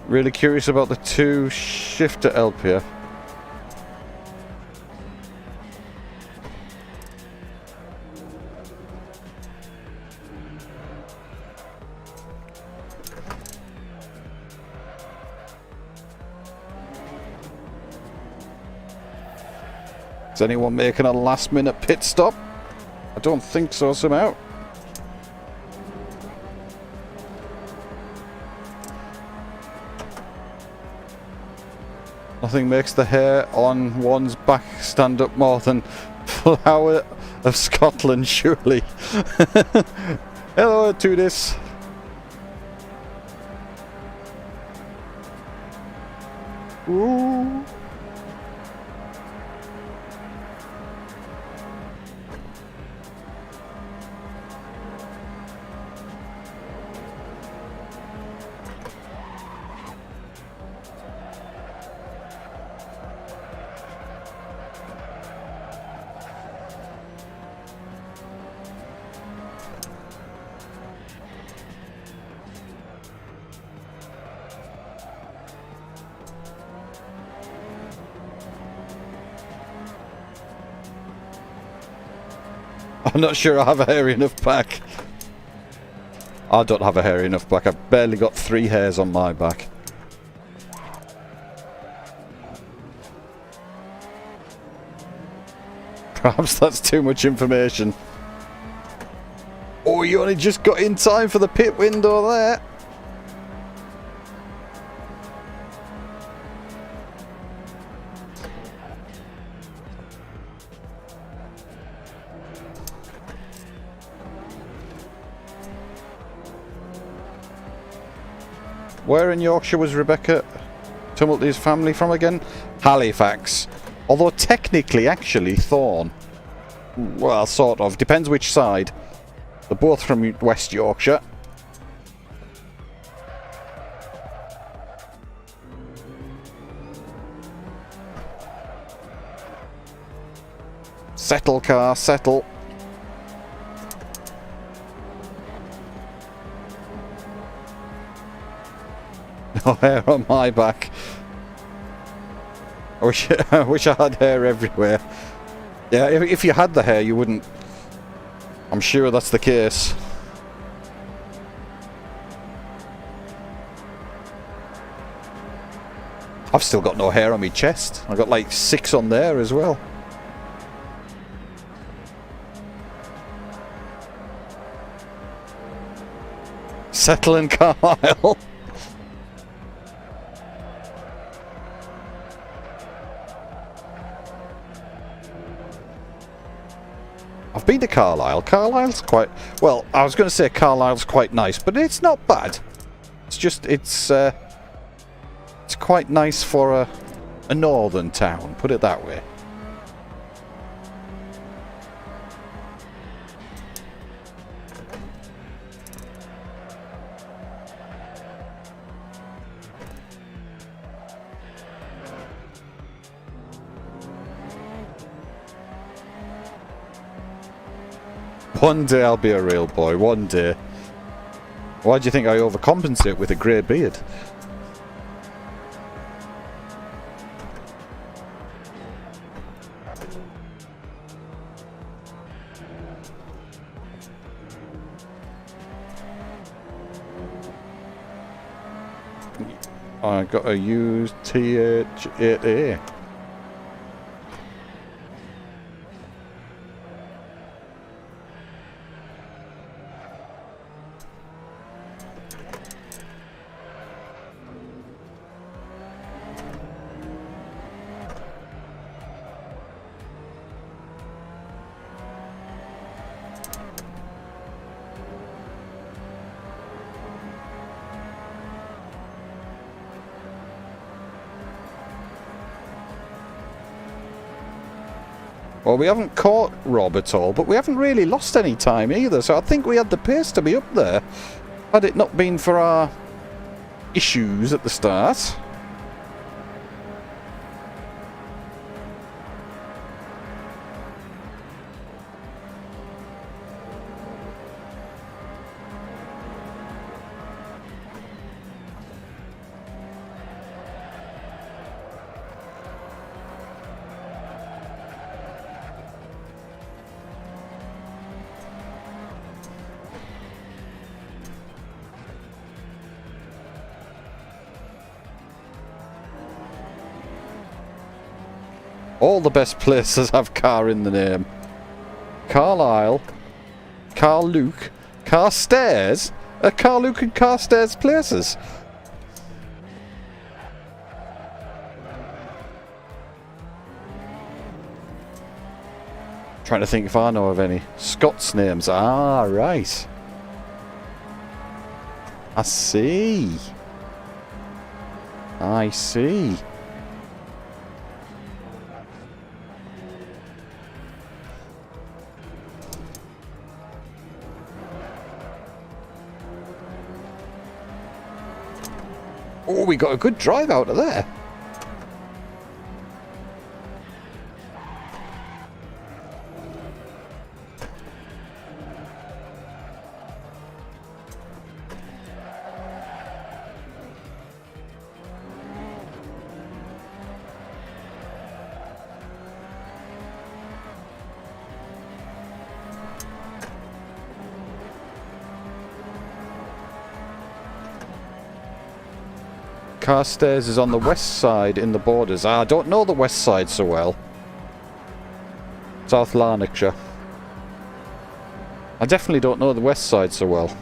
Really curious about the two shifter LPF. Is anyone making a last minute pit stop? I don't think so somehow. Nothing makes the hair on one's back stand up more than Flower of Scotland, surely. Hello to this. Ooh. I'm not sure I have a hairy enough back. I don't have a hairy enough back. I've barely got 3 hairs on my back. Perhaps that's too much information. Oh, you only just got in time for the pit window there. Where in Yorkshire was Rebecca Tumilty's family from again? Halifax. Although technically, actually, Thorn. Well, sort of. Depends which side. They're both from West Yorkshire. Settle, car, settle. No hair on my back. I wish I had hair everywhere. Yeah, if you had the hair, you wouldn't. I'm sure that's the case. I've still got no hair on my chest. I've got like 6 on there as well. Settle in Carlisle. I've been to Carlisle. Carlisle's quite... Well, I was going to say Carlisle's quite nice, but it's not bad. It's just, it's quite nice for a northern town, put it that way. One day I'll be a real boy, one day. Why do you think I overcompensate with a grey beard? I got a used TH8A. Well, we haven't caught Rob at all, but we haven't really lost any time either, so I think we had the pace to be up there, had it not been for our issues at the start. All the best places have car in the name. Carlisle, Carluke, Carstairs. Are Carluke and Carstairs places? Trying to think if I know of any. Scots names. Ah, right. I see. I see. Oh, we got a good drive out of there. Carstairs is on the west side in the borders. I don't know the west side so well. South Lanarkshire. I definitely don't know the west side so well.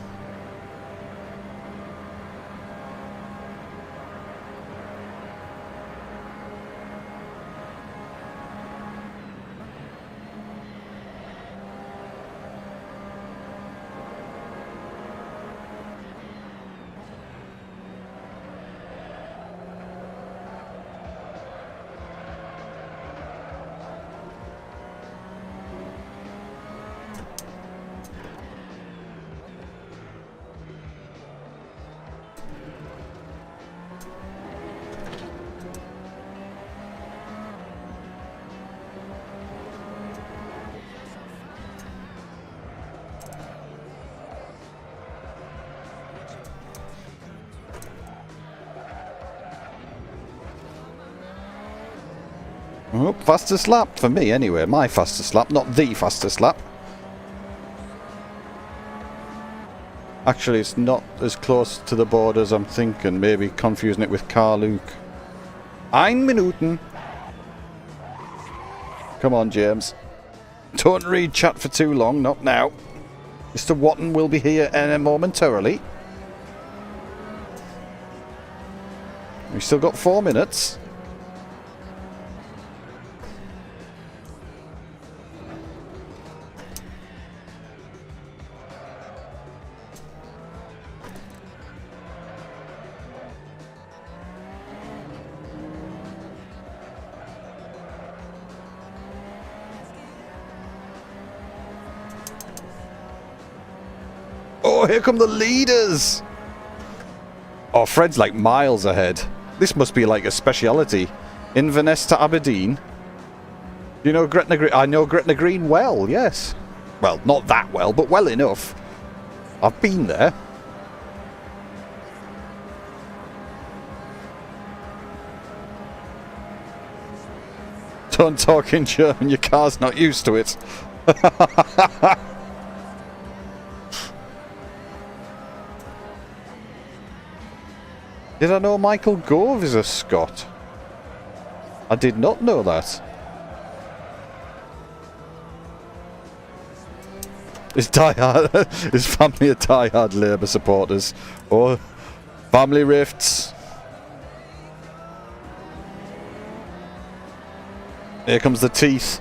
Oh, fastest lap for me anyway. My fastest lap, not the fastest lap. Actually, it's not as close to the board as I'm thinking. Maybe confusing it with Luke. 1 Minuten. Come on, James. Don't read chat for too long. Not now. Mr. Watton will be here momentarily. We've still got 4 minutes. Oh, here come the leaders! Oh, Fred's like miles ahead. This must be like a speciality. Inverness to Aberdeen. You know Gretna Green? I know Gretna Green well, yes. Well, not that well, but well enough. I've been there. Don't talk in German, your car's not used to it. Did I know Michael Gove is a Scot? I did not know that. His family are diehard Labour supporters. Or family rifts. Here comes the teeth.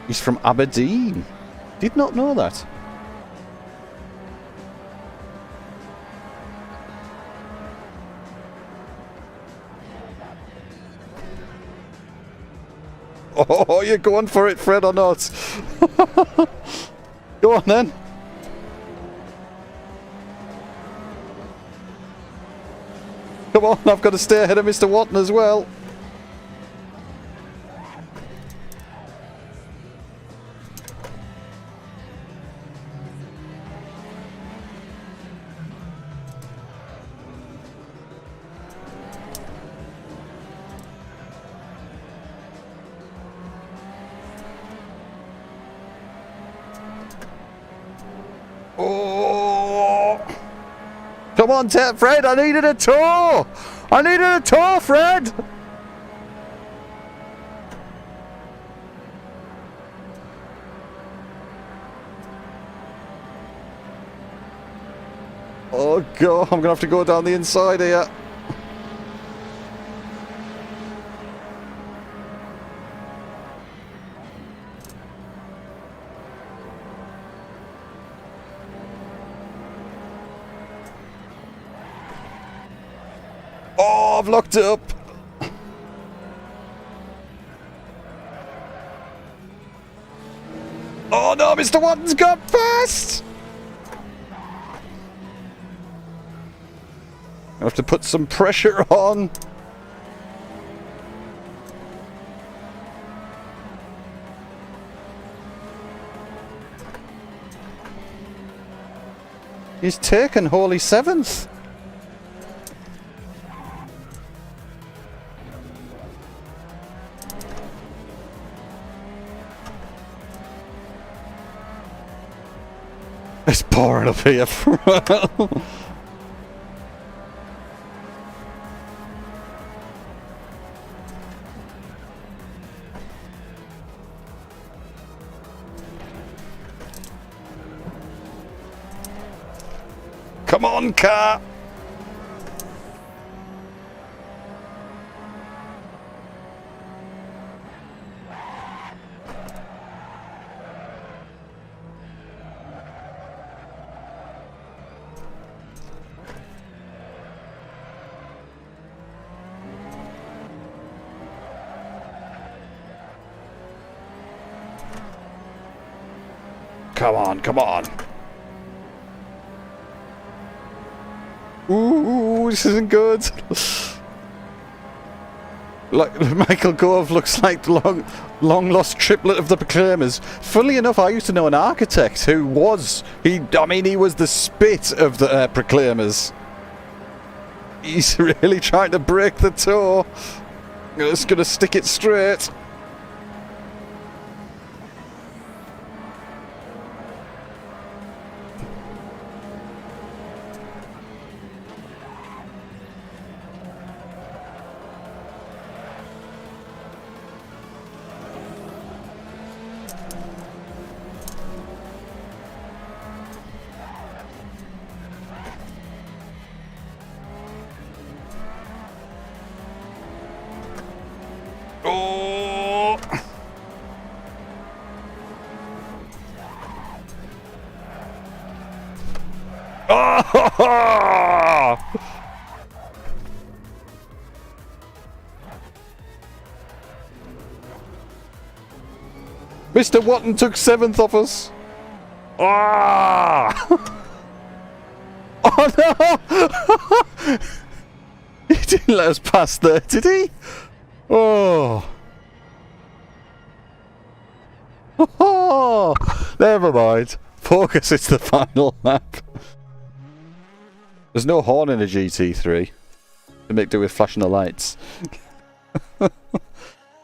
He's from Aberdeen. Did not know that. Oh, you're going for it, Fred, or not? Go on, then. Come on, I've got to stay ahead of Mr. Watton as well. Come on, Fred, I needed a tour! I needed a tour, Fred! Oh, God, I'm going to have to go down the inside here. Oh, I've locked it up. Oh no, Mr. Watton's got past. I have to put some pressure on. He's taken holy seventh. It's pouring up here. Come on, car. Come on, come on. Ooh, this isn't good. Like Michael Gove looks like the long lost triplet of the Proclaimers. Funnily enough, I used to know an architect who was he was the spit of the Proclaimers. He's really trying to break the toe. Just gonna stick it straight. Oh! Oh! Mr. Watton took 7th off us. Ah! Oh no! He didn't let us pass there, did he? Oh. Oh, never mind. Focus, it's the final lap. There's no horn in a GT3 to make do with flashing the lights.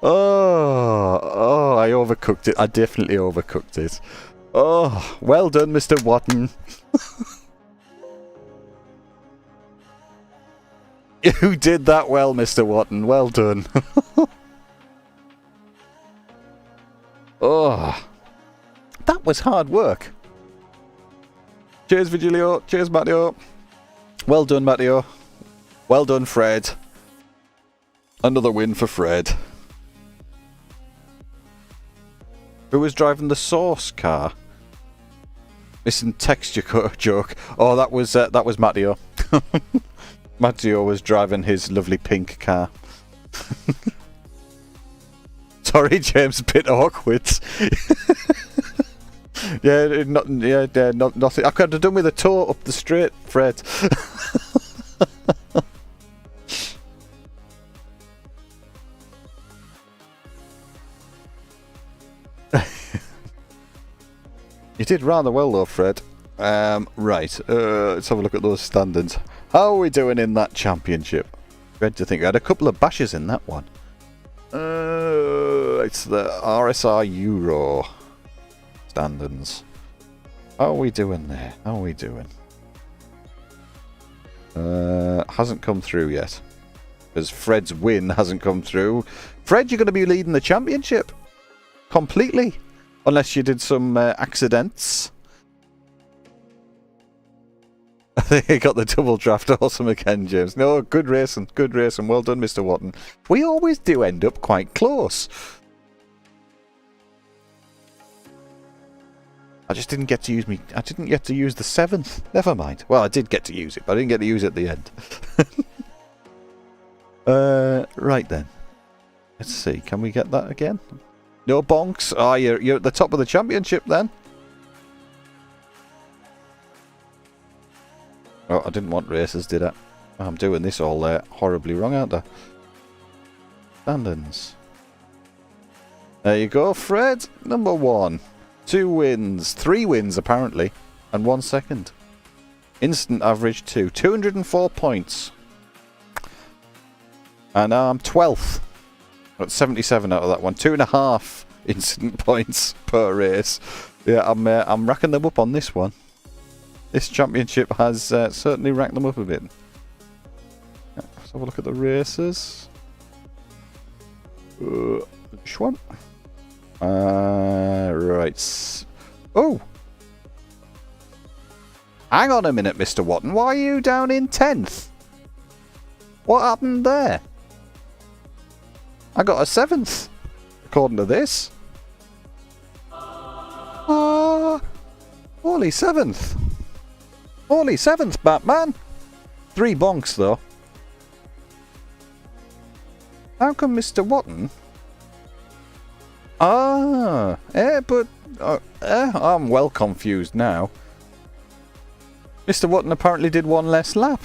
Oh, I overcooked it. I definitely overcooked it. Oh, well done, Mr. Watton. You did that well, Mr. Watton. Well done. Oh, that was hard work. Cheers, Vigilio. Cheers, Matteo. Well done, Matteo. Well done, Fred. Another win for Fred. Who was driving the Source car? Missing texture joke. Oh, that was Matteo. Matteo was driving his lovely pink car. Sorry, James, a bit awkward. Nothing. I could have done with a toe up the straight, Fred. You did rather well though, Fred. Right, let's have a look at those standings. How are we doing in that championship? Fred, do you think? We had a couple of bashes in that one. It's the RSR Euro standings. How are we doing there? How are we doing? Hasn't come through yet. Because Fred's win hasn't come through. Fred, you're going to be leading the championship. Completely. Unless you did some accidents. I think he got the double draft. Awesome again, James. No, good racing. Good racing. Well done, Mr. Watton. We always do end up quite close. I just didn't get to use I didn't get to use the 7th. Never mind. Well, I did get to use it, but I didn't get to use it at the end. Right then. Let's see. Can we get that again? No bonks. Ah, you're at the top of the championship then. Oh, I didn't want races, did I? I'm doing this all horribly wrong, aren't I? Standings. There you go, Fred. Number 1. 2 wins. 3 wins, apparently. And 1 second. Instant average 2. 204 points. And I'm 12th. Got 77 out of that one. 2.5 instant points per race. Yeah, I'm racking them up on this one. This championship has certainly racked them up a bit. Let's have a look at the races. Which one? Right. Oh! Hang on a minute, Mr. Watton. Why are you down in 10th? What happened there? I got a 7th, according to this. Holy 7th. Holy 7th, Batman. 3 bonks, though. How come Mr. Watton? I'm well confused now. Mr. Watton apparently did 1 less lap.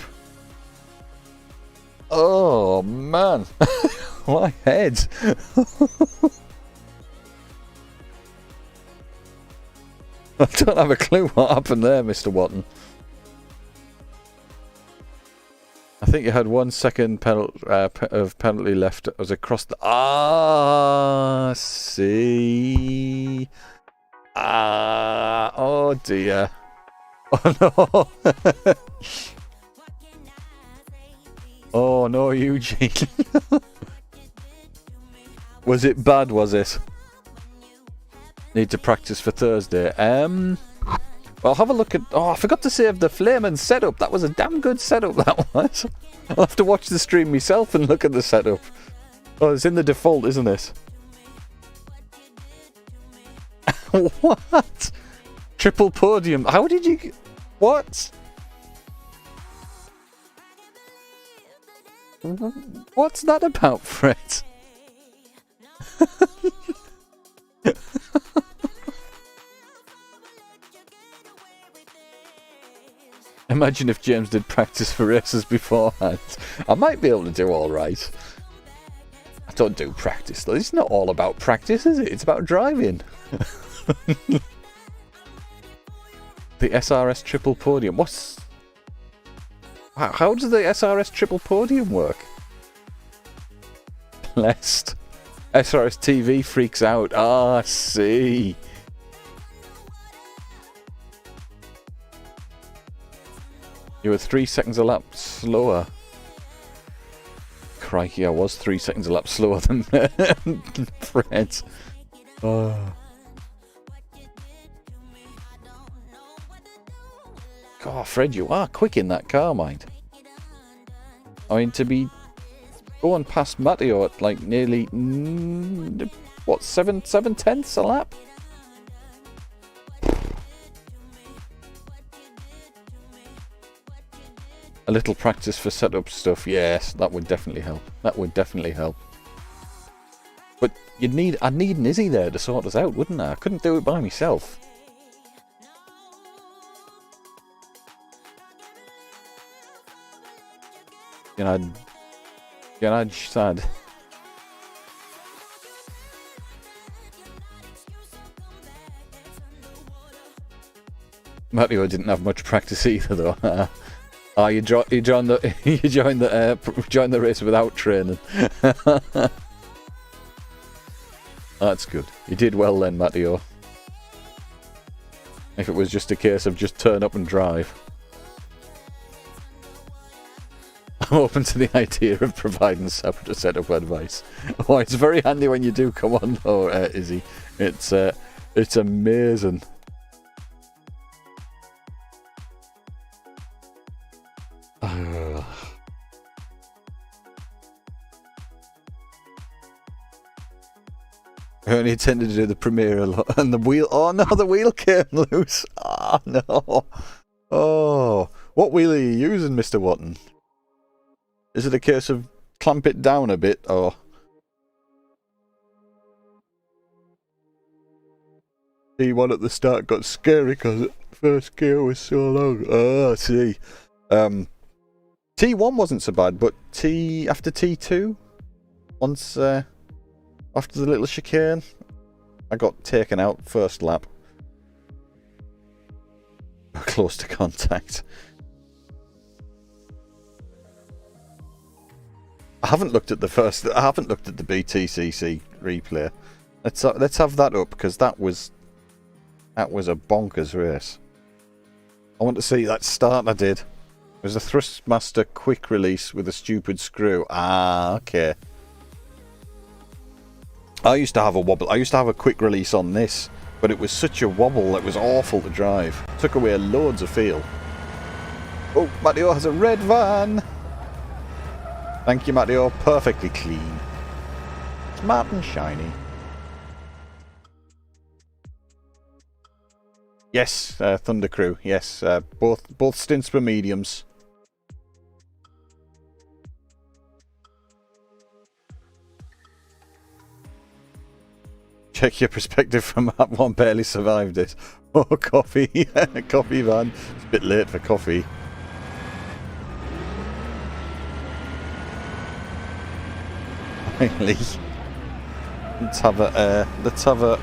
Oh, man. My head. I don't have a clue what happened there, Mr. Watton. I think you had 1 second of penalty left. It was across the... Ah, see. Ah, oh dear. Oh no. Oh no, Eugene. Was it bad, was it? Need to practice for Thursday. Well, have a look at... Oh, I forgot to save the flaming setup. That was a damn good setup, that was. I'll have to watch the stream myself and look at the setup. Oh, it's in the default, isn't it? What? Triple podium. How did you... What? What's that about, Fred? Imagine if James did practice for races beforehand. I might be able to do alright. I don't do practice though. It's not all about practice, is it? It's about driving. The SRS triple podium. What's... How does the SRS triple podium work? Blessed. SRS TV freaks out. Ah, I see. You were 3 seconds a lap slower. Crikey, I was 3 seconds a lap slower than Fred. Oh. God, Fred, you are quick in that car, mind. I mean, to be going past Matteo at like nearly, what, 7/10 a lap? A little practice for setup stuff, yes, that would definitely help. That would definitely help. But I'd need an Izzy there to sort us out, wouldn't I? I couldn't do it by myself. I'd sad. Matteo didn't have much practice either, though. Oh, you joined the race without training. That's good. You did well then, Matteo. If it was just a case of just turn up and drive. I'm open to the idea of providing separate setup advice. Oh, it's very handy when you do come on, though, Izzy. It's amazing. I only intended to do the Primera and the wheel. Oh no, the wheel came loose. Oh no. Oh, what wheel are you using, Mr. Watton? Is it a case of clamp it down a bit, or? T1 at the start got scary because the first gear was so long. Oh, I see. T1 wasn't so bad, but after T2, once after the little chicane, I got taken out first lap. Close to contact. I haven't looked at the BTCC replay. Let's have that up, because that was a bonkers race. I want to see that start I did. It was a Thrustmaster quick release with a stupid screw. Ah, okay. I used to have a wobble. I used to have a quick release on this, but it was such a wobble it was awful to drive. Took away loads of feel. Oh, Matteo has a red van. Thank you, Matteo. Perfectly clean. Smart and shiny. Yes, Thunder Crew. Yes, both stints were mediums. Check your perspective from that one. Barely survived it. Oh, coffee. Coffee van. It's a bit late for coffee. Finally. Let's have a...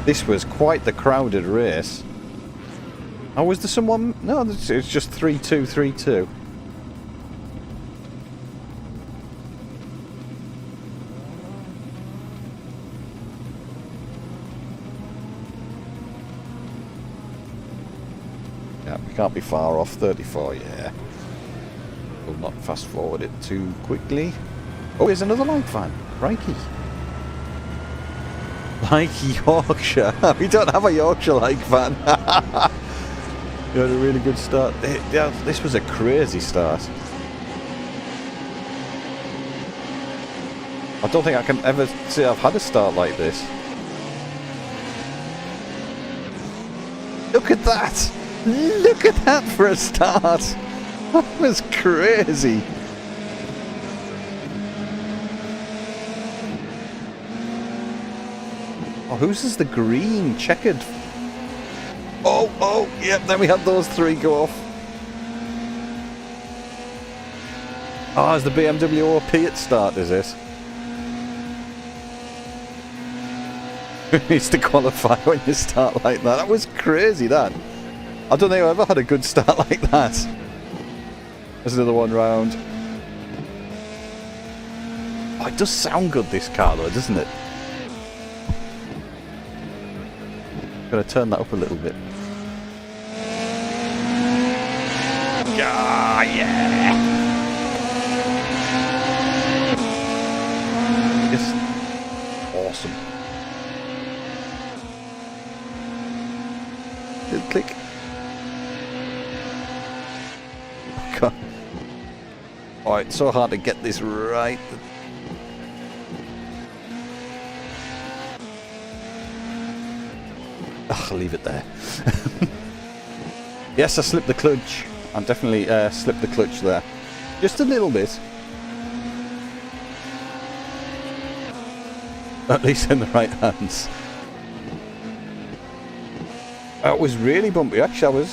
This was quite the crowded race. Oh, was there someone... No, it's just 3-2, 3-2. Yeah, we can't be far off. 34, yeah. We'll not fast forward it too quickly. Oh, here's another light van. Crikey. Like Yorkshire. We don't have a Yorkshire like van. You had a really good start. Yeah, this was a crazy start. I don't think I can ever say I've had a start like this. Look at that! Look at that for a start! That was crazy! Oh, whose is the green checkered? Oh, yep, then we had those three go off. Oh, it's the BMW OP at start, is it? Who needs to qualify when you start like that? That was crazy, that. I don't think I ever had a good start like that. There's another one round. Oh, it does sound good, this car, though, doesn't it? Gotta turn that up a little bit. Ah, yeah! Just awesome. Little click. Oh, God. Oh, it's so hard to get this right. I'll leave it there. Yes, I slipped the clutch. I definitely slipped the clutch there. Just a little bit. At least in the right hands. That was really bumpy. Actually,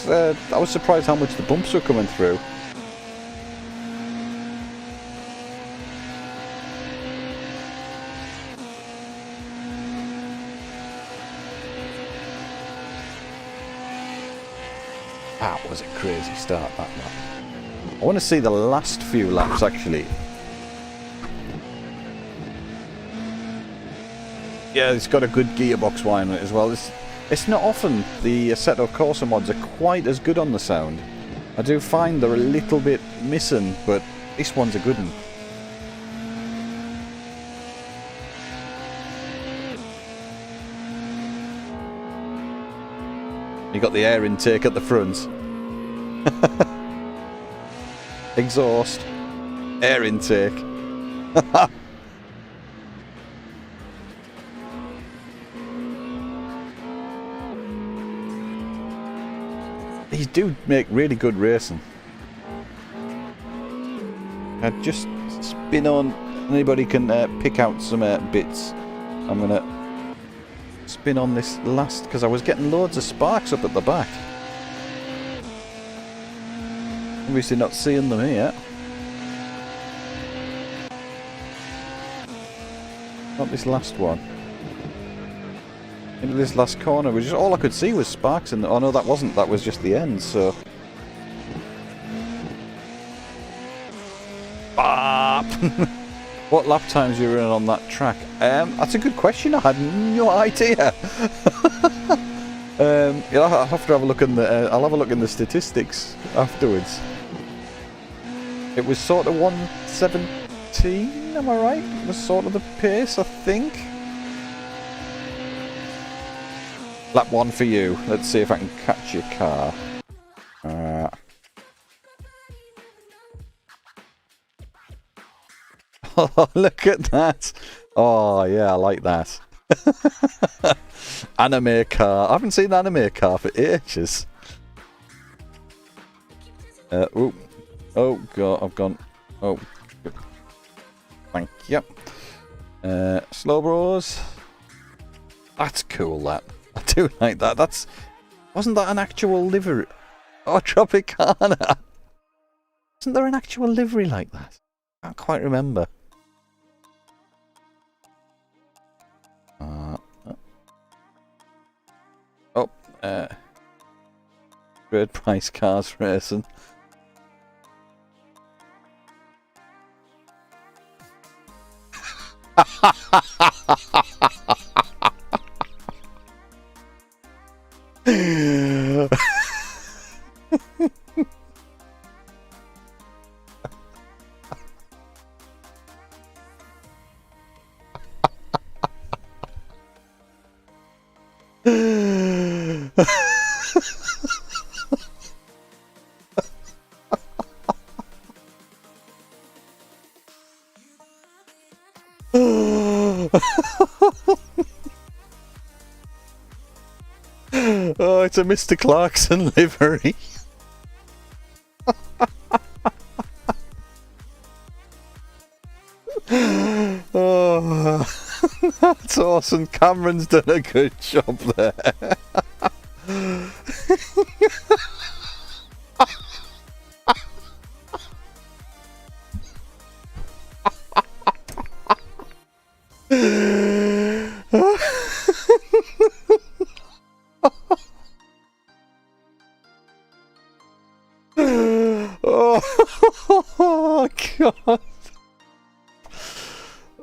I was surprised how much the bumps were coming through. That was a crazy start, that lap. I want to see the last few laps, actually. Yeah, it's got a good gearbox whine as well. It's not often the Assetto Corsa mods are quite as good on the sound. I do find they're a little bit missing, but this one's a good one. You got the air intake at the front. Exhaust. Air intake. These do make really good racing. Just spin on. Anybody can pick out some bits. I'm gonna spin on this last because I was getting loads of sparks up at the back. Obviously not seeing them here. Not this last one. Into this last corner, which is all I could see was sparks in the... Oh no, that wasn't. That was just the end, so... Bop! What lap times you running on that track? That's a good question. I had no idea. I'll have to have a look in the. I'll have a look in the statistics afterwards. It was sort of 117. Am I right? It was sort of the pace, I think. Lap 1 for you. Let's see if I can catch your car. Oh, look at that. Oh, yeah, I like that. Anime car. I haven't seen an anime car for ages. Oh, God, I've gone. Oh. Thank you. Slow bros. That's cool, that. I do like that. Wasn't that an actual livery? Oh, Tropicana. Wasn't there an actual livery like that? I can't quite remember. Great price cars racing. Oh, it's a Mr. Clarkson livery. Oh, that's awesome. Cameron's done a good job there. Oh, God.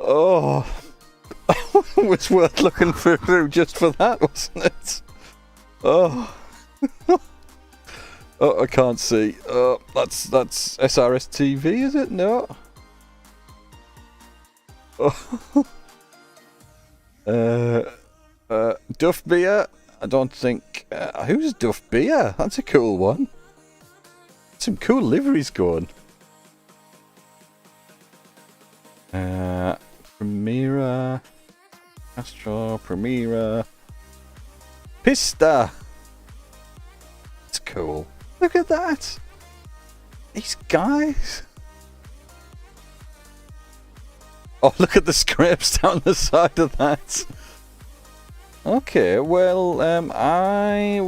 Oh, it was worth looking through just for that, wasn't it? Oh, oh, I can't see. Oh, that's SRS TV, is it? No. Oh. Duff Beer. I don't think. Who's Duff Beer? That's a cool one. Some cool liveries going. Primera, Astro, Primera, Pista. It's cool. Look at that. These guys. Oh, look at the scrapes down the side of that. Okay, well,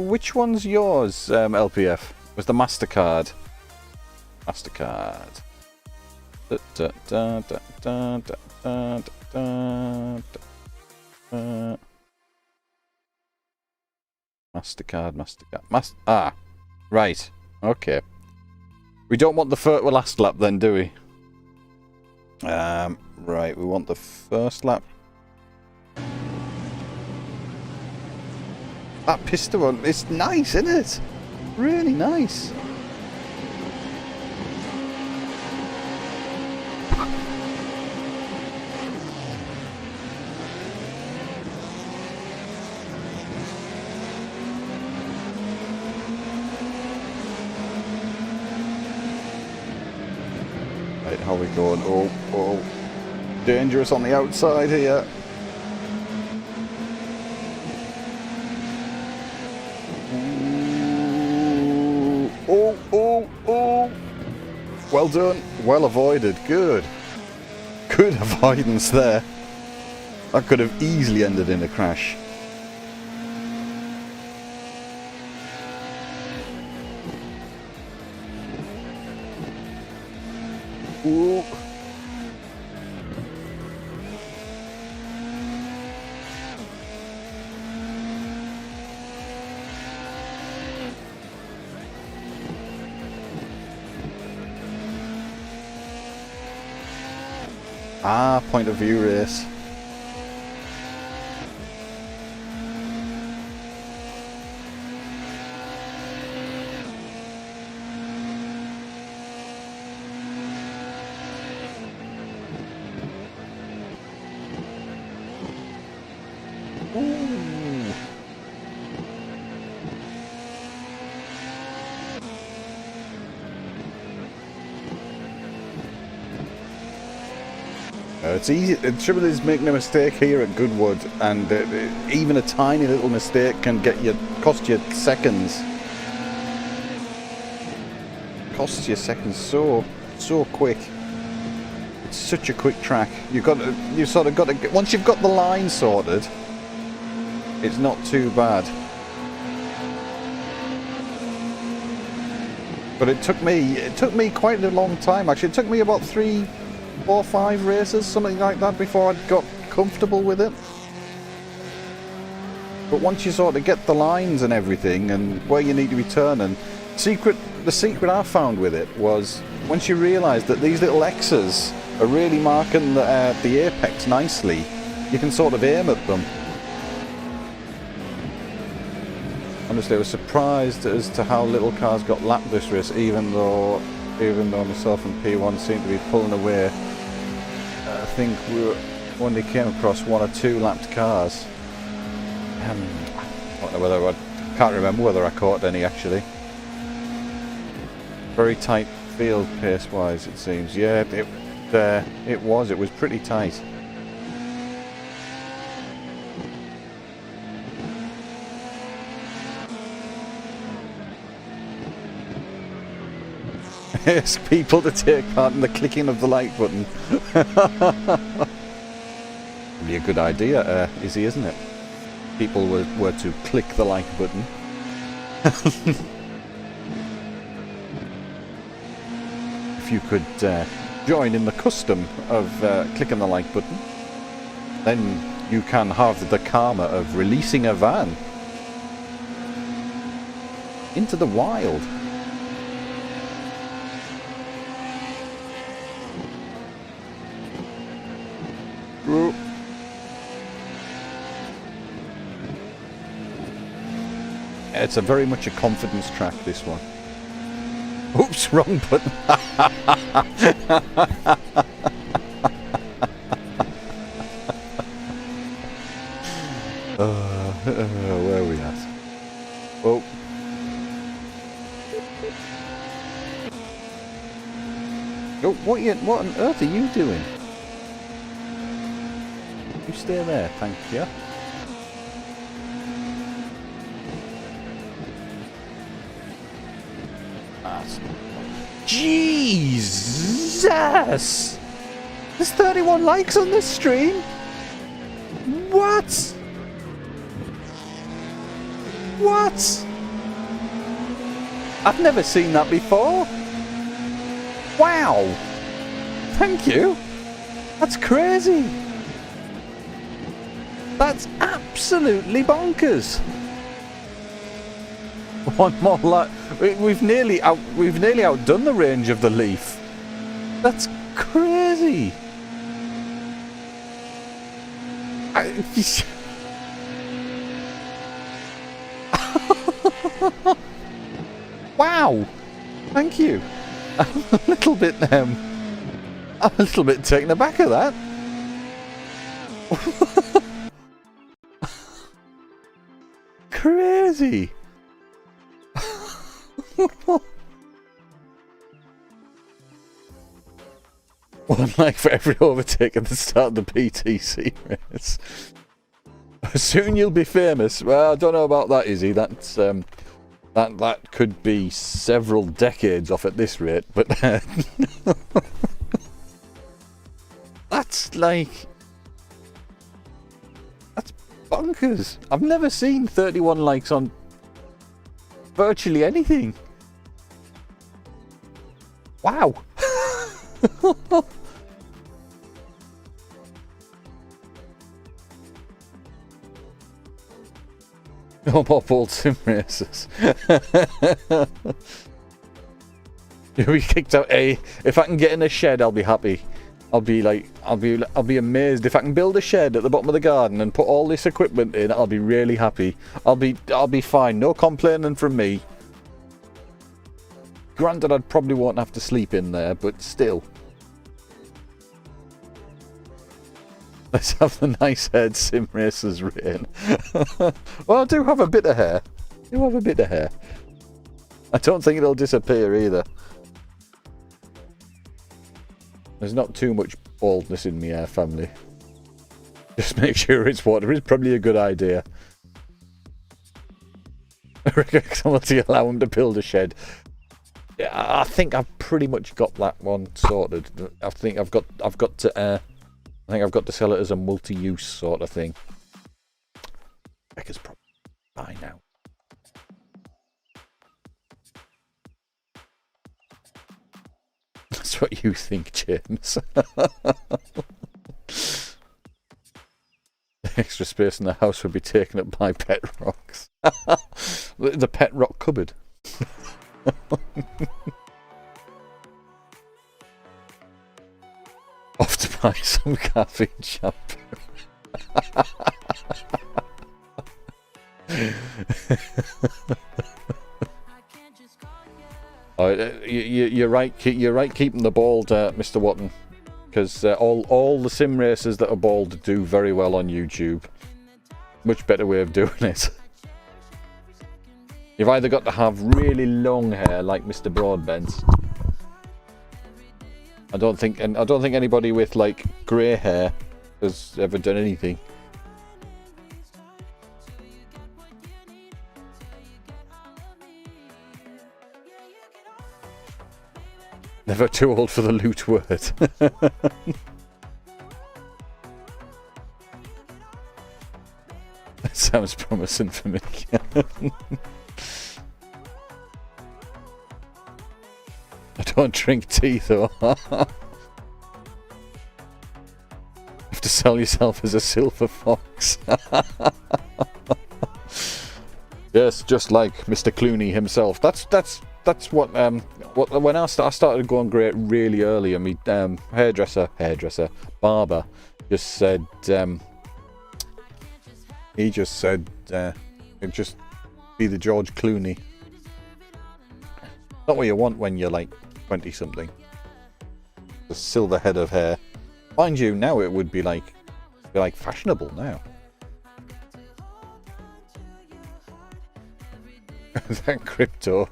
which one's yours, LPF? Was the MasterCard? MasterCard. MasterCard. Right. Okay. We don't want the last lap then, do we? Right. We want the first lap. That Pista one, it's nice, isn't it? Really nice. Right, how are we going? Oh, dangerous on the outside here. Oh. Well done. Well avoided. Good. Good avoidance there. That could have easily ended in a crash. Ooh. Point of view race. It's easy. The trouble is making a mistake here at Goodwood, and even a tiny little mistake can cost you seconds. Costs you seconds so quick. It's such a quick track. You sort of got to get, once you've got the line sorted, it's not too bad. But it took me quite a long time. Actually, it took me about 3, 4, 5 races, something like that, before I got comfortable with it. But once you sort of get the lines and everything and where you need to be turning, the secret I found with it was once you realise that these little X's are really marking the apex nicely, you can sort of aim at them. Honestly, I was surprised as to how little cars got lapped this race, even though myself and P1 seemed to be pulling away. I think we only came across 1 or 2 lapped cars. I don't know whether I can't remember whether I caught any actually. Very tight field pace-wise, it seems. Yeah, it was pretty tight. Ask people to take part in the clicking of the like button. Be a good idea, Izzy, isn't it? People were to click the like button. If you could join in the custom of clicking the like button, then you can have the karma of releasing a van into the wild. It's a very much a confidence track, this one. Oops, wrong button. Where are we at? Oh. Oh, what on earth are you doing? You stay there, thank you. Jesus! There's 31 likes on this stream? What? What? I've never seen that before. Wow! Thank you. That's crazy. That's absolutely bonkers. One more like we've nearly outdone the range of the Leaf. That's crazy. Wow. Thank you. I'm a little bit taken aback at that. Crazy. One like for every overtake at the start of the BTC race. Soon you'll be famous. Well, I don't know about that, Izzy. That's that could be several decades off at this rate, but that's bonkers. I've never seen 31 likes on virtually anything. Wow. No more bold sim races. We kicked out A. If I can get in a shed, I'll be happy. I'll be amazed if I can build a shed at the bottom of the garden and put all this equipment in. I'll be really happy. I'll be fine. No complaining from me. Granted, I probably won't have to sleep in there, but still. Let's have the nice haired sim racers reign. Well, I do have a bit of hair. I don't think it'll disappear either. There's not too much baldness in my hair, family. Just make sure it's water is probably a good idea. I reckon somebody allow him to build a shed. Yeah, I think I've pretty much got that one sorted. I think I've got to sell it as a multi-use sort of thing. Becca's probably fine now. That's what you think, James. Extra space in the house would be taken up by pet rocks. The pet rock cupboard. Off to buy some caffeine shampoo. Oh, you're right. You're right keeping the bald, Mr. Watton, because all the sim racers that are bald do very well on YouTube. Much better way of doing it. You've either got to have really long hair like Mr. Broadbent. I don't think anybody with like grey hair has ever done anything. Never too old for the loot word. That sounds promising for me. I don't drink tea though. Have to sell yourself as a silver fox. Yes, just like Mr. Clooney himself. That's what when I started going grey really early, and my barber just said he just said it'd just be the George Clooney. Not what you want when you're like 20 something. The silver head of hair. Mind you, now it would be like fashionable now. That crypto.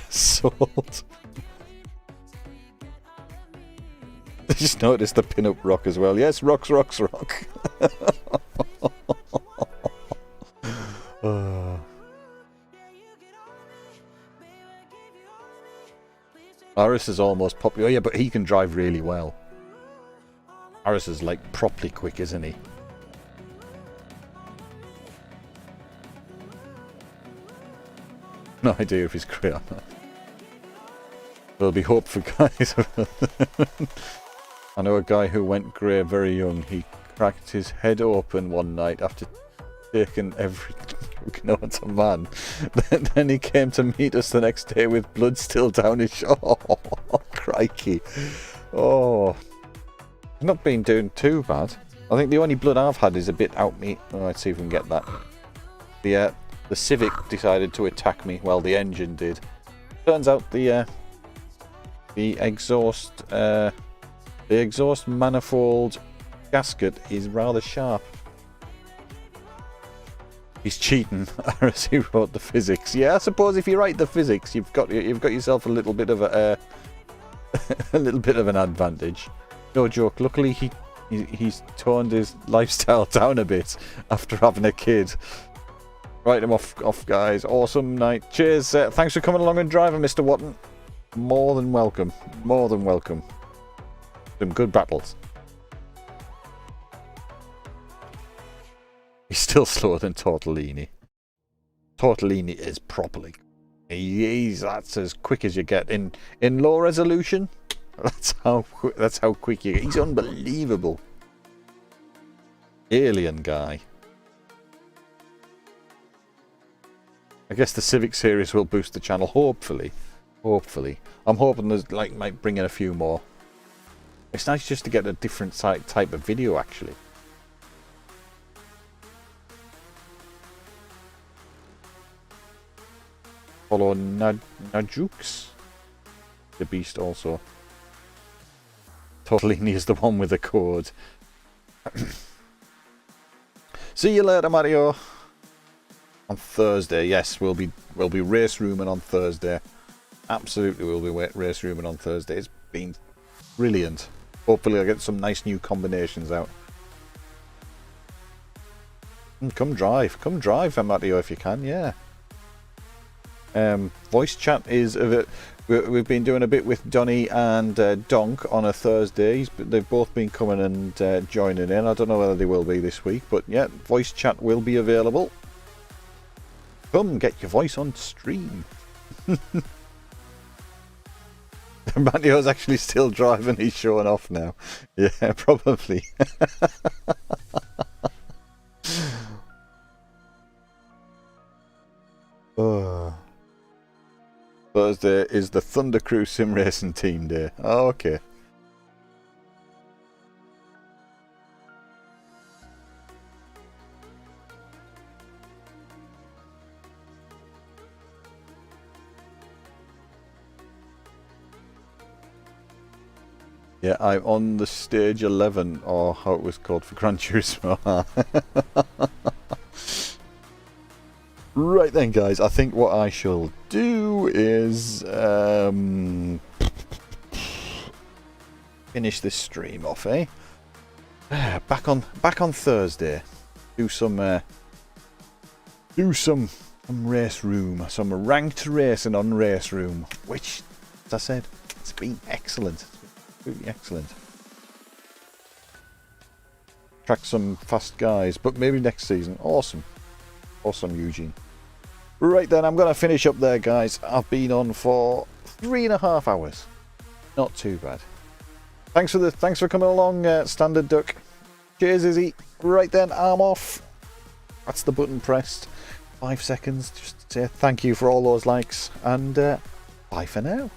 Sold. I just noticed the pin-up rock as well. Yes, rock. Aris is almost popular. Oh, yeah, but he can drive really well. Aris is like properly quick, isn't he? No idea if he's grey or not. There'll be hope for guys. I know a guy who went grey very young. He cracked his head open one night after taking every... No, it's a man. Then he came to meet us the next day with blood still down his shoulder. Oh, crikey. Oh. I've not been doing too bad. I think the only blood I've had is a bit out me. Oh, let's see if we can get that. The Civic decided to attack me. Well, the engine did. Turns out the exhaust manifold gasket is rather sharp. He's cheating, as he wrote the physics. Yeah, I suppose if you write the physics, you've got yourself a little bit of a little bit of an advantage. No joke. Luckily, he's toned his lifestyle down a bit after having a kid. Write him off, guys. Awesome night. Cheers. Thanks for coming along and driving, Mr. Watton. More than welcome. More than welcome. Some good battles. He's still slower than Tortellini. Tortellini is properly. That's as quick as you get in low resolution. That's how quick you get. He's unbelievable. Alien guy. I guess the Civic series will boost the channel. Hopefully. I'm hoping there's might bring in a few more. It's nice just to get a different type of video actually. Follow Najux, the beast also. Tortellini is the one with the code. See you later, Mario. On Thursday, yes, we'll be race rooming on Thursday. Absolutely, we'll be race rooming on Thursday. It's been brilliant. Hopefully, I'll get some nice new combinations out. Come drive, Mario, if you can. Yeah. Voice chat is we've been doing a bit with Donny and Donk on a Thursday. They've both been coming and joining in. I don't know whether they will be this week, but yeah, voice chat will be available. Come get your voice on stream. Matteo's actually still driving, he's showing off now. Yeah, probably. Oh. Thursday is the Thunder Crew Sim Racing Team Day. Oh, okay. Yeah, I'm on the stage 11, or how it was called for Gran Turismo. Right then, guys, I think what I shall do is finish this stream off, eh? Back on Thursday. Do some race room, some ranked racing on race room, which, as I said, it's been excellent. Really excellent. Track some fast guys, but maybe next season. Awesome. Awesome, Eugene. Right then, I'm going to finish up there, guys. I've been on for 3.5 hours. Not too bad. Thanks for coming along, Standard Duck. Cheers, Izzy. Right then, I'm off. That's the button pressed. 5 seconds just to say thank you for all those likes, and bye for now.